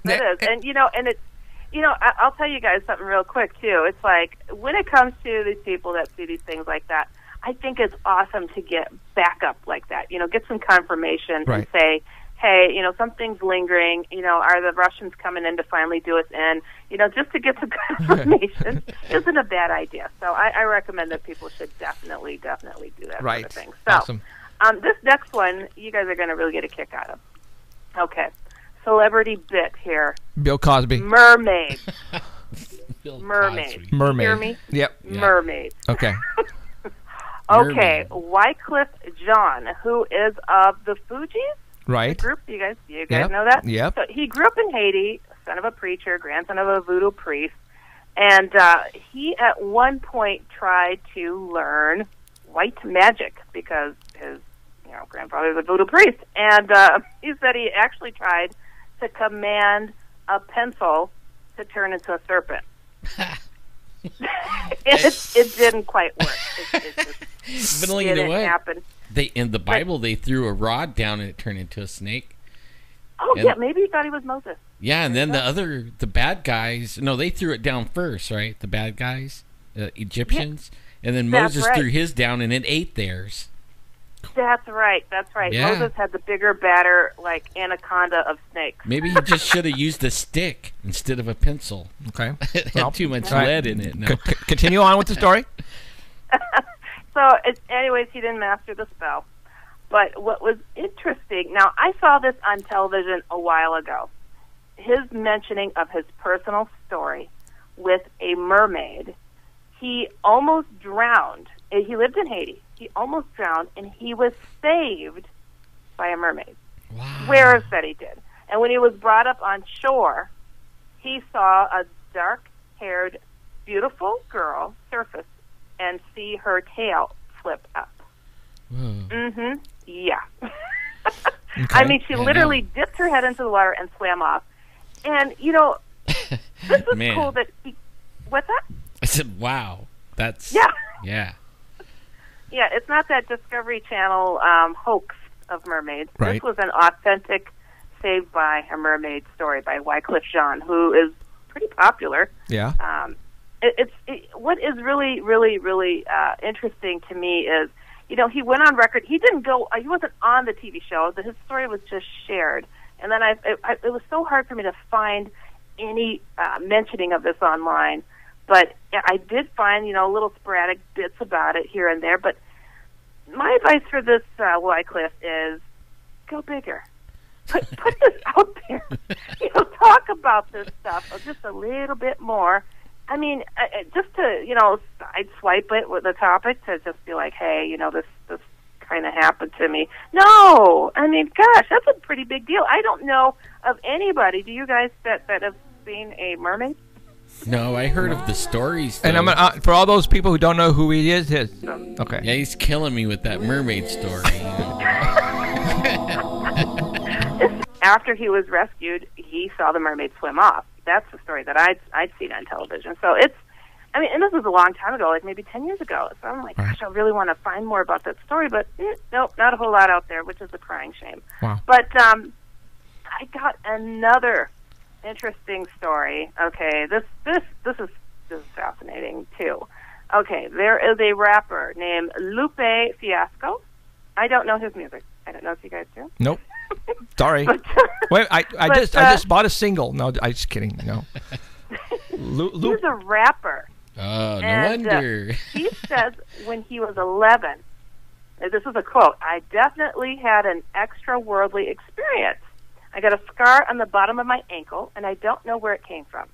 S8: is, and you know, and it's. You know, I'll tell you guys something real quick, too. It's like, when it comes to these people that see these things like that, I think it's awesome to get backup like that. You know, get some confirmation and say, hey, you know, something's lingering. You know, are the Russians coming in to finally do us in? You know, just to get some confirmation isn't a bad idea. So I recommend that people should definitely do that sort of thing. So,
S3: awesome.
S8: This next one, you guys are going to really get a kick out of. Okay. Celebrity bit here.
S3: Bill Cosby.
S8: Mermaid.
S3: Mermaid.
S8: Hear me?
S3: Yep.
S8: Mermaid.
S3: Okay.
S8: Okay. Wycliffe Jean, who is of the Fugees.
S3: Right.
S8: The group. You guys know that?
S3: Yep.
S8: So he grew up in Haiti, son of a preacher, grandson of a voodoo priest, and he at one point tried to learn white magic because his grandfather was a voodoo priest, and he said he actually tried to command a pencil to turn into a serpent. It didn't quite work.
S4: But only you know what?
S8: Happen.
S4: In the Bible, they threw a rod down and it turned into a snake.
S8: Oh, yeah, maybe he thought he was Moses.
S4: Yeah, and then the bad guys, no, they threw it down first, right? The bad guys, Egyptians. Yeah. And then Moses threw his down and it ate theirs.
S8: That's right.
S4: Yeah.
S8: Moses had the bigger, badder, like anaconda of snakes.
S4: Maybe he just should have used a stick instead of a pencil.
S3: Okay.
S4: It had too much lead in it. No.
S3: Continue on with the story.
S8: So, anyways, he didn't master the spell. But what was interesting, now I saw this on television a while ago, his mentioning of his personal story with a mermaid. He almost drowned. He lived in Haiti. He almost drowned, and he was saved by a mermaid.
S4: Wow.
S8: Swears that he did. And when he was brought up on shore, he saw a dark-haired, beautiful girl surface and see her tail flip up.
S4: Whoa.
S8: Yeah.
S3: Okay.
S8: I mean, she literally dipped her head into the water and swam off. And, this is cool that he... What's that?
S4: I said, wow. That's...
S8: Yeah.
S4: Yeah.
S8: Yeah, it's not that Discovery Channel hoax of mermaids.
S3: Right.
S8: This was an authentic Saved by a Mermaid story by Wycliffe Jean, who is pretty popular.
S3: Yeah.
S8: What is really, really, really interesting to me is, he went on record. He didn't go. He wasn't on the TV show. His story was just shared. And then it was so hard for me to find any mentioning of this online. But I did find, little sporadic bits about it here and there. But my advice for this Wycliffe is go bigger. Put this out there. Talk about this stuff just a little bit more. I mean, just to, I'd swipe it with the topic to just be like, hey, this kind of happened to me. No! I mean, gosh, that's a pretty big deal. I don't know of anybody, do you guys, that have seen a mermaid?
S4: No, I heard of the stories, though.
S3: And I'm for all those people who don't know who he is, okay.
S4: Yeah, he's killing me with that mermaid story.
S8: After he was rescued, he saw the mermaid swim off. That's the story that I'd seen on television. So and this was a long time ago, like maybe 10 years ago. So I'm like, gosh, I really want to find more about that story, but nope, not a whole lot out there, which is a crying shame.
S3: Wow.
S8: But I got another interesting story. Okay, this is fascinating too. Okay, there is a rapper named Lupe Fiasco. I don't know his music. I don't know if you guys do.
S3: Nope. Sorry. Wait, I just bought a single. No, I'm just kidding. No.
S8: He's a rapper.
S4: Oh, no wonder.
S8: He says when he was 11, this is a quote, I definitely had an extra-worldly experience. I got a scar on the bottom of my ankle, and I don't know where it came from.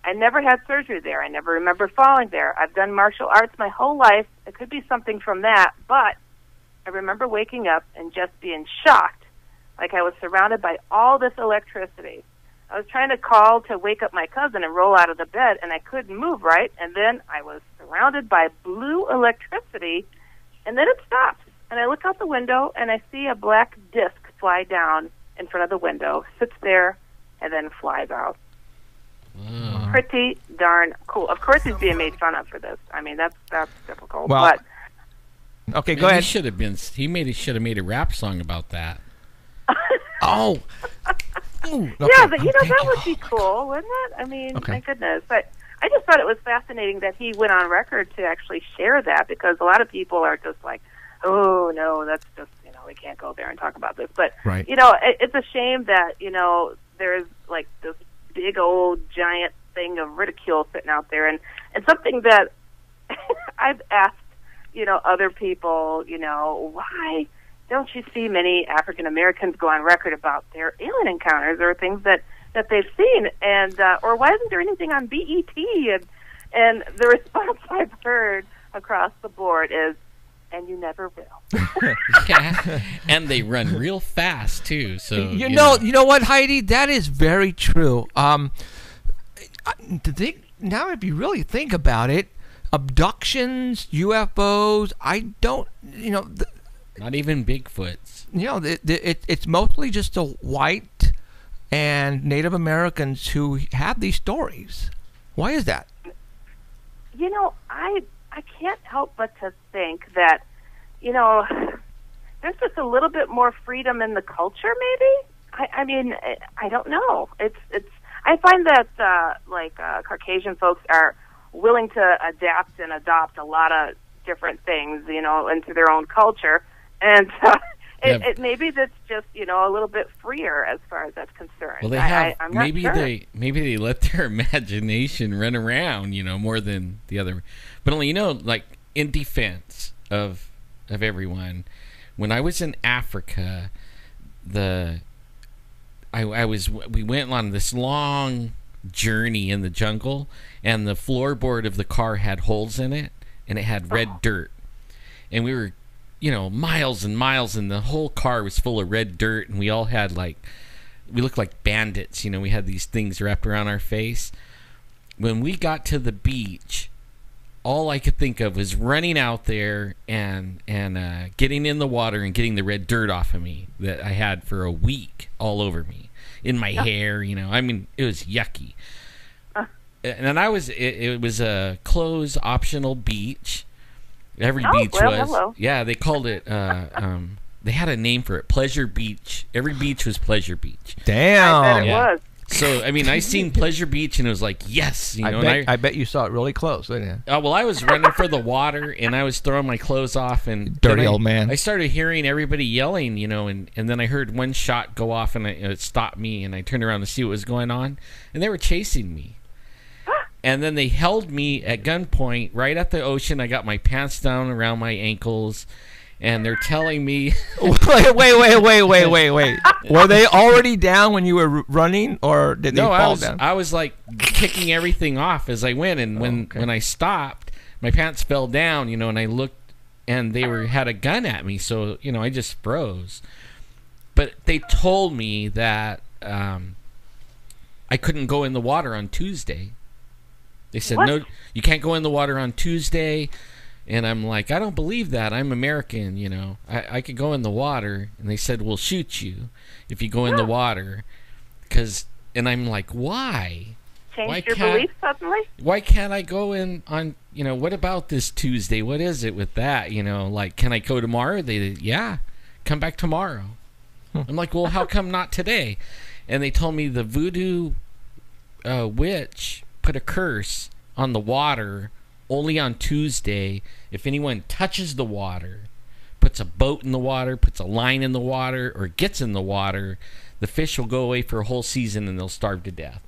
S8: I never had surgery there. I never remember falling there. I've done martial arts my whole life. It could be something from that, but I remember waking up and just being shocked, like I was surrounded by all this electricity. I was trying to call to wake up my cousin and roll out of the bed, and I couldn't move right, and then I was surrounded by blue electricity, and then it stopped. And I look out the window, and I see a black disc fly down in front of the window, sits there, and then flies out.
S4: Wow.
S8: Pretty darn cool. Of course he's being made fun of for this. I mean, that's difficult.
S3: Well,
S8: but
S3: okay, go ahead.
S4: He should have made a rap song about that.
S3: Oh. Ooh, okay.
S8: Yeah, but that
S3: you.
S8: would be cool, wouldn't it? I mean,
S3: Okay.
S8: my goodness. But I just thought it was fascinating that he went on record to actually share that, because a lot of people are just like, oh, no, that's just, we can't go there and talk about this. But,
S3: Right.
S8: It's a shame that, there's like this big old giant thing of ridicule sitting out there. And something that I've asked, other people, why don't you see many African Americans go on record about their alien encounters or things that they've seen, and or why isn't there anything on BET? And the response I've heard across the board is, and you never will.
S4: Yeah. And they run real fast too. So
S3: You know what, Heidi? That is very true. Now, if you really think about it, abductions, UFOs, I don't,
S4: not even Bigfoots.
S3: It's mostly just the white and Native Americans who have these stories. Why is that?
S8: I can't help but to think that, there's just a little bit more freedom in the culture, maybe. I mean, I don't know. I find that Caucasian folks are willing to adapt and adopt a lot of different things, into their own culture, and maybe that's just a little bit freer as far as that's concerned.
S4: Well, they have
S8: I'm not
S4: maybe
S8: sure.
S4: they let their imagination run around, more than the other. But only like in defense of everyone, when I was in Africa, we went on this long journey in the jungle, and the floorboard of the car had holes in it, and it had red dirt, and we were miles and miles, and the whole car was full of red dirt, and we all had we looked like bandits, we had these things wrapped around our face. When we got to the beach, all I could think of was running out there and getting in the water and getting the red dirt off of me that I had for a week all over me, in my hair, I mean, it was yucky. And it was a closed optional beach. Every beach was. Hello. Yeah, they called it, they had a name for it, Pleasure Beach. Every beach was Pleasure Beach.
S3: Damn.
S8: I bet it was.
S4: So, I mean, I seen Pleasure Beach, and it was like, yes.
S3: I bet you saw it really close, didn't you?
S4: Well, I was running for the water, and I was throwing my clothes off. And
S3: dirty old man.
S4: I started hearing everybody yelling, and then I heard one shot go off, and it stopped me, and I turned around to see what was going on, and they were chasing me. And then they held me at gunpoint right at the ocean. I got my pants down around my ankles, and they're telling me...
S3: Wait. Were they already down when you were running, or did they fall down?
S4: I was like kicking everything off as I went, and when I stopped, my pants fell down, and I looked, and they had a gun at me, so, I just froze. But they told me that I couldn't go in the water on Tuesday. They said,
S8: What?
S4: No, you can't go in the water on Tuesday. And I'm like, I don't believe that. I'm American, I could go in the water. And they said, we'll shoot you if you go in the water. And I'm like, why?
S8: Changed your belief suddenly?
S4: Why can't I go in on, what about this Tuesday? What is it with that? Can I go tomorrow? Yeah, come back tomorrow. I'm like, well, how come not today? And they told me the voodoo witch put a curse on the water only on Tuesday. If anyone touches the water, puts a boat in the water, puts a line in the water, or gets in the water, the fish will go away for a whole season and they'll starve to death.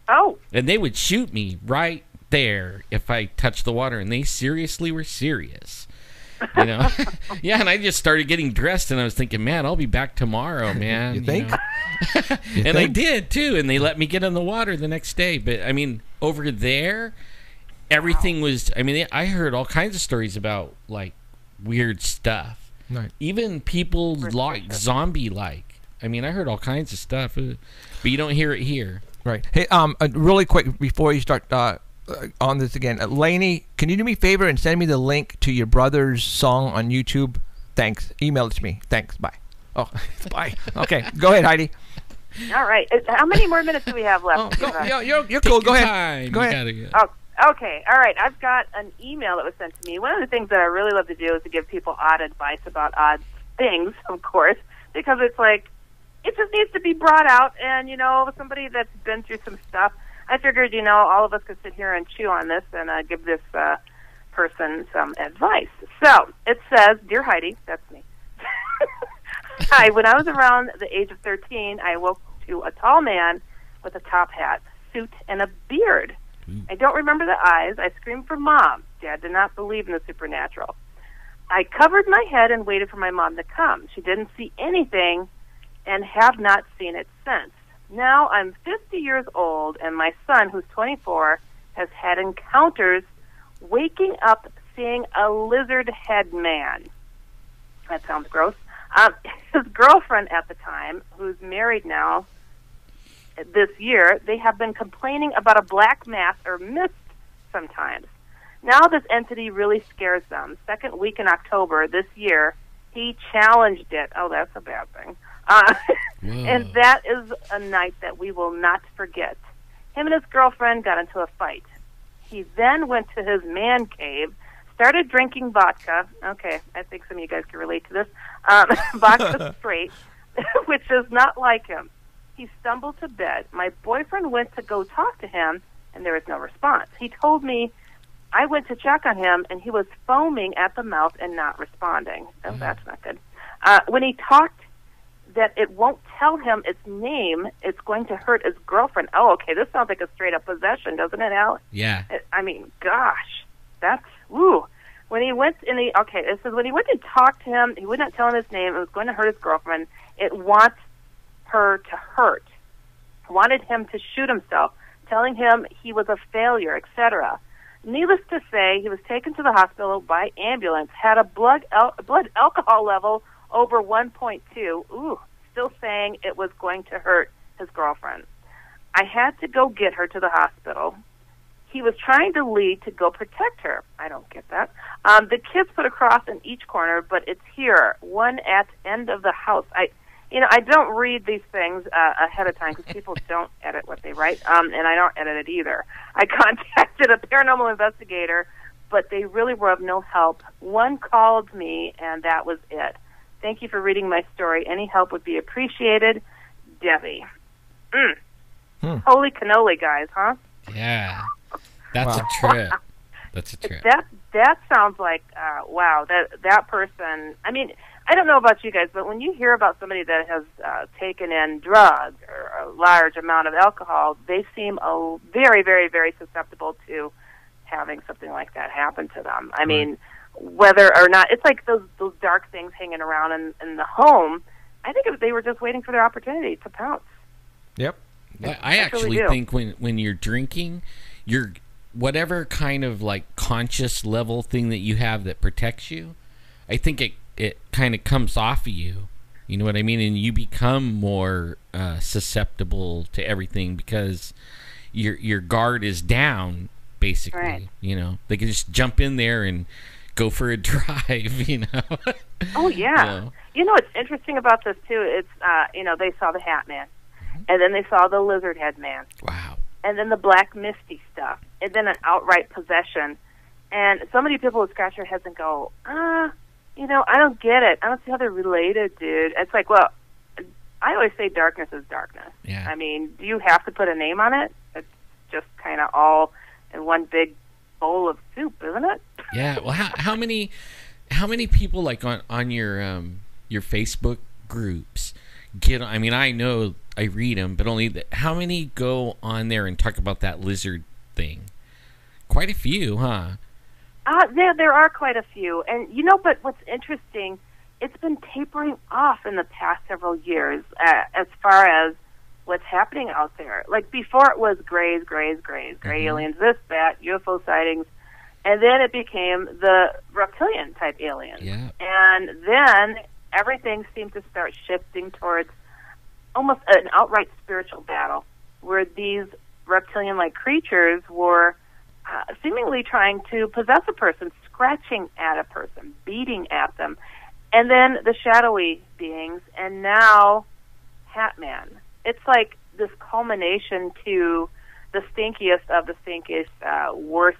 S8: Oh.
S4: And they would shoot me right there if I touched the water, and they seriously were serious. Yeah, and I just started getting dressed, and I was thinking, man, I'll be back tomorrow, man.
S3: You think?
S4: And I did, too, and they let me get in the water the next day. But, I mean, over there, everything was, I heard all kinds of stories about, weird stuff.
S3: Right.
S4: Even people zombie-like. I heard all kinds of stuff, but you don't hear it here.
S3: Right. Hey, really quick, before you start on this again, Lainey, can you do me a favor and send me the link to your brother's song on YouTube? Thanks. Email it to me. Thanks. Bye. Oh, bye. Okay, go ahead, Heidi.
S8: All right. How many more minutes do we have left?
S3: You're cool. Go ahead. Go ahead.
S8: Oh, okay. All right. I've got an email that was sent to me. One of the things that I really love to do is to give people odd advice about odd things, of course, because it's like, it just needs to be brought out. And, somebody that's been through some stuff, I figured, all of us could sit here and chew on this and give this person some advice. So it says, Dear Heidi, that's me. Hi, when I was around the age of 13, I woke to a tall man with a top hat, suit, and a beard. I don't remember the eyes. I screamed for Mom. Dad did not believe in the supernatural. I covered my head and waited for my mom to come. She didn't see anything and have not seen it since. Now I'm 50 years old, and my son, who's 24, has had encounters waking up seeing a lizard head man. That sounds gross. His girlfriend at the time, who's married now this year, they have been complaining about a black mass or mist sometimes. Now this entity really scares them. Second week in October this year, he challenged it. Oh, that's a bad thing. And that is a night that we will not forget. Him and his girlfriend got into a fight. He then went to his man cave, started drinking vodka. Okay, I think some of you guys can relate to this. Vodka straight. which is not like him. He stumbled to bed. My boyfriend went to go talk to him, and there was no response. He told me I went to check on him, and he was foaming at the mouth and not responding. Oh, that's not good. When he talked, that it won't tell him its name, it's going to hurt his girlfriend. Oh, okay, this sounds like a straight-up possession, doesn't it, Al?
S4: Yeah.
S8: I mean, gosh, that's, woo. When he went in the, okay, it says when he went to talk to him, he would not tell him his name. It was going to hurt his girlfriend. It wants her to hurt. Wanted him to shoot himself, telling him he was a failure, etc. Needless to say, he was taken to the hospital by ambulance, had a blood alcohol level over 1.2. Ooh, still saying it was going to hurt his girlfriend. I had to go get her to the hospital. He was trying to lead to go protect her. I don't get that. The kids put a cross in each corner, but it's here, one at end of the house. I don't read these things ahead of time because people don't edit what they write, and I don't edit it either. I contacted a paranormal investigator, but they really were of no help. One called me, and that was it. Thank you for reading my story. Any help would be appreciated. Debbie. Holy cannoli, guys, huh?
S4: Yeah. That's a trip. That's a trip.
S8: That sounds like, wow, that person, I mean, I don't know about you guys, but when you hear about somebody that has taken in drugs or a large amount of alcohol, they seem very, very, very susceptible to having something like that happen to them. I mean, whether or not, it's like those dark things hanging around in the home. I think if they were just waiting for their opportunity to pounce.
S3: Yep.
S4: I actually think when you're drinking, you're whatever kind of like conscious level thing that you have that protects you, I think it kind of comes off of you. You know what I mean? And you become more susceptible to everything because your guard is down, basically. Right. You know, they can just jump in there and go for a drive, you know.
S8: Oh, yeah. You know what's interesting about this, too? It's, they saw the Hat Man, and then they saw the Lizard Head Man.
S4: Wow.
S8: And then the Black Misty stuff, and then an outright possession. And so many people would scratch their heads and go, I don't get it. I don't see how they're related, dude. It's like, well, I always say darkness is darkness.
S4: Yeah.
S8: I mean, do you have to put a name on it? It's just kind of all in one big bowl of soup, isn't it?
S4: Yeah. Well, how many people like on your Facebook groups get? I mean, I know I read them, but only how many go on there and talk about that lizard thing? Quite a few, huh?
S8: There are quite a few, and but what's interesting, it's been tapering off in the past several years as far as what's happening out there. Like before, it was gray aliens, this, that, UFO sightings. And then it became the reptilian type aliens.
S4: Yeah. And
S8: then everything seemed to start shifting towards almost an outright spiritual battle, where these reptilian-like creatures were seemingly trying to possess a person, scratching at a person, beating at them. And then the shadowy beings, and now Hat Man. It's like this culmination to the stinkiest of the stinkiest, worst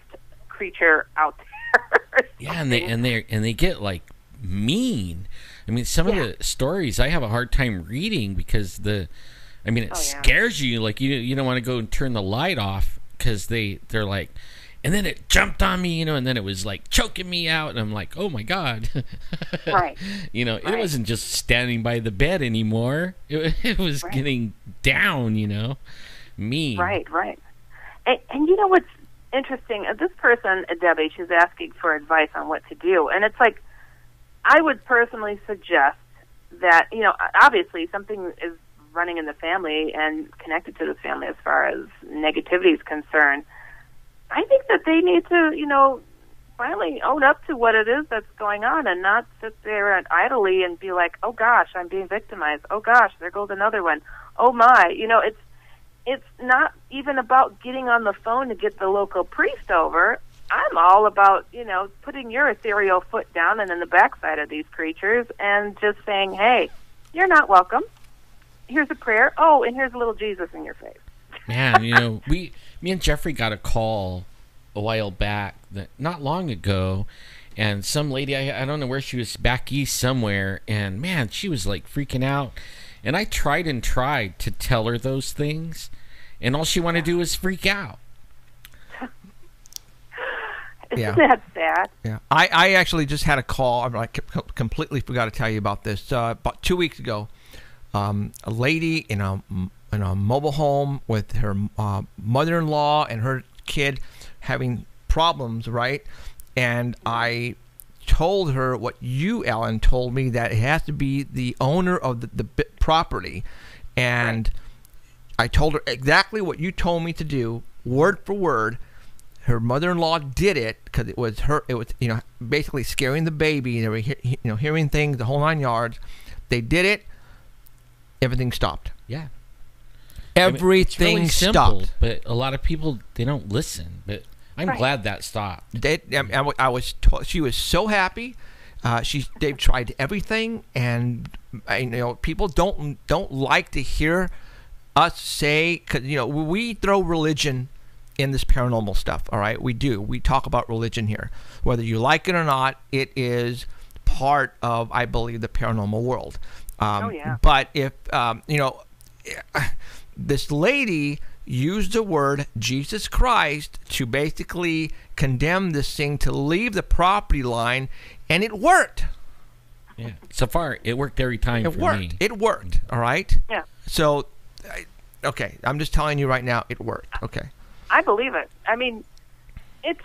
S8: creature out there.
S4: Yeah, and they get like mean. I mean, some of the stories I have a hard time reading because it scares you. Like you don't want to go and turn the light off because they're like, and then it jumped on me, and then it was like choking me out, and I'm like, oh my God.
S8: Right.
S4: It wasn't just standing by the bed anymore. It was getting down, mean.
S8: Right. And you know what's interesting? This person, Debbie, she's asking for advice on what to do, and it's like, I would personally suggest that, obviously something is running in the family and connected to the family as far as negativity is concerned. I think that they need to, finally own up to what it is that's going on and not sit there and idly and be like, oh gosh, I'm being victimized. Oh gosh, there goes another one. Oh my, it's not even about getting on the phone to get the local priest over. I'm all about, putting your ethereal foot down and in the backside of these creatures and just saying, hey, you're not welcome. Here's a prayer. Oh, and here's a little Jesus in your face.
S4: Man, me and Jeffrey got a call a while back, not long ago, and some lady, I don't know where she was, back east somewhere, and man, she was like freaking out. And I tried to tell her those things, and all she wanted to do was freak out.
S8: Isn't that sad?
S3: Yeah, I actually just had a call. I completely forgot to tell you about this. About 2 weeks ago, a lady in a mobile home with her mother-in-law and her kid having problems, right? And I told her what you, Ellen, told me, that it has to be the owner of the property. And I told her exactly what you told me to do, word for word. Her mother-in-law did it because it was basically scaring the baby. They were hearing things, the whole 9 yards. They did it. Everything stopped.
S4: Yeah.
S3: Everything
S4: it's really
S3: stopped.
S4: simple, but a lot of people, they don't listen. But I'm glad that stopped.
S3: She was so happy. They've tried everything, and people don't like to hear us say, because we throw religion in this paranormal stuff. All right, we do. We talk about religion here, whether you like it or not. It is part of, I believe, the paranormal world. But if this lady used the word Jesus Christ to basically condemn this thing to leave the property line, and it worked.
S4: Yeah. So far, it worked every time for me.
S3: It worked. All right.
S8: Yeah.
S3: So, okay, I'm just telling you right now, it worked. Okay.
S8: I believe it. I mean, it's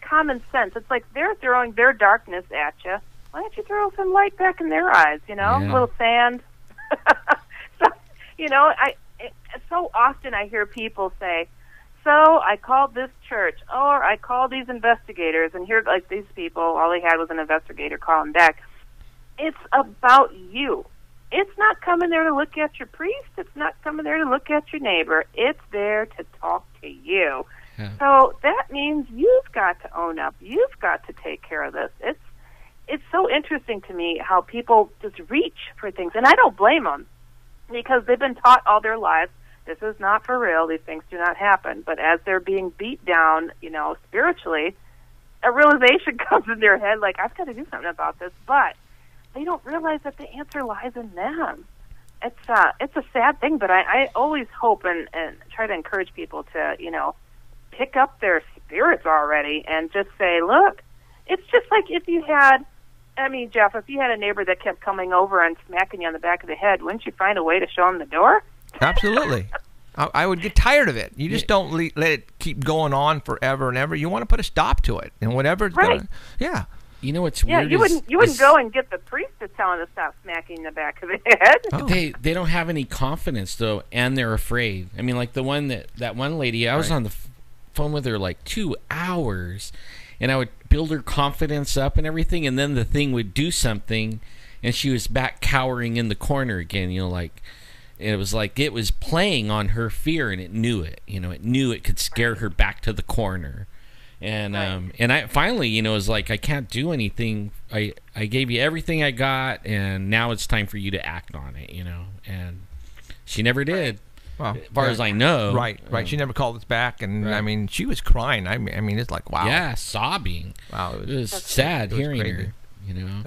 S8: common sense. It's like they're throwing their darkness at you. Why don't you throw some light back in their eyes? A little sand. So often I hear people say, "So I called this church, or I called these investigators," and here, like, these people, all they had was an investigator calling back. It's about you. It's not coming there to look at your priest. It's not coming there to look at your neighbor. It's there to talk to you. Yeah. So that means you've got to own up. You've got to take care of this. It's so interesting to me how people just reach for things, and I don't blame them, because they've been taught all their lives, this is not for real, these things do not happen. But as they're being beat down, spiritually, a realization comes in their head, like, I've got to do something about this. But they don't realize that the answer lies in them. It's a sad thing, but I always hope and try to encourage people to, pick up their spirits already and just say, look, it's just like if you had, Jeff, if you had a neighbor that kept coming over and smacking you on the back of the head, wouldn't you find a way to show them the door?
S3: Absolutely. I would get tired of it. You just don't let it keep going on forever and ever. You want to put a stop to it, and whatever's going to... Yeah.
S4: You know what's weird?
S8: You wouldn't go and get the priest to tell him to stop smacking the back of the head.
S4: Oh. They don't have any confidence, though, and they're afraid. I mean, like that one lady, I was on the phone with her like 2 hours, and I would build her confidence up and everything, and then the thing would do something, and she was back cowering in the corner again. It was like it was playing on her fear, and it knew it. It knew it could scare her back to the corner. And I finally, was like, I can't do anything. I gave you everything I got, and now it's time for you to act on it, And she never did, as far as I know.
S3: Right. She never called us back, and she was crying. I mean, it's like, wow.
S4: Yeah, sobbing.
S3: Wow,
S4: it was sad hearing her.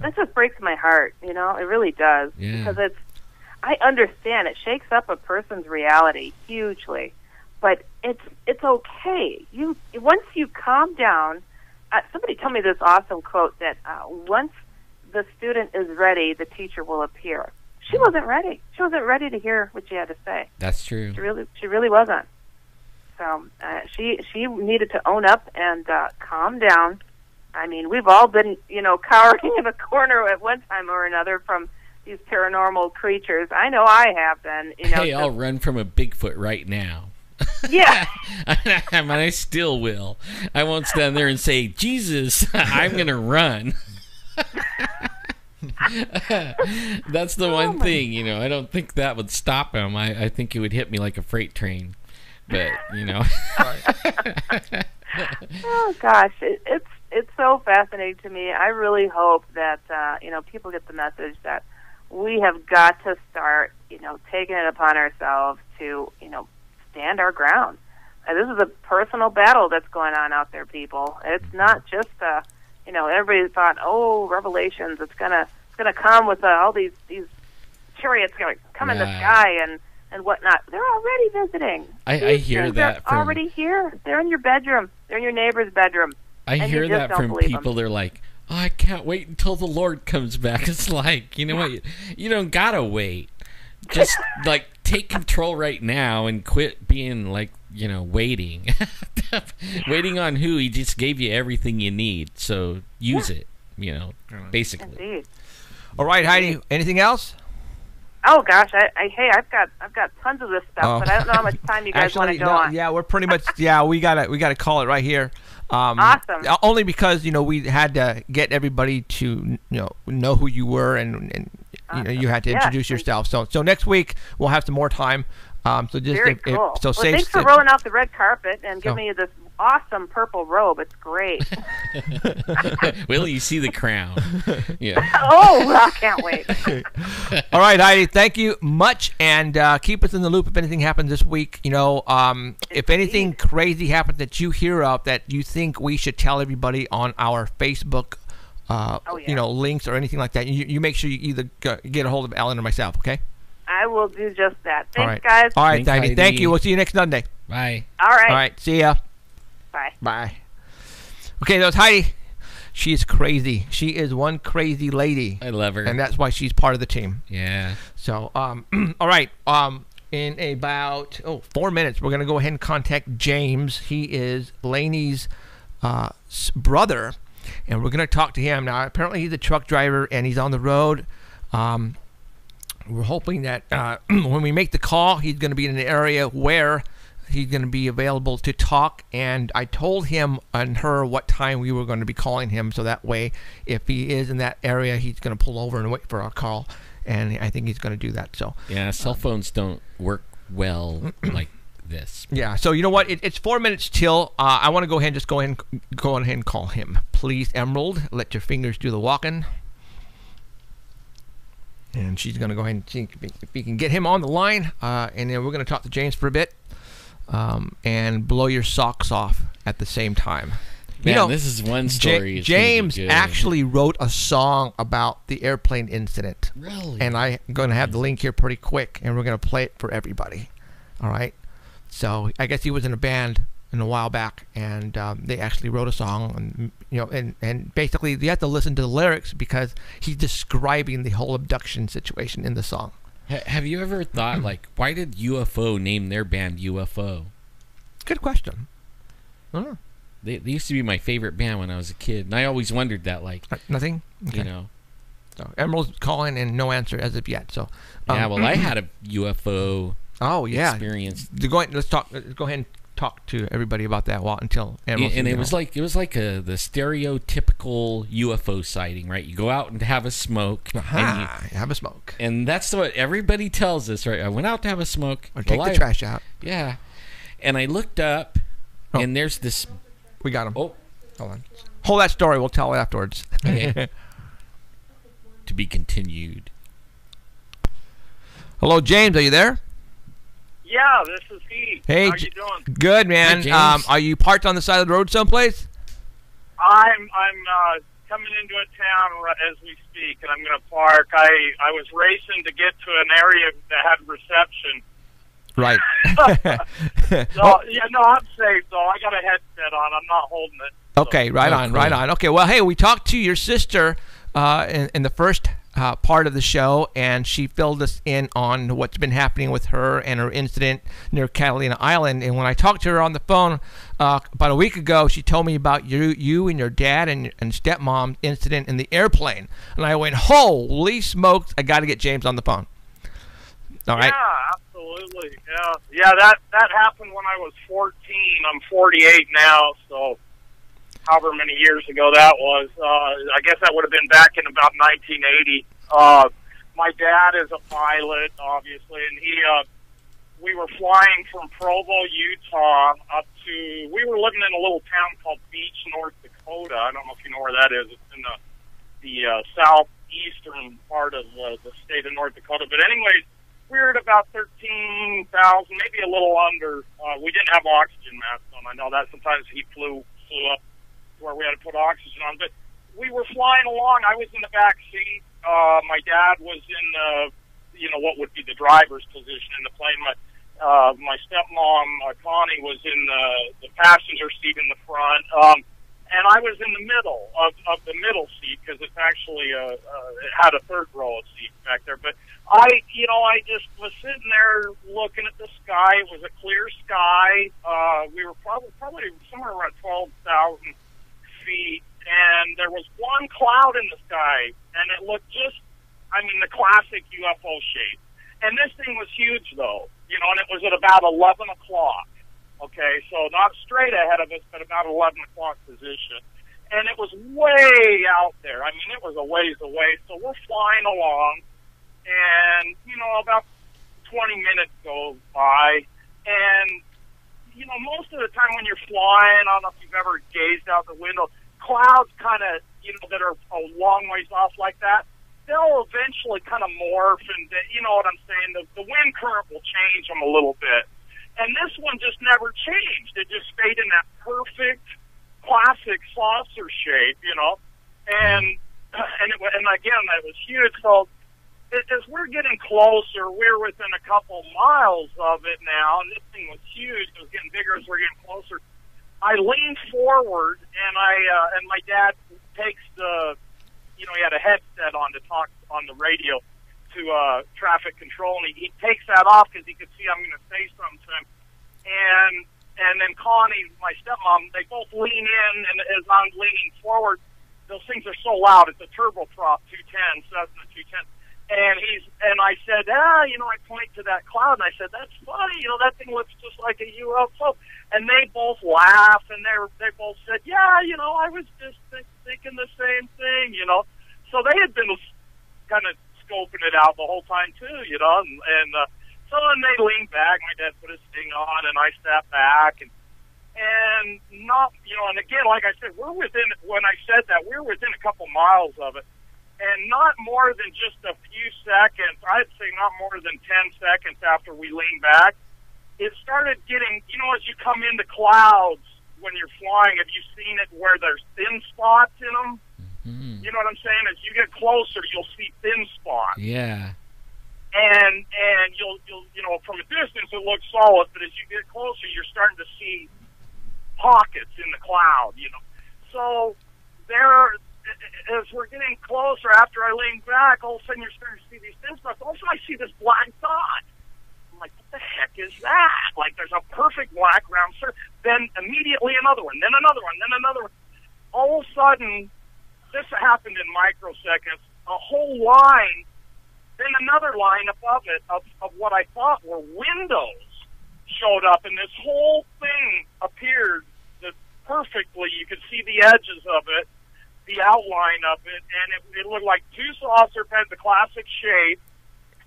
S8: That just breaks my heart. It really does, because I understand it shakes up a person's reality hugely. But it's okay. Once you calm down, somebody told me this awesome quote that once the student is ready, the teacher will appear. She wasn't ready. She wasn't ready to hear what you had to say.
S4: That's true.
S8: She really wasn't. So she needed to own up and calm down. I mean, we've all been cowering in a corner at one time or another from these paranormal creatures. I know I have been.
S4: Hey, I'll run from a Bigfoot right now.
S8: Yeah.
S4: I still will. I won't stand there and say, Jesus, I'm going to run. That's the one thing, I don't think that would stop him. I think it would hit me like a freight train. But,
S8: Oh, gosh. It's so fascinating to me. I really hope that, people get the message that we have got to start, taking it upon ourselves to, stand our ground. This is a personal battle that's going on out there, people. It's not just everybody thought, revelations, it's gonna come with all these chariots going to come in the sky and whatnot. They're already visiting.
S4: I hear that
S8: they're already here. They're in your bedroom. They're in your neighbor's bedroom.
S4: I hear that from people. They're like, oh, I can't wait until the Lord comes back. It's like, you know what? You don't gotta wait. Just like take control right now and quit being like, you know, waiting. Waiting on who? He just gave you everything you need, so use it. You know, basically.
S8: Indeed.
S3: All right, Heidi. Anything else?
S8: Oh gosh, I've got tons of this stuff, but I don't know how much time you guys want to go on.
S3: Yeah, we're pretty much. Yeah, we gotta call it right here.
S8: Awesome.
S3: Only because we had to get everybody to know who you were and you had to introduce yourself. So next week we'll have some more time. So just
S8: very cool.
S3: Thanks
S8: for rolling out the red carpet and giving me this awesome purple robe. It's great.
S4: Will you see the crown? Yeah.
S8: Oh, I can't wait.
S3: All right, Heidi. Thank you much, and keep us in the loop if anything happens this week. If anything crazy happens that you hear of that you think we should tell everybody on our Facebook. Links or anything like that. You make sure you either get a hold of Alan or myself. Okay.
S8: I will do just that. Thanks,
S3: all right.
S8: guys.
S3: All right, Heidi. Thank you. We'll see you next Sunday.
S4: Bye.
S8: All right.
S3: All right. See ya.
S8: Bye.
S3: Bye. Okay, that was Heidi. She is crazy. She is one crazy lady.
S4: I love her.
S3: And that's why she's part of the team.
S4: Yeah.
S3: So, all right. In about 4 minutes, we're going to go ahead and contact James. He is Laney's brother. And we're going to talk to him. Now, apparently he's a truck driver and he's on the road. We're hoping that when we make the call, he's going to be in an area where he's going to be available to talk. And I told him and her what time we were going to be calling him. So that way, if he is in that area, he's going to pull over and wait for our call. And I think he's going to do that. So
S4: yeah, cell phones don't work well like this.
S3: Yeah, so you know what? It's 4 minutes till. I want to go ahead and call him. Please, Emerald, let your fingers do the walking. And she's going to go ahead and see if we can get him on the line. And then we're going to talk to James for a bit and blow your socks off at the same time.
S4: Man, this is one story.
S3: James actually wrote a song about the airplane incident.
S4: Really?
S3: And I'm going to have the link here pretty quick, and we're going to play it for everybody. All right? So I guess he was in a band a while back, and they actually wrote a song, and basically you have to listen to the lyrics because he's describing the whole abduction situation in the song.
S4: Have you ever thought why did UFO name their band UFO?
S3: Good question. I don't know.
S4: They used to be my favorite band when I was a kid, and I always wondered that.
S3: Nothing. Okay. So Emerald's calling and no answer as of yet. So
S4: yeah, well, I had a UFO.
S3: Oh yeah,
S4: experience.
S3: Let's talk. Go ahead and talk to everybody about that until Emerald.
S4: And it was like the stereotypical UFO sighting, right? You go out and have a smoke.
S3: And you have a smoke.
S4: And that's what everybody tells us, right? I went out to have a smoke.
S3: Or take the trash out.
S4: Yeah. And I looked up, and there's this.
S3: We got him.
S4: Oh,
S3: hold on. Hold that story. We'll tell it afterwards.
S4: Okay. To be continued.
S3: Hello, James. Are you there?
S9: Yeah, this is he.
S3: Hey,
S9: how you doing?
S3: Good, man.
S4: Hi,
S3: are you parked on the side of the road someplace?
S9: I'm coming into a town as we speak, and I'm going to park. I was racing to get to an area that had reception.
S3: Right.
S9: I'm safe though. I got a headset on. I'm not holding it.
S3: Okay, so. Right on. Okay, well, hey, we talked to your sister in the first part of the show, and she filled us in on what's been happening with her and her incident near Catalina Island. And when I talked to her on the phone about a week ago, she told me about you and your dad and stepmom incident in the airplane. And I went, holy smokes, I got to get James on the phone. All right.
S9: Yeah, absolutely. Yeah, that happened when I was 14. I'm 48 now, so however many years ago that was. I guess that would have been back in about 1980. My dad is a pilot, obviously, and we were flying from Provo, Utah, up to. We were living in a little town called Beach, North Dakota. I don't know if you know where that is. It's in the southeastern part of the state of North Dakota. But anyways, we were at about 13,000, maybe a little under. We didn't have oxygen masks on. I know that sometimes he flew up where we had to put oxygen on. But we were flying along. I was in the back seat. My dad was in what would be the driver's position in the plane. My stepmom, Connie, was in the passenger seat in the front, and I was in the middle of the middle seat because it's actually it had a third row of seats back there. But I just was sitting there looking at the sky. It was a clear sky. We were probably somewhere around 12,000 feet, and there was one cloud in the sky, and it looked the classic UFO shape. And this thing was huge, though, and it was at about 11 o'clock. Okay, so not straight ahead of us, but about 11 o'clock position. And it was way out there. I mean, it was a ways away. So we're flying along, and, about 20 minutes go by. And, most of the time when you're flying, I don't know if you've ever gazed out the window, clouds kind of, that are a long ways off like that, they'll eventually kind of morph, and you know what I'm saying? The wind current will change them a little bit. And this one just never changed. It just stayed in that perfect, classic saucer shape, And again, that was huge. So as we're getting closer, we're within a couple miles of it now, and this thing was huge. It was getting bigger as we're getting closer. I lean forward, and and my dad takes the, he had a headset on to talk on the radio to traffic control, and he takes that off because he could see I'm going to say something to him. And then Connie, my stepmom, they both lean in, and as I'm leaning forward, those things are so loud. It's a turboprop 210, Cessna 210. And I said, I point to that cloud, and I said, that's funny, that thing looks just like a UFO. And they both laughed, and they both said, yeah, I was just thinking the same thing, So they had been kind of scoping it out the whole time too, so then they leaned back. My dad put his thing on, and I sat back, and not, and again, like I said, when I said that, we were within a couple miles of it. And not more than just a few seconds, I'd say not more than 10 seconds after we leaned back, it started getting, as you come into clouds when you're flying, have you seen it where there's thin spots in them? Mm-hmm. You know what I'm saying? As you get closer, you'll see thin spots.
S4: Yeah.
S9: And you'll from a distance it looks solid, but as you get closer, you're starting to see pockets in the cloud, So as we're getting closer, after I lean back, all of a sudden you're starting to see these thin spots. All of a sudden I see this black dot. I'm like, what the heck is that? Like, there's a perfect black round circle. Then immediately another one, then another one, then another one. All of a sudden, this happened in microseconds. A whole line, then another line above it of what I thought were windows showed up, and this whole thing appeared perfectly. You could see the edges of it, the outline of it, and it looked like two saucer pans, the classic shape,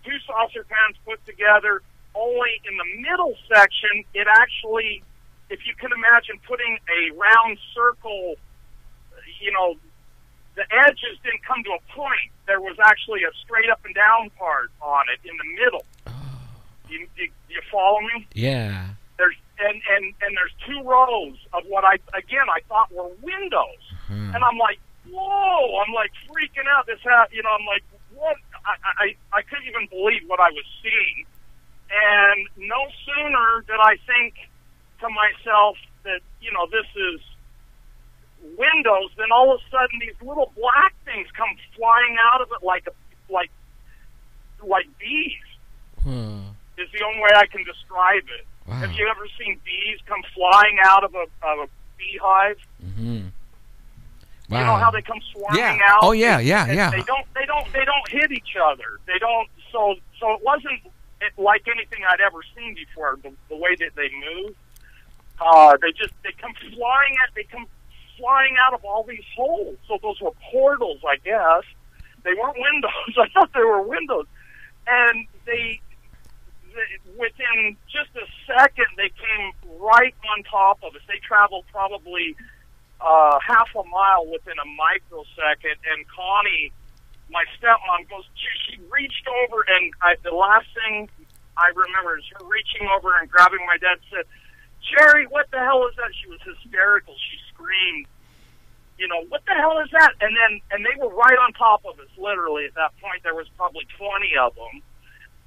S9: two saucer pans put together. Only in the middle section, it actually, if you can imagine putting a round circle, the edges didn't come to a point. There was actually a straight up and down part on it in the middle. You follow me?
S4: Yeah.
S9: There's there's two rows of what I thought were windows, and I'm like, whoa! I'm like freaking out. I'm like, what? I couldn't even believe what I was seeing, and no sooner did I think to myself that this is windows, then all of a sudden these little black things come flying out of it like bees. Is the only way I can describe it. Wow. Have you ever seen bees come flying out of a beehive?
S4: Mm-hmm. Wow.
S9: You know how they come swarming out?
S3: Oh yeah.
S9: They don't hit each other. They don't. So it wasn't like anything I'd ever seen before. The way that they move, they come flying out of all these holes. So those were portals, I guess. They weren't windows. I thought they were windows, and within just a second, they came right on top of us. They traveled probably half a mile within a microsecond, and Connie, my stepmom, she reached over, and the last thing I remember is her reaching over and grabbing my dad, said, "Jerry, what the hell is that?" She was hysterical. She screamed, "What the hell is that?" And they were right on top of us, literally. At that point, there was probably 20 of them.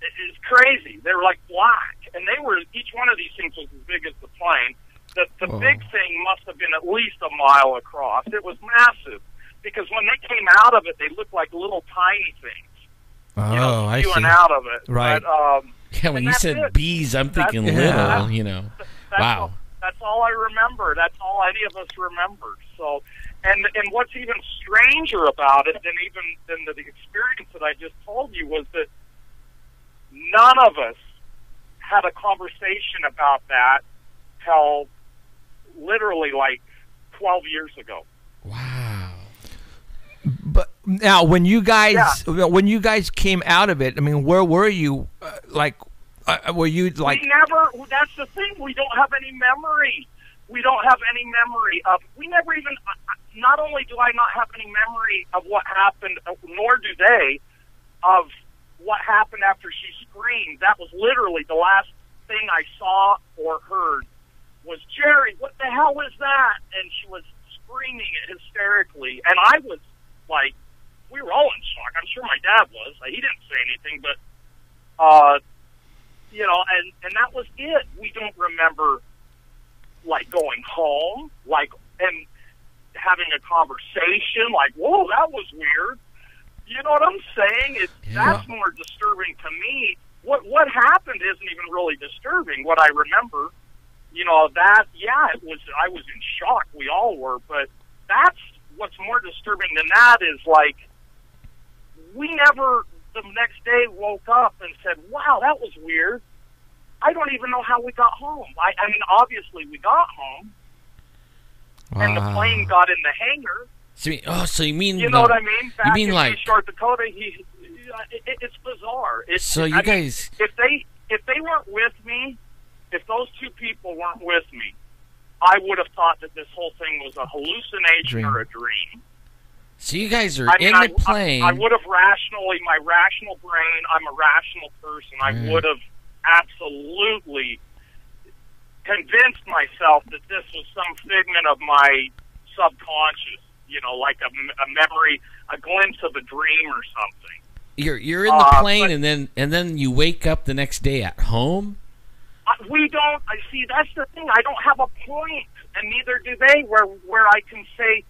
S9: is crazy. They were like black, and they were, each one of these things was as big as the plane. The big thing must have been at least a mile across. It was massive, because when they came out of it, they looked like little tiny things.
S3: Oh, I see.
S9: Spewing out of it.
S3: Right.
S9: But,
S4: Yeah, when you said bees, I'm thinking little, you know. Wow.
S9: That's all I remember. That's all any of us remember. So, and what's even stranger about it than the experience that I just told you was that none of us had a conversation about that till literally like 12 years ago.
S4: Wow.
S3: But now, when you guys came out of it, I mean, where were you? Were you like?
S9: We never. That's the thing. We don't have any memory. We don't have any memory of. We never even. Not only do I not have any memory of what happened, nor do they, of what happened after she screamed. That was literally the last thing I saw or heard. Was Jerry? What the hell was that? And she was screaming it hysterically, and I was like, we were all in shock. I'm sure my dad was. He didn't say anything, but. You know, and that was it. We don't remember, like, going home, like, and having a conversation, like, whoa, that was weird. You know what I'm saying? That's more disturbing to me. What happened isn't even really disturbing. What I remember, you know, that, I was in shock. We all were. But that's what's more disturbing than that is, like, we never... the next day woke up and said, wow, that was weird. I don't even know how we got home. I mean, obviously we got home. Wow. And the plane got in the hangar.
S4: So you mean...
S9: You know what I mean? Back
S4: you mean
S9: in
S4: like...
S9: North Dakota, it's bizarre.
S4: Guys...
S9: If they weren't with me, if those two people weren't with me, I would have thought that this whole thing was a hallucination or a dream.
S4: So you guys are in the plane.
S9: I would have rationally, my rational brain, I'm a rational person, I would have absolutely convinced myself that this was some figment of my subconscious, you know, like a memory, a glimpse of a dream or something.
S4: You're in the plane, and then you wake up the next day at home?
S9: We don't, I see, that's the thing, I don't have a point, and neither do they, where I can say,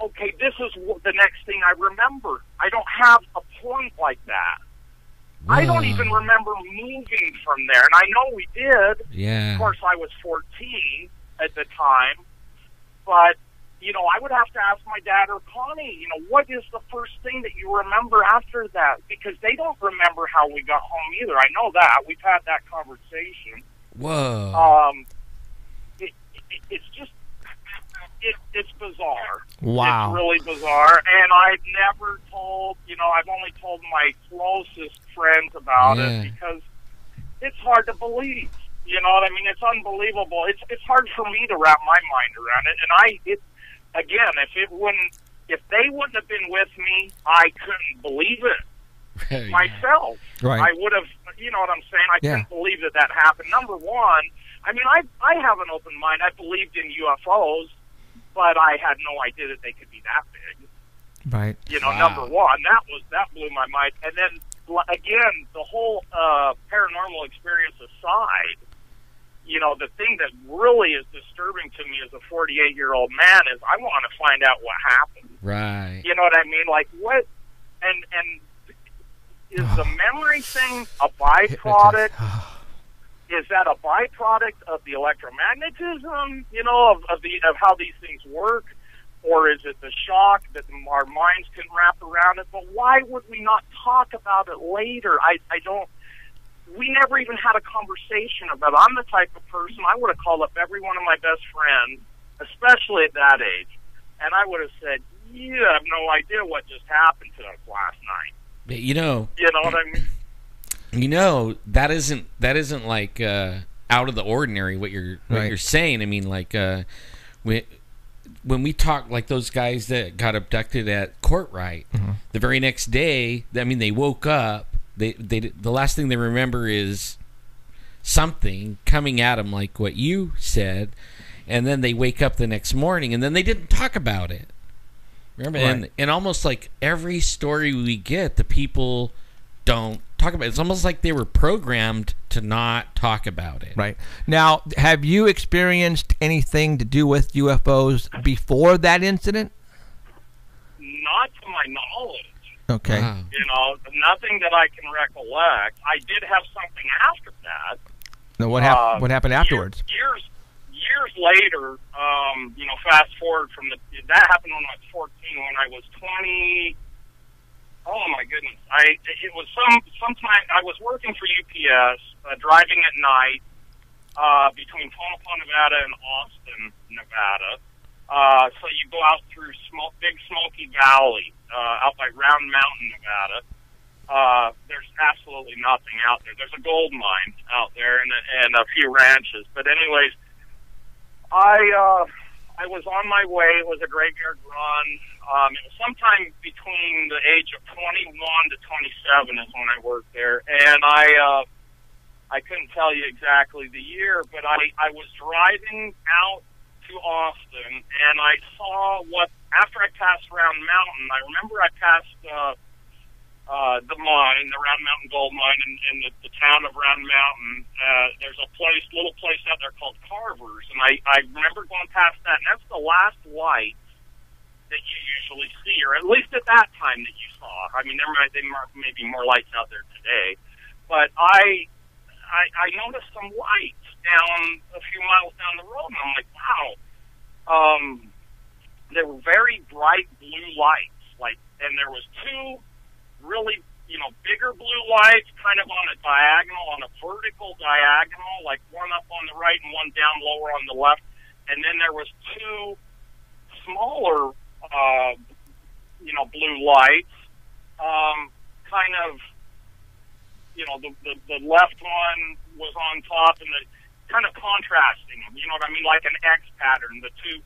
S9: okay, this is the next thing I remember. I don't have a point like that. Wow. I don't even remember moving from there, and I know we did.
S4: Yeah.
S9: Of course, I was 14 at the time, but, you know, I would have to ask my dad or Connie, you know, what is the first thing that you remember after that? Because they don't remember how we got home either. I know that. We've had that conversation.
S4: Whoa.
S9: It's just... It's bizarre.
S3: Wow.
S9: It's really bizarre. And I've never told, you know, I've only told my closest friends about it because it's hard to believe. You know what I mean? It's unbelievable. It's hard for me to wrap my mind around it. And again, if they wouldn't have been with me, I couldn't believe it myself.
S3: Right.
S9: I would have, you know what I'm saying? I couldn't believe that happened. Number one, I mean, I have an open mind. I believed in UFOs. But I had no idea that they could be that big.
S3: Right.
S9: You know, number one, that blew my mind. And then again, the whole paranormal experience aside, you know, the thing that really is disturbing to me as a 48-year-old man is I want to find out what happened.
S4: Right.
S9: You know what I mean? Like what? And is the memory thing a byproduct? Is that a byproduct of the electromagnetism, you know, of how these things work? Or is it the shock that our minds can wrap around it? But why would we not talk about it later? I don't... We never even had a conversation about it. I'm the type of person, I would have called up every one of my best friends, especially at that age, and I would have said, you have no idea what just happened to us last night.
S4: You know
S9: what I mean?
S4: You know, that isn't like out of the ordinary what you're saying. I mean, like when we talk like those guys that got abducted at Courtright, the very next day, I mean, they woke up. The last thing they remember is something coming at them, like what you said, and then they wake up the next morning, and then they didn't talk about it. Remember, and almost like every story we get, the people don't talk talk about it. It's almost like they were programmed to not talk about it.
S3: Right. Now, have you experienced anything to do with UFOs before that incident?
S9: Not to my knowledge.
S3: Okay.
S4: Wow.
S9: You know, nothing that I can recollect. I did have something after that.
S3: Now, what happened afterwards?
S9: Years later, you know, fast forward from that happened when I was 14. When I was 20, oh my goodness, it was sometime I was working for UPS, driving at night between Tonopah, Nevada, and Austin, Nevada. So you go out through Big Smoky Valley, out by Round Mountain, Nevada. There's absolutely nothing out there. There's a gold mine out there and a few ranches. But anyways, I was on my way. It was a graveyard run. It was sometime between the age of 21 to 27 is when I worked there. And I couldn't tell you exactly the year, but I was driving out to Austin, and I saw after I passed Round Mountain, I remember I passed the mine, the Round Mountain Gold Mine in the town of Round Mountain. There's a little place out there called Carver's, and I remember going past that, and that's the last light that you usually see, or at least at that time that you saw. I mean, there may be more lights out there today, but I noticed some lights down a few miles down the road, and I'm like, wow. They were very bright blue lights, and there was two really, bigger blue lights kind of on a diagonal, on a vertical diagonal, like one up on the right and one down lower on the left. And then there was two smaller, blue lights, kind of, the left one was on top and the kind of contrasting them, you know what I mean? Like an X pattern. The two,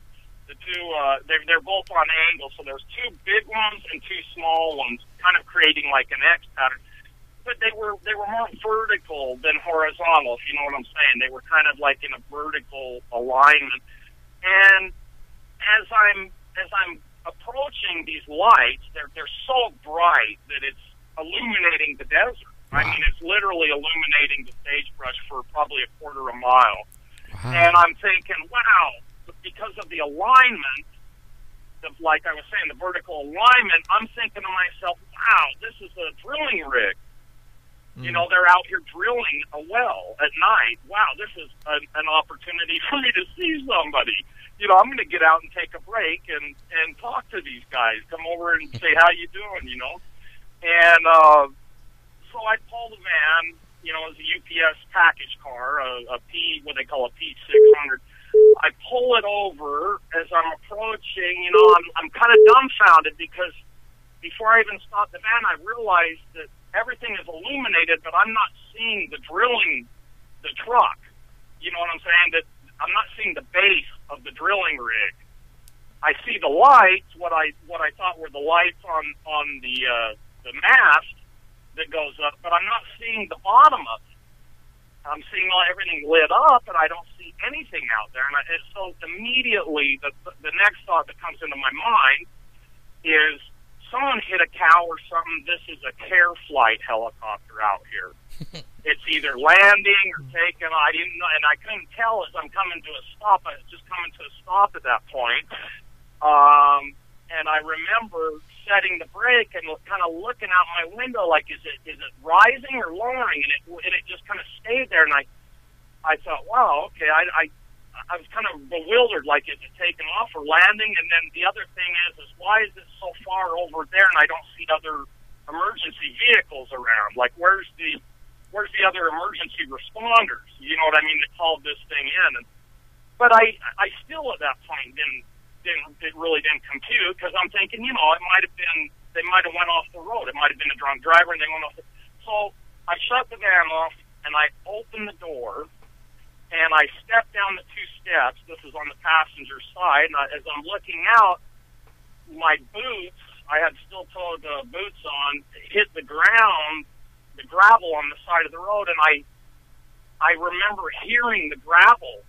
S9: they're both on angles, so there's two big ones and two small ones, kind of creating like an X pattern. But they were more vertical than horizontal, if you know what I'm saying. They were kind of like in a vertical alignment. And as I'm approaching these lights, they're so bright that it's illuminating the desert. Wow. I mean, it's literally illuminating the sagebrush for probably a quarter of a mile. Wow. And I'm thinking, wow, because of the alignment, like I was saying, the vertical alignment, I'm thinking to myself, wow, this is a drilling rig. Mm. They're out here drilling a well at night. Wow, this is an opportunity for me to see somebody. I'm going to get out and take a break and talk to these guys, come over and say, how you doing, And so I pull the van, it was a UPS package car, what they call a P600. I pull it over as I'm approaching, I'm kind of dumbfounded because before I even stopped the van, I realized that everything is illuminated, but I'm not seeing the truck. You know what I'm saying? That I'm not seeing the base of the drilling rig. I see the lights, what I thought were the lights on the mast that goes up, but I'm not seeing the bottom of it. I'm seeing everything lit up, and I don't see anything out there. And so immediately, the next thought that comes into my mind is someone hit a cow or something. This is a care flight helicopter out here. It's either landing or taking. I didn't know, and I couldn't tell as I'm coming to a stop. I was just coming to a stop at that point. And I remember setting the brake and kind of looking out my window, like, is it rising or lowering? And it just kind of stayed there. And I thought, wow, okay. I was kind of bewildered, like, is it taking off or landing? And then the other thing is why is it so far over there and I don't see other emergency vehicles around? Like, where's the other emergency responders? You know what I mean? That called this thing in. But I still at that point it really didn't compute, because I'm thinking, it might have been, they might have went off the road. It might have been a drunk driver and they went off. So I shut the van off and I opened the door and I stepped down the two steps. This is on the passenger side. And as I'm looking out, my boots, I had steel-toed boots on, hit the ground, the gravel on the side of the road. And I remember hearing the gravel,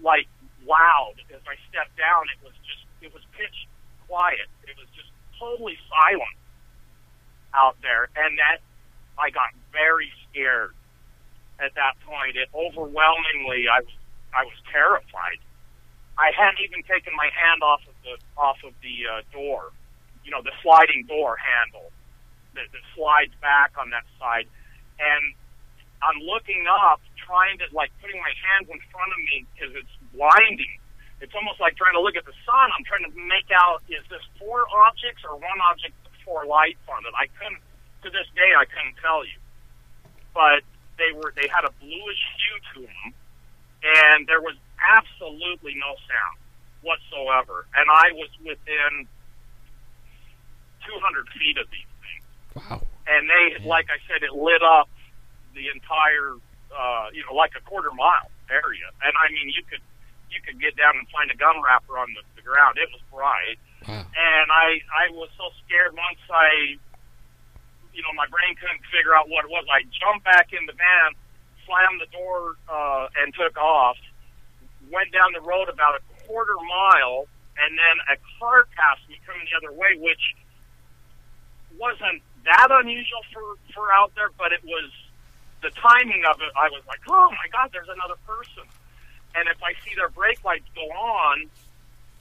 S9: like, loud. As I stepped down, it was pitch quiet. It was just totally silent out there. And I got very scared at that point. It overwhelmingly, I was terrified. I hadn't even taken my hand off of the door, you know, the sliding door handle that slides back on that side, and I'm looking up, trying to, like, putting my hands in front of me because it's blinding. It's almost like trying to look at the sun. I'm trying to make out, is this 4 objects or one object with 4 lights on it? I couldn't, to this day, I couldn't tell you. But they had a bluish hue to them, and there was absolutely no sound whatsoever. And I was within 200 feet of these things.
S4: Wow.
S9: And they, like I said, it lit up the entire, you know, like a quarter-mile area. And, I mean, you could get down and find a gun wrapper on the ground. It was bright.
S4: Wow.
S9: And I was so scared once you know, my brain couldn't figure out what it was. I jumped back in the van, slammed the door, and took off, went down the road about a quarter mile, and then a car passed me coming the other way, which wasn't that unusual for out there, but it was the timing of it. I was like, oh my God, there's another person. And if I see their brake lights go on,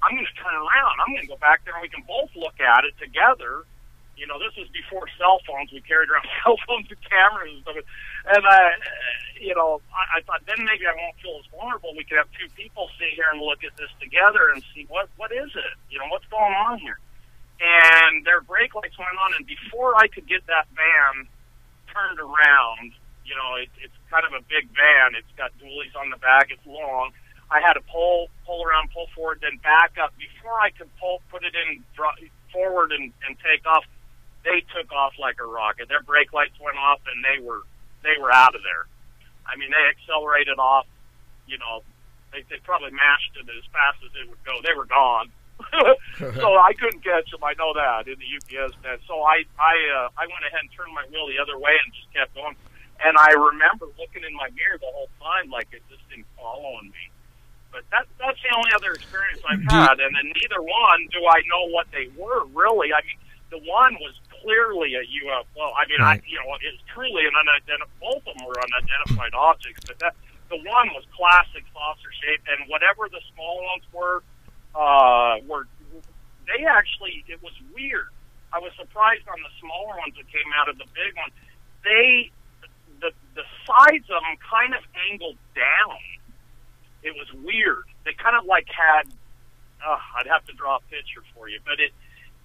S9: I'm going to turn around. I'm going to go back there and we can both look at it together. You know, this was before cell phones. We carried around cell phones and cameras and stuff. And you know, I thought then maybe I won't feel as vulnerable. We could have 2 people sit here and look at this together and see what is it? You know, what's going on here? And their brake lights went on, and before I could get that van turned around, you know, it's kind of a big van. It's got dualies on the back. It's long. I had to pull around, pull forward, then back up. Before I could put it in forward and take off, they took off like a rocket. Their brake lights went off, and they were out of there. I mean, they accelerated off. You know, they probably mashed it as fast as it would go. They were gone. So I couldn't catch them. I know that in the UPS net. So I went ahead and turned my wheel the other way and just kept going. And I remember looking in my mirror the whole time like it just didn't following me. But that's the only other experience I've had. And in neither one do I know what they were, really. I mean, the one was clearly a UFO. I mean, right. You know, it's truly an unidentified. Both of them were unidentified objects. But the one was classic saucer shaped, and whatever the small ones were they actually, it was weird. I was surprised on the smaller ones that came out of the big one. The sides of them kind of angled down. It was weird. They kind of like had, I'd have to draw a picture for you, but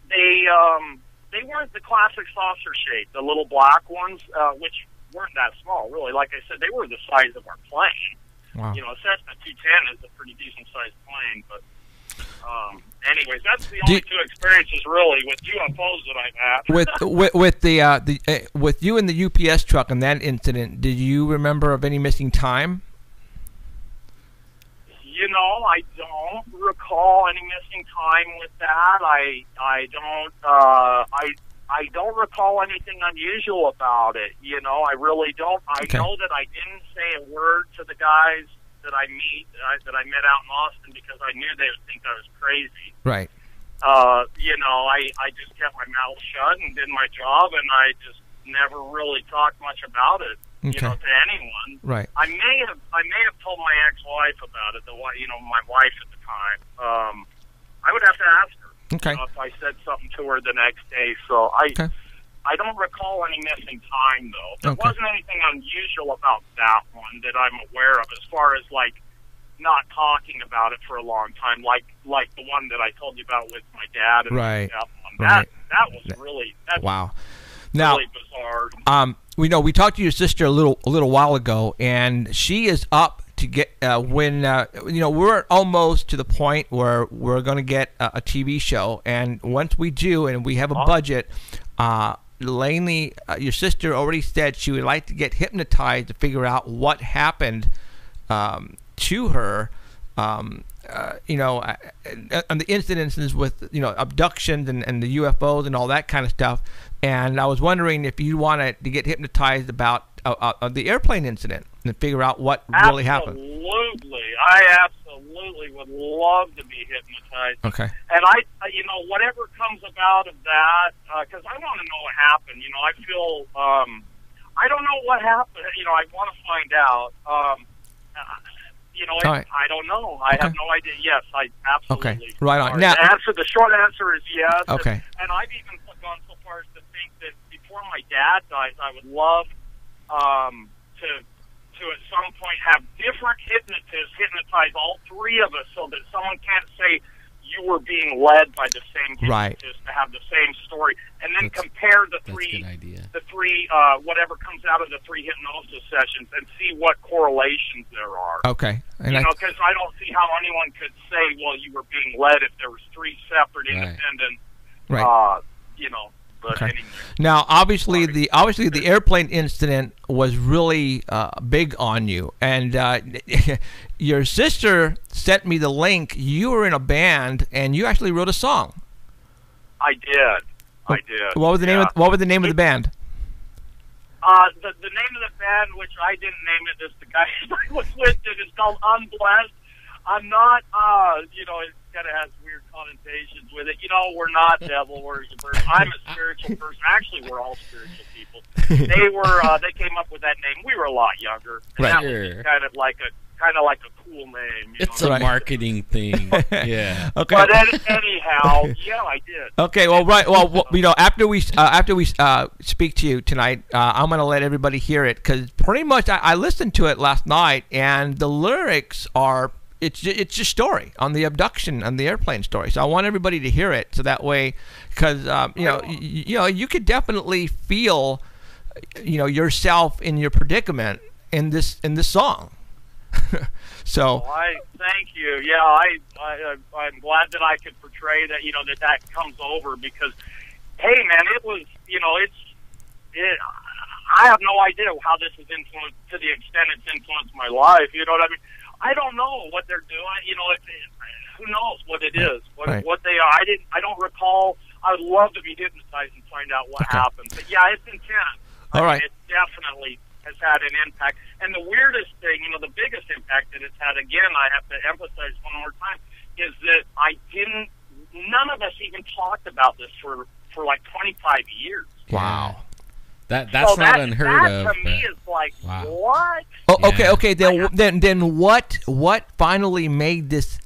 S9: they weren't the classic saucer shape, the little black ones, which weren't that small, really. Like I said, they were the size of our plane.
S3: Wow.
S9: You know, a Cessna 210 is a pretty decent-sized plane, but anyways, that's the only 2 experiences really with UFOs that I've had.
S3: With you in the UPS truck and that incident, did you remember of any missing time?
S9: You know, I don't recall any missing time with that. I don't recall anything unusual about it. You know, I really don't. I know that I didn't say a word to the guys that I met out in Austin because I knew they would think I was crazy.
S3: Right.
S9: You know, I just kept my mouth shut and did my job, and I just never really talked much about it. You know, to anyone.
S3: Right.
S9: I may have told my ex-wife about it. You know, my wife at the time. I would have to ask her.
S3: Okay.
S9: You know, if I said something to her the next day. So I don't recall any missing time, though. There wasn't anything unusual about that one that I'm aware of as far as, like, not talking about it for a long time, like the one that I told you about with my dad and my stepmom. That was really...
S3: Wow. Now,
S9: really bizarre.
S3: We talked to your sister a little while ago, and she is up to get we're almost to the point where we're going to get a TV show, and once we do, and we have a budget, Lainey, your sister already said she would like to get hypnotized to figure out what happened to her. On the incidences with abductions and the UFOs and all that kind of stuff, and I was wondering if you wanted to get hypnotized about the airplane incident and figure out what really happened.
S9: Absolutely, I absolutely would love to be hypnotized.
S3: Okay,
S9: and I whatever comes about of that, because I want to know what happened. You know, I feel I don't know what happened. You know, I want to find out. You know,
S3: All right.
S9: I don't know. I have no idea. Yes, I absolutely.
S3: Okay, right on. Now,
S9: the short answer is yes.
S3: Okay.
S9: And I've even gone so far as to think that before my dad dies, I would love to at some point have different hypnotists hypnotize all three of us, so that someone can't say you were being led by the same hypnotist to have the same story, and then compare the three, whatever comes out of the three hypnosis sessions, and see what correlations there are.
S3: Okay. And
S9: you know, because I don't see how anyone could say, well, you were being led if there was three separate, independent, you know. But anyway.
S3: Now, obviously, the airplane incident was really big on you, and your sister sent me the link. You were in a band, and you actually wrote a song.
S9: I did.
S3: What was the name? What was the name of the band?
S9: The name of the band, which I didn't name it, is the guy I was with. It is called Unblessed. I'm not, you know, it kind of has weird connotations with it. You know, we're not devil worshippers. I'm a spiritual person. Actually, we're all spiritual people. They came up with that name. We were a lot younger. And that was just kind of like a cool name.
S4: It's a marketing thing. Yeah.
S3: Okay.
S9: But anyhow, yeah, I did.
S3: Okay. Well, right. Well, you know, after we speak to you tonight, I'm going to let everybody hear it, because pretty much I listened to it last night, and the lyrics are. It's your story on the abduction, on the airplane story. So I want everybody to hear it, so that way, because you could definitely feel, yourself in your predicament in this song. So.
S9: Well, I thank you. Yeah, I'm glad that I could portray that. You know, that comes over, because, hey, man, it was. You know, I have no idea how this has influenced, to the extent it's influenced my life. You know what I mean? I don't know what they're doing. You know, who knows what it is, what they are. I don't recall. I would love to be hypnotized and find out what happened. But yeah, it's intense.
S3: All right.
S9: It definitely has had an impact. And the weirdest thing, you know, the biggest impact that it's had, again, I have to emphasize one more time, is that none of us even talked about this for like 25 years.
S3: Wow.
S4: That's not unheard of.
S9: That to me is like, what?
S3: Oh, okay. Then what finally made this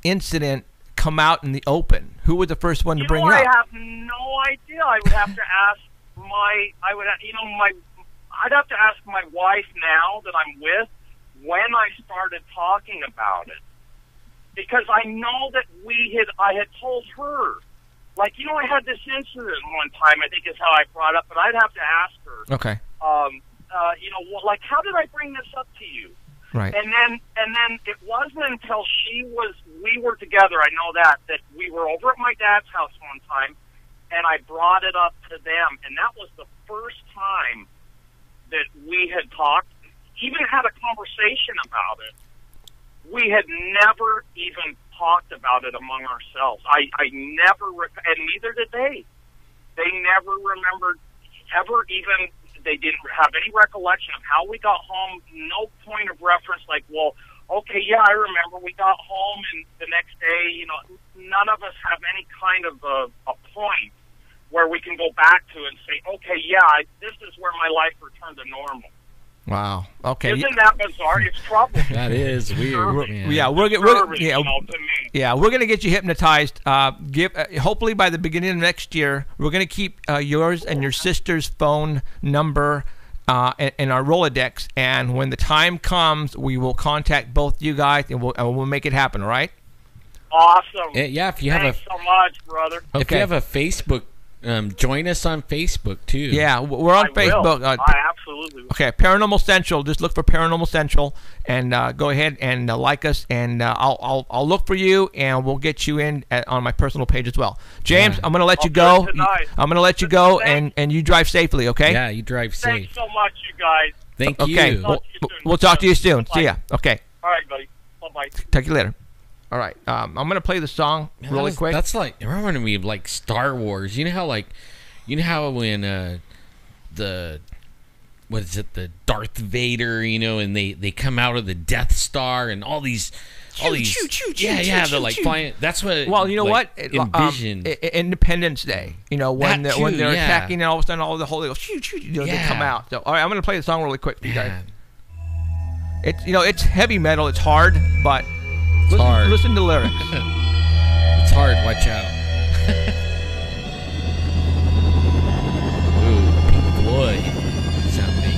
S3: incident come out in the open? Who was the first one to bring it up?
S9: I have no idea. I would have to ask I'd have to ask my wife now that I'm with when I started talking about it, because I know that I had told her. Like, you know, I had this incident one time, I think is how I brought up, but I'd have to ask her.
S3: Okay.
S9: You know, like, how did I bring this up to you?
S3: Right.
S9: And then it wasn't until we were together, I know that we were over at my dad's house one time, and I brought it up to them, and that was the first time that we had talked, even had a conversation about it. We had never even talked about it among ourselves. I never, and neither did they. They never remembered ever even, they didn't have any recollection of how we got home, no point of reference like, well, okay, yeah, I remember we got home and the next day, you know, none of us have any kind of a point where we can go back to and say, okay, yeah, this is where my life returned to normal.
S3: Wow. Okay.
S9: Isn't that bizarre? It's trouble.
S4: That is weird.
S3: We're gonna get you hypnotized. Hopefully by the beginning of next year, we're gonna keep yours and your sister's phone number in our Rolodex, and when the time comes, we will contact both you guys, and we'll make it happen. All right?
S9: Awesome.
S4: Yeah. If you
S9: Thanks so much, brother.
S4: If you have a Facebook. Join us on Facebook too.
S3: Yeah, we're on Facebook.
S9: I absolutely will.
S3: Okay, Paranormal Central. Just look for Paranormal Central and go ahead and like us, and I'll look for you, and we'll get you in on my personal page as well. James, I'm gonna let you go. I'm gonna let you go, and you drive safely. Okay?
S4: Yeah, you drive safe.
S9: Thanks so much, you guys.
S4: Thank you.
S3: Okay, we'll talk to you soon. See ya. Okay.
S9: All right, buddy. Bye-bye.
S3: Talk to you later. All right, I'm gonna play the song really quick.
S4: That's like, it reminded me of like Star Wars. You know how when the Darth Vader, you know, and they come out of the Death Star, and all these all these, they're like flying. That's what.
S3: Well, you know
S4: like,
S3: what?
S4: Envisioned.
S3: Independence Day. You know, when they're attacking, and all of a sudden, all the Holy Ghost, they come out. So, all right, I'm going to play the song really quick for you guys. It's heavy metal. It's hard, but listen to the lyrics.
S4: It's hard. Watch out. Ooh, Pink Floyd sounding.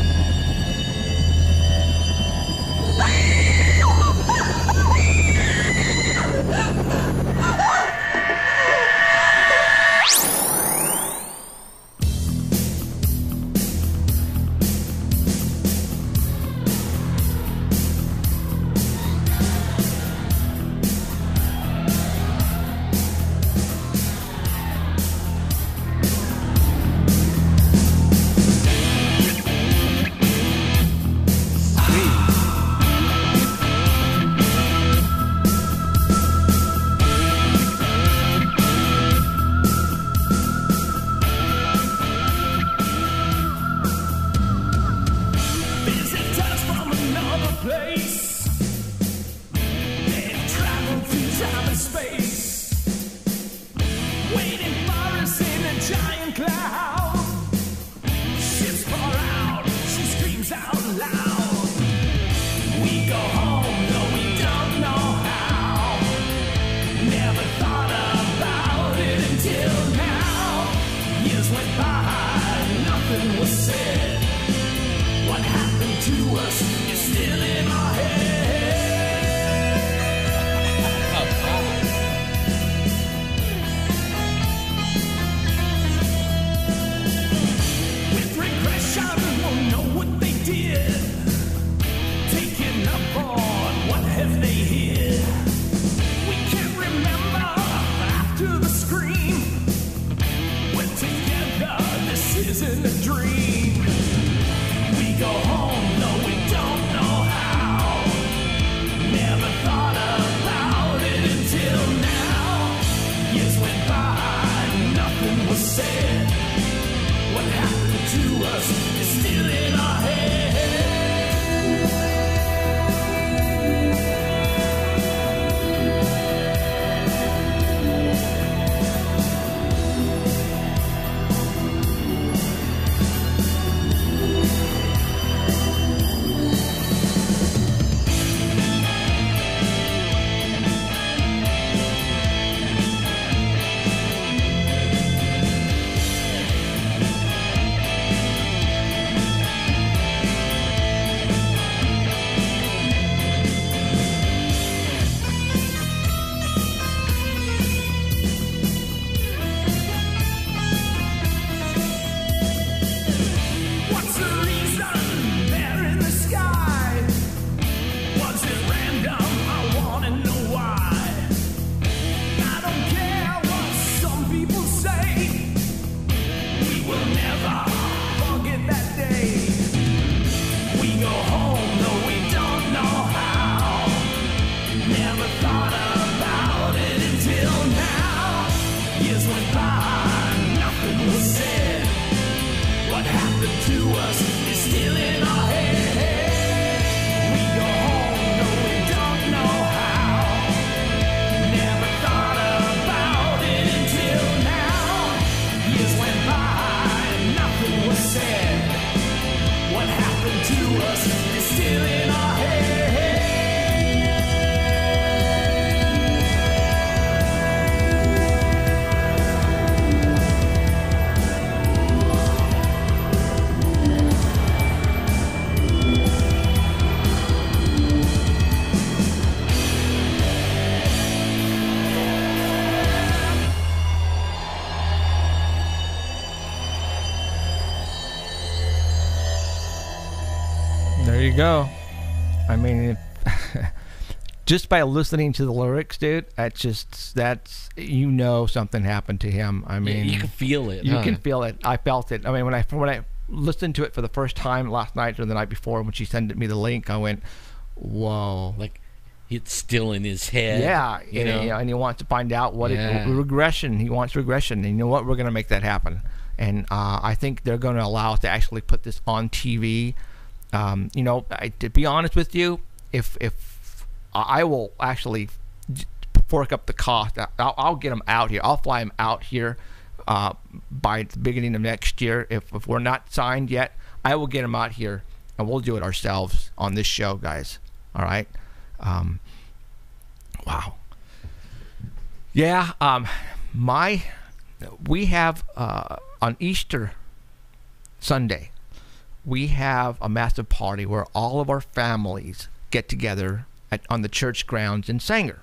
S3: Go. I mean, just by listening to the lyrics, dude, that's something happened to him. I mean,
S4: you can feel it.
S3: You can feel it. I felt it. I mean, when I listened to it for the first time last night or the night before, when she sent me the link, I went, "Whoa!"
S4: Like it's still in his head.
S3: Yeah, and he wants to find out what regression. He wants regression, and you know what? We're going to make that happen. And I think they're going to allow us to actually put this on TV. To be honest with you, if I will actually fork up the cost. I'll get them out here. I'll fly them out here by the beginning of next year. If we're not signed yet, I will get them out here, and we'll do it ourselves on this show, guys. All right. Wow. Yeah. We have on Easter Sunday, we have a massive party where all of our families get together on the church grounds in Sanger.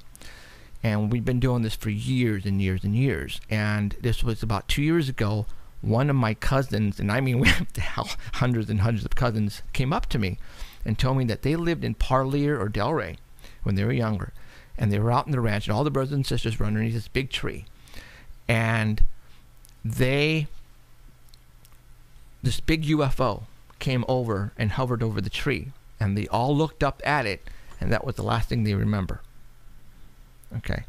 S3: And we've been doing this for years and years and years. And this was about 2 years ago. One of my cousins, and I mean we have hundreds and hundreds of cousins, came up to me and told me that they lived in Leir or Delray when they were younger. And they were out in the ranch, and all the brothers and sisters were underneath this big tree. And this big UFO came over and hovered over the tree. And they all looked up at it, and that was the last thing they remember. Okay.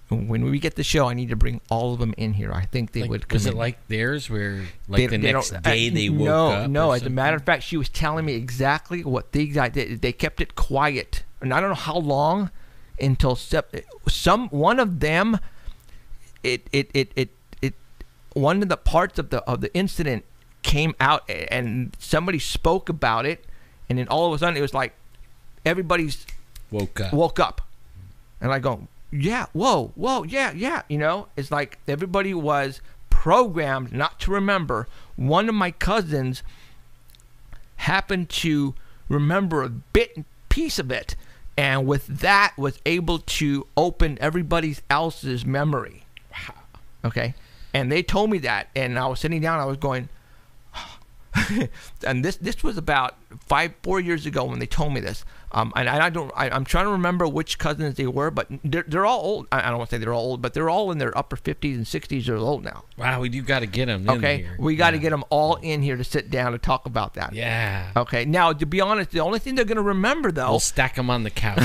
S3: When we get the show, I need to bring all of them in here. I think they would come
S4: Was it
S3: in.
S4: like theirs where the next day they woke up?
S3: No, as a matter of fact, she was telling me exactly what they kept it quiet. And I don't know how long until one of them one of the parts of the incident came out, and somebody spoke about it, and then all of a sudden it was like everybody's woke up. And I go, yeah, whoa, yeah. You know, it's like everybody was programmed not to remember. One of my cousins happened to remember a piece of it, and with that was able to open everybody else's memory. Wow. Okay? And they told me that, and I was sitting down, I was going, and this was about 4 years ago when they told me this. And I'm trying to remember which cousins they were, but they're all old. I don't want to say they're all old, but they're all in their upper 50s and 60s years old now.
S4: Wow, we do got to get them in here.
S3: We got to get them all in here to sit down to talk about that.
S4: Yeah.
S3: Okay, now, to be honest, the only thing they're going to remember, though...
S4: We'll stack them on the couch.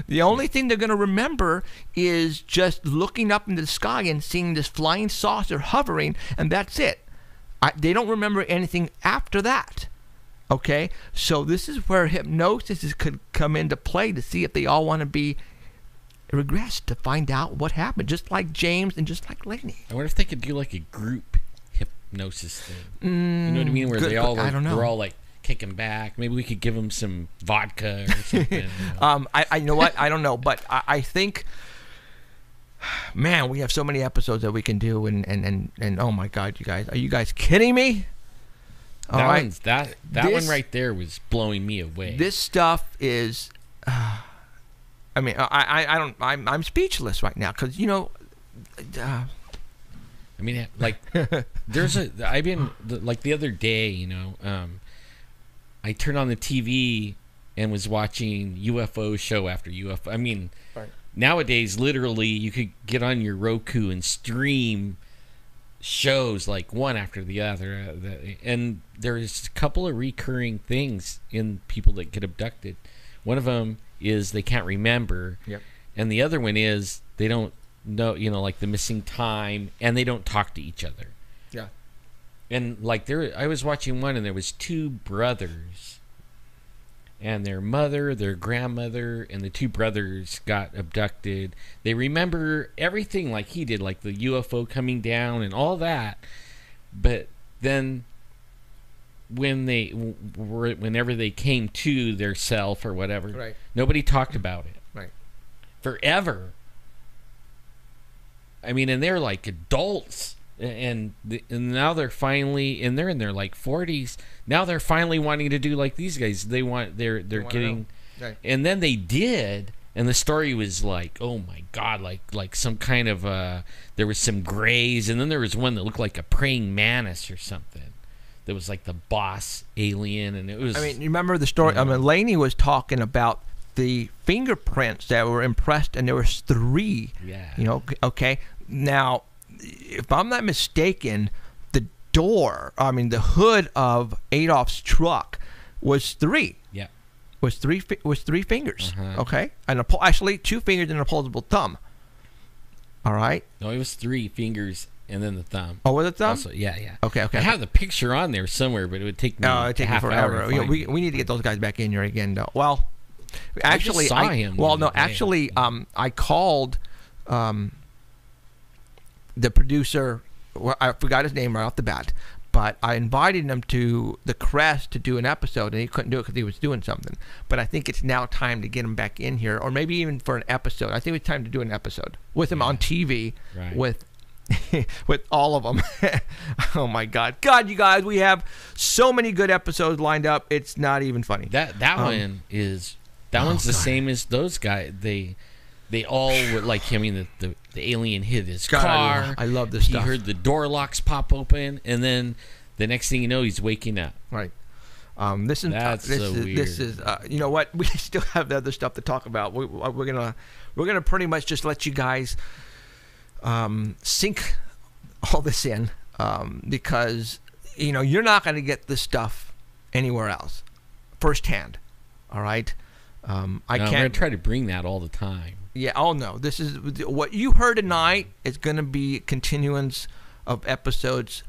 S3: The only thing they're going to remember is just looking up into the sky and seeing this flying saucer hovering, and that's it. They don't remember anything after that. Okay, so this is where hypnosis could come into play to see if they all want to be regressed to find out what happened, just like James and just like Lainey.
S4: I wonder if they could do like a group hypnosis thing. You know what I mean? Where they all
S3: I don't know.
S4: They're all like kicking back. Maybe we could give them some vodka or something. You know?
S3: I know what I don't know, but I think. Man, we have so many episodes that we can do, and oh my God, you guys, are you guys kidding me?
S4: That one right there was blowing me away.
S3: This stuff is, I mean, I'm speechless right now because
S4: I mean, like, I've been like the other day, I turned on the TV and was watching UFO show after UFO. I mean. Right. Nowadays, literally, you could get on your Roku and stream shows like one after the other. And there's a couple of recurring things in people that get abducted. One of them is they can't remember.
S3: Yep.
S4: And the other one is they don't know, like the missing time, and they don't talk to each other.
S3: Yeah.
S4: And like I was watching one, and there was two brothers. And their mother, their grandmother, and the two brothers got abducted. They remember everything like he did, like the UFO coming down and all that. But then whenever they came to their self or whatever,
S3: right.
S4: Nobody talked about it.
S3: Right.
S4: Forever. I mean, and they're like adults. And now they're finally, and they're in their like 40s. Now they're finally wanting to do like these guys. They're getting,
S3: right.
S4: And then they did, and the story was like, oh my God, like some kind of there was some grays, and then there was one that looked like a praying mantis or something. That was like the boss alien, and it was.
S3: I mean, you remember the story? I mean, Lainey was talking about the fingerprints that were impressed, and there was 3.
S4: Yeah.
S3: Okay. Now, if I'm not mistaken, the hood of Adolf's truck was 3.
S4: Yeah.
S3: Was 3 fingers.
S4: Uh-huh.
S3: Okay. And actually 2 fingers and an opposable thumb. All right.
S4: No, it was 3 fingers and then the thumb.
S3: Oh, was it thumb?
S4: Also, yeah.
S3: Okay.
S4: I have the picture on there somewhere, but it would take me
S3: it'd take
S4: half
S3: me forever.
S4: hour.
S3: We need to get those guys back in here again, though. Well, Actually,
S4: saw him.
S3: Well, no, actually, I called the producer. Well, I forgot his name right off the bat, but I invited him to the Crest to do an episode, and he couldn't do it because he was doing something. But I think it's now time to get him back in here, or maybe even for an episode. I think it's time to do an episode with him on TV, with all of them. Oh my God, you guys, we have so many good episodes lined up. It's not even funny.
S4: That one is one's the same as those guys. They all were like, I mean, the alien hit his car.
S3: I love this stuff.
S4: He heard the door locks pop open, and then the next thing you know, he's waking up.
S3: Right. This is you know what? We still have the other stuff to talk about. We're gonna pretty much just let you guys sink all this in, because you're not gonna get this stuff anywhere else, firsthand. All right. I'm gonna
S4: try to bring that all the time.
S3: Yeah. Oh no. This is what you heard tonight. Is going to be continuance of episodes,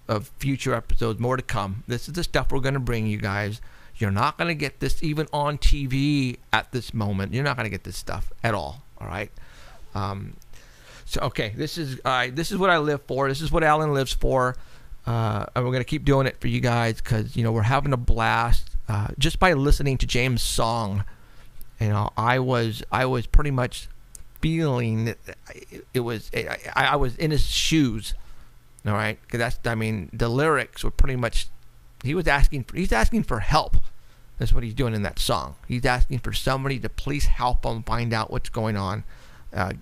S3: of future episodes, more to come. This is the stuff we're going to bring you guys. You're not going to get this even on TV at this moment. You're not going to get this stuff at all. All right. So okay, this is what I live for. This is what Alan lives for, and we're going to keep doing it for you guys because we're having a blast. Just by listening to James' song, I was pretty much feeling that I was in his shoes. All right, because the lyrics were pretty much, he's asking for help. That's what he's doing in that song. He's asking for somebody to please help him find out what's going on,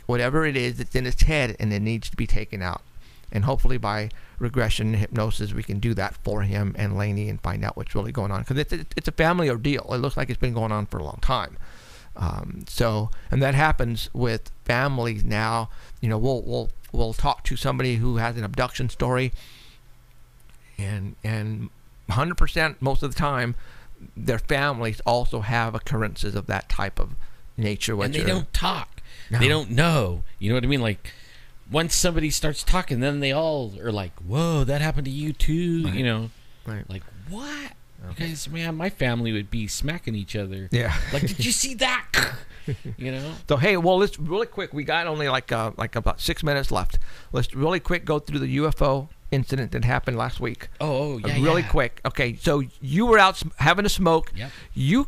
S3: whatever it is that's in his head, and it needs to be taken out. And hopefully by regression and hypnosis, we can do that for him and Lainey and find out what's really going on. Because it's a family ordeal. It looks like it's been going on for a long time. And that happens with families now. We'll talk to somebody who has an abduction story, and 100% most of the time, their families also have occurrences of that type of nature.
S4: And they don't talk. No. They don't know. You know what I mean? Like, once somebody starts talking, then they all are like, whoa, that happened to you too.
S3: Right.
S4: Right. Like, what? Okay. Because, man, my family would be smacking each other.
S3: Yeah.
S4: Like, did you see that?
S3: So, hey, well, let's really quick. We got only like about 6 minutes left. Let's really quick go through the UFO incident that happened last week.
S4: Oh, yeah.
S3: Really quick. Okay, so you were out having a smoke.
S4: Yep.
S3: You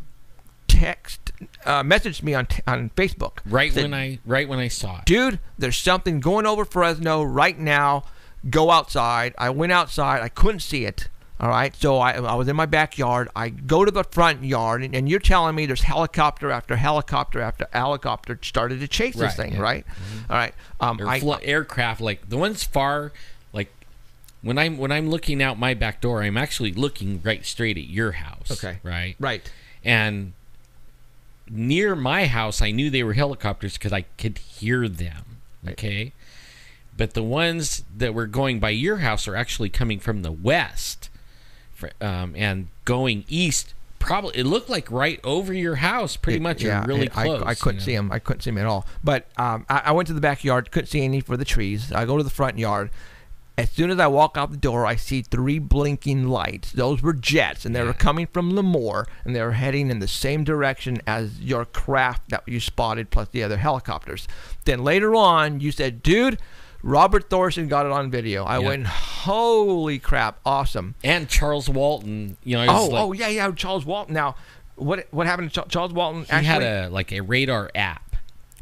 S3: messaged me on Facebook.
S4: Right when I saw it.
S3: Dude, there's something going over Fresno right now. Go outside. I went outside. I couldn't see it. All right. So I was in my backyard. I go to the front yard, and you're telling me there's helicopter after helicopter after helicopter started to chase this thing, right? Mm-hmm. All right.
S4: Aircraft, like the ones far, like when I'm looking out my back door, I'm actually looking right straight at your house.
S3: Okay.
S4: Right.
S3: Right.
S4: And near my house, I knew they were helicopters because I could hear them. Okay. But the ones that were going by your house are actually coming from the west, and going east. Probably it looked like right over your house, pretty much.
S3: Yeah,
S4: really close.
S3: I couldn't see them. I couldn't see them at all. But I went to the backyard, couldn't see any for the trees. I go to the front yard. As soon as I walk out the door, I see 3 blinking lights. Those were jets, and they were coming from Lemoore, and they were heading in the same direction as your craft that you spotted, plus the other helicopters. Then later on, you said, dude, Robert Thorson got it on video. I went, holy crap, awesome.
S4: And Charles Walton,
S3: Charles Walton. Now, what happened to Charles Walton?
S4: He had a radar app.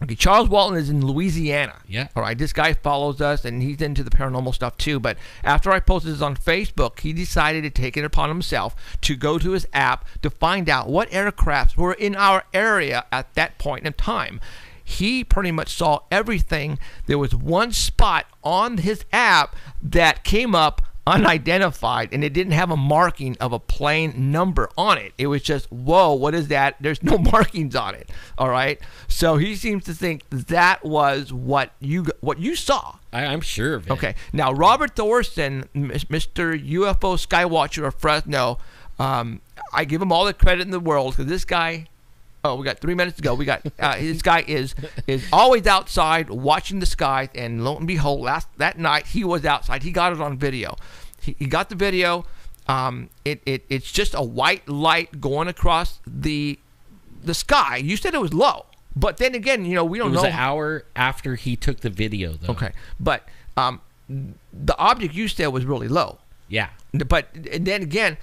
S3: Okay, Charles Walton is in Louisiana.
S4: Yeah.
S3: All right, this guy follows us, and he's into the paranormal stuff too. But after I posted this on Facebook, he decided to take it upon himself to go to his app to find out what aircrafts were in our area at that point in time. He pretty much saw everything. There was one spot on his app that came up unidentified, and it didn't have a marking of a plane number on it. It was just, whoa, what is that? There's no markings on it. All right. So he seems to think that was what you saw.
S4: I'm sure of it.
S3: Okay. Now, Robert Thorson, Mr. UFO Skywatcher of Fresno, I give him all the credit in the world because this guy. Oh, we got 3 minutes to go. We got this guy is always outside watching the skies, and lo and behold, that night he was outside. He got it on video. He got the video. It's just a white light going across the the sky. You said it was low, but then again, you know, we don't know.
S4: It was an hour after he took the video, though.
S3: Okay, but the object you said was really low.
S4: Yeah.
S3: But then again,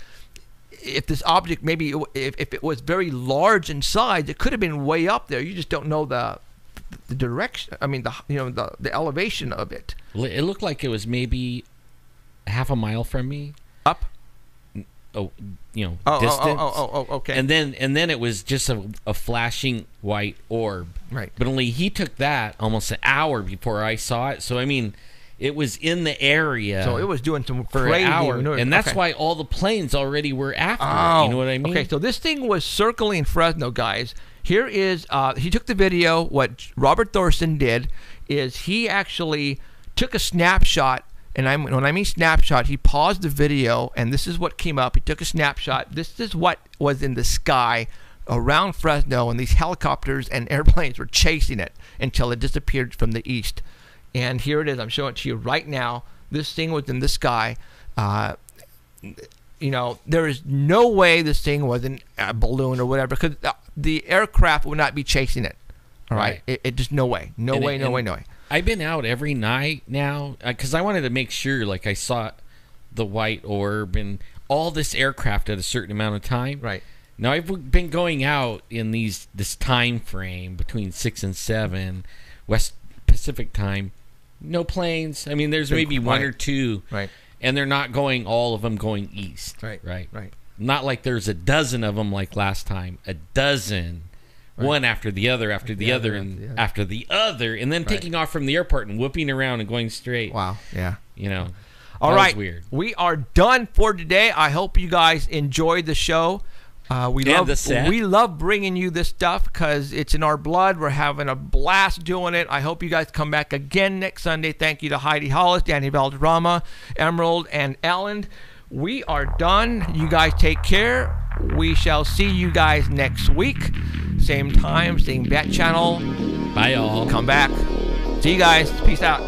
S3: if this object maybe if it was very large in size, it could have been way up there. You just don't know the direction. I mean, the elevation of it.
S4: It looked like it was maybe half a mile from me.
S3: Up.
S4: Distance.
S3: Okay.
S4: And then it was just a flashing white orb.
S3: Right.
S4: But only he took that almost an hour before I saw it. So I mean, it was in the area.
S3: So it was doing some
S4: for
S3: crazy
S4: an hour, and that's
S3: okay.
S4: why all the planes already were after
S3: Oh,
S4: it. You know what I mean?
S3: Okay, so this thing was circling Fresno, guys. Here is he took the video. What Robert Thorson did is he actually took a snapshot. And when I mean snapshot, he paused the video, and this is what came up. He took a snapshot. This is what was in the sky around Fresno, and these helicopters and airplanes were chasing it until it disappeared from the east. And here it is. I'm showing it to you right now. This thing was in the sky. You know, there is no way this thing wasn't a balloon or whatever, because the aircraft would not be chasing it. All right? It just no way. No way.
S4: I've been out every night now because I wanted to make sure, like, I saw the white orb and all this aircraft at a certain amount of time.
S3: Right.
S4: Now I've been going out in this time frame between 6 and 7 West Pacific time. No planes. I mean, there's maybe one or two.
S3: Right.
S4: And they're not going, all of them going east.
S3: Right.
S4: Not like there's a dozen of them like last time. A dozen. Right. One after the other, after the other, and then taking off from the airport and whooping around and going straight.
S3: Wow. Yeah.
S4: You know.
S3: All right.
S4: Weird.
S3: We are done for today. I hope you guys enjoyed the show. We love bringing you this stuff because it's in our blood. We're having a blast doing it. I hope you guys come back again next Sunday. Thank you to Heidi Hollis, Danny Valderrama, Emerald, and Alan. We are done. You guys take care. We shall see you guys next week. Same time, same bat channel.
S4: Bye, y'all.
S3: Come back. See you guys. Peace out.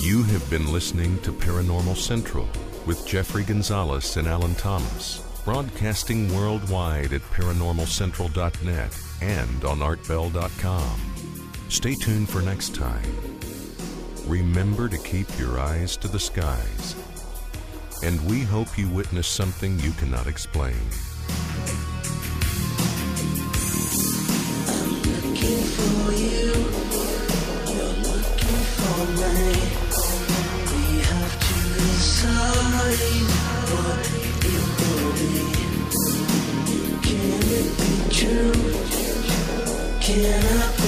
S1: You have been listening to Paranormal Central with Jeffrey Gonzalez and Alan Thomas, broadcasting worldwide at paranormalcentral.net and on artbell.com. Stay tuned for next time. Remember to keep your eyes to the skies, and we hope you witness something you cannot explain.
S2: I'm looking for you, you're looking for me. We have to decide what it will be. Can it be true? Can I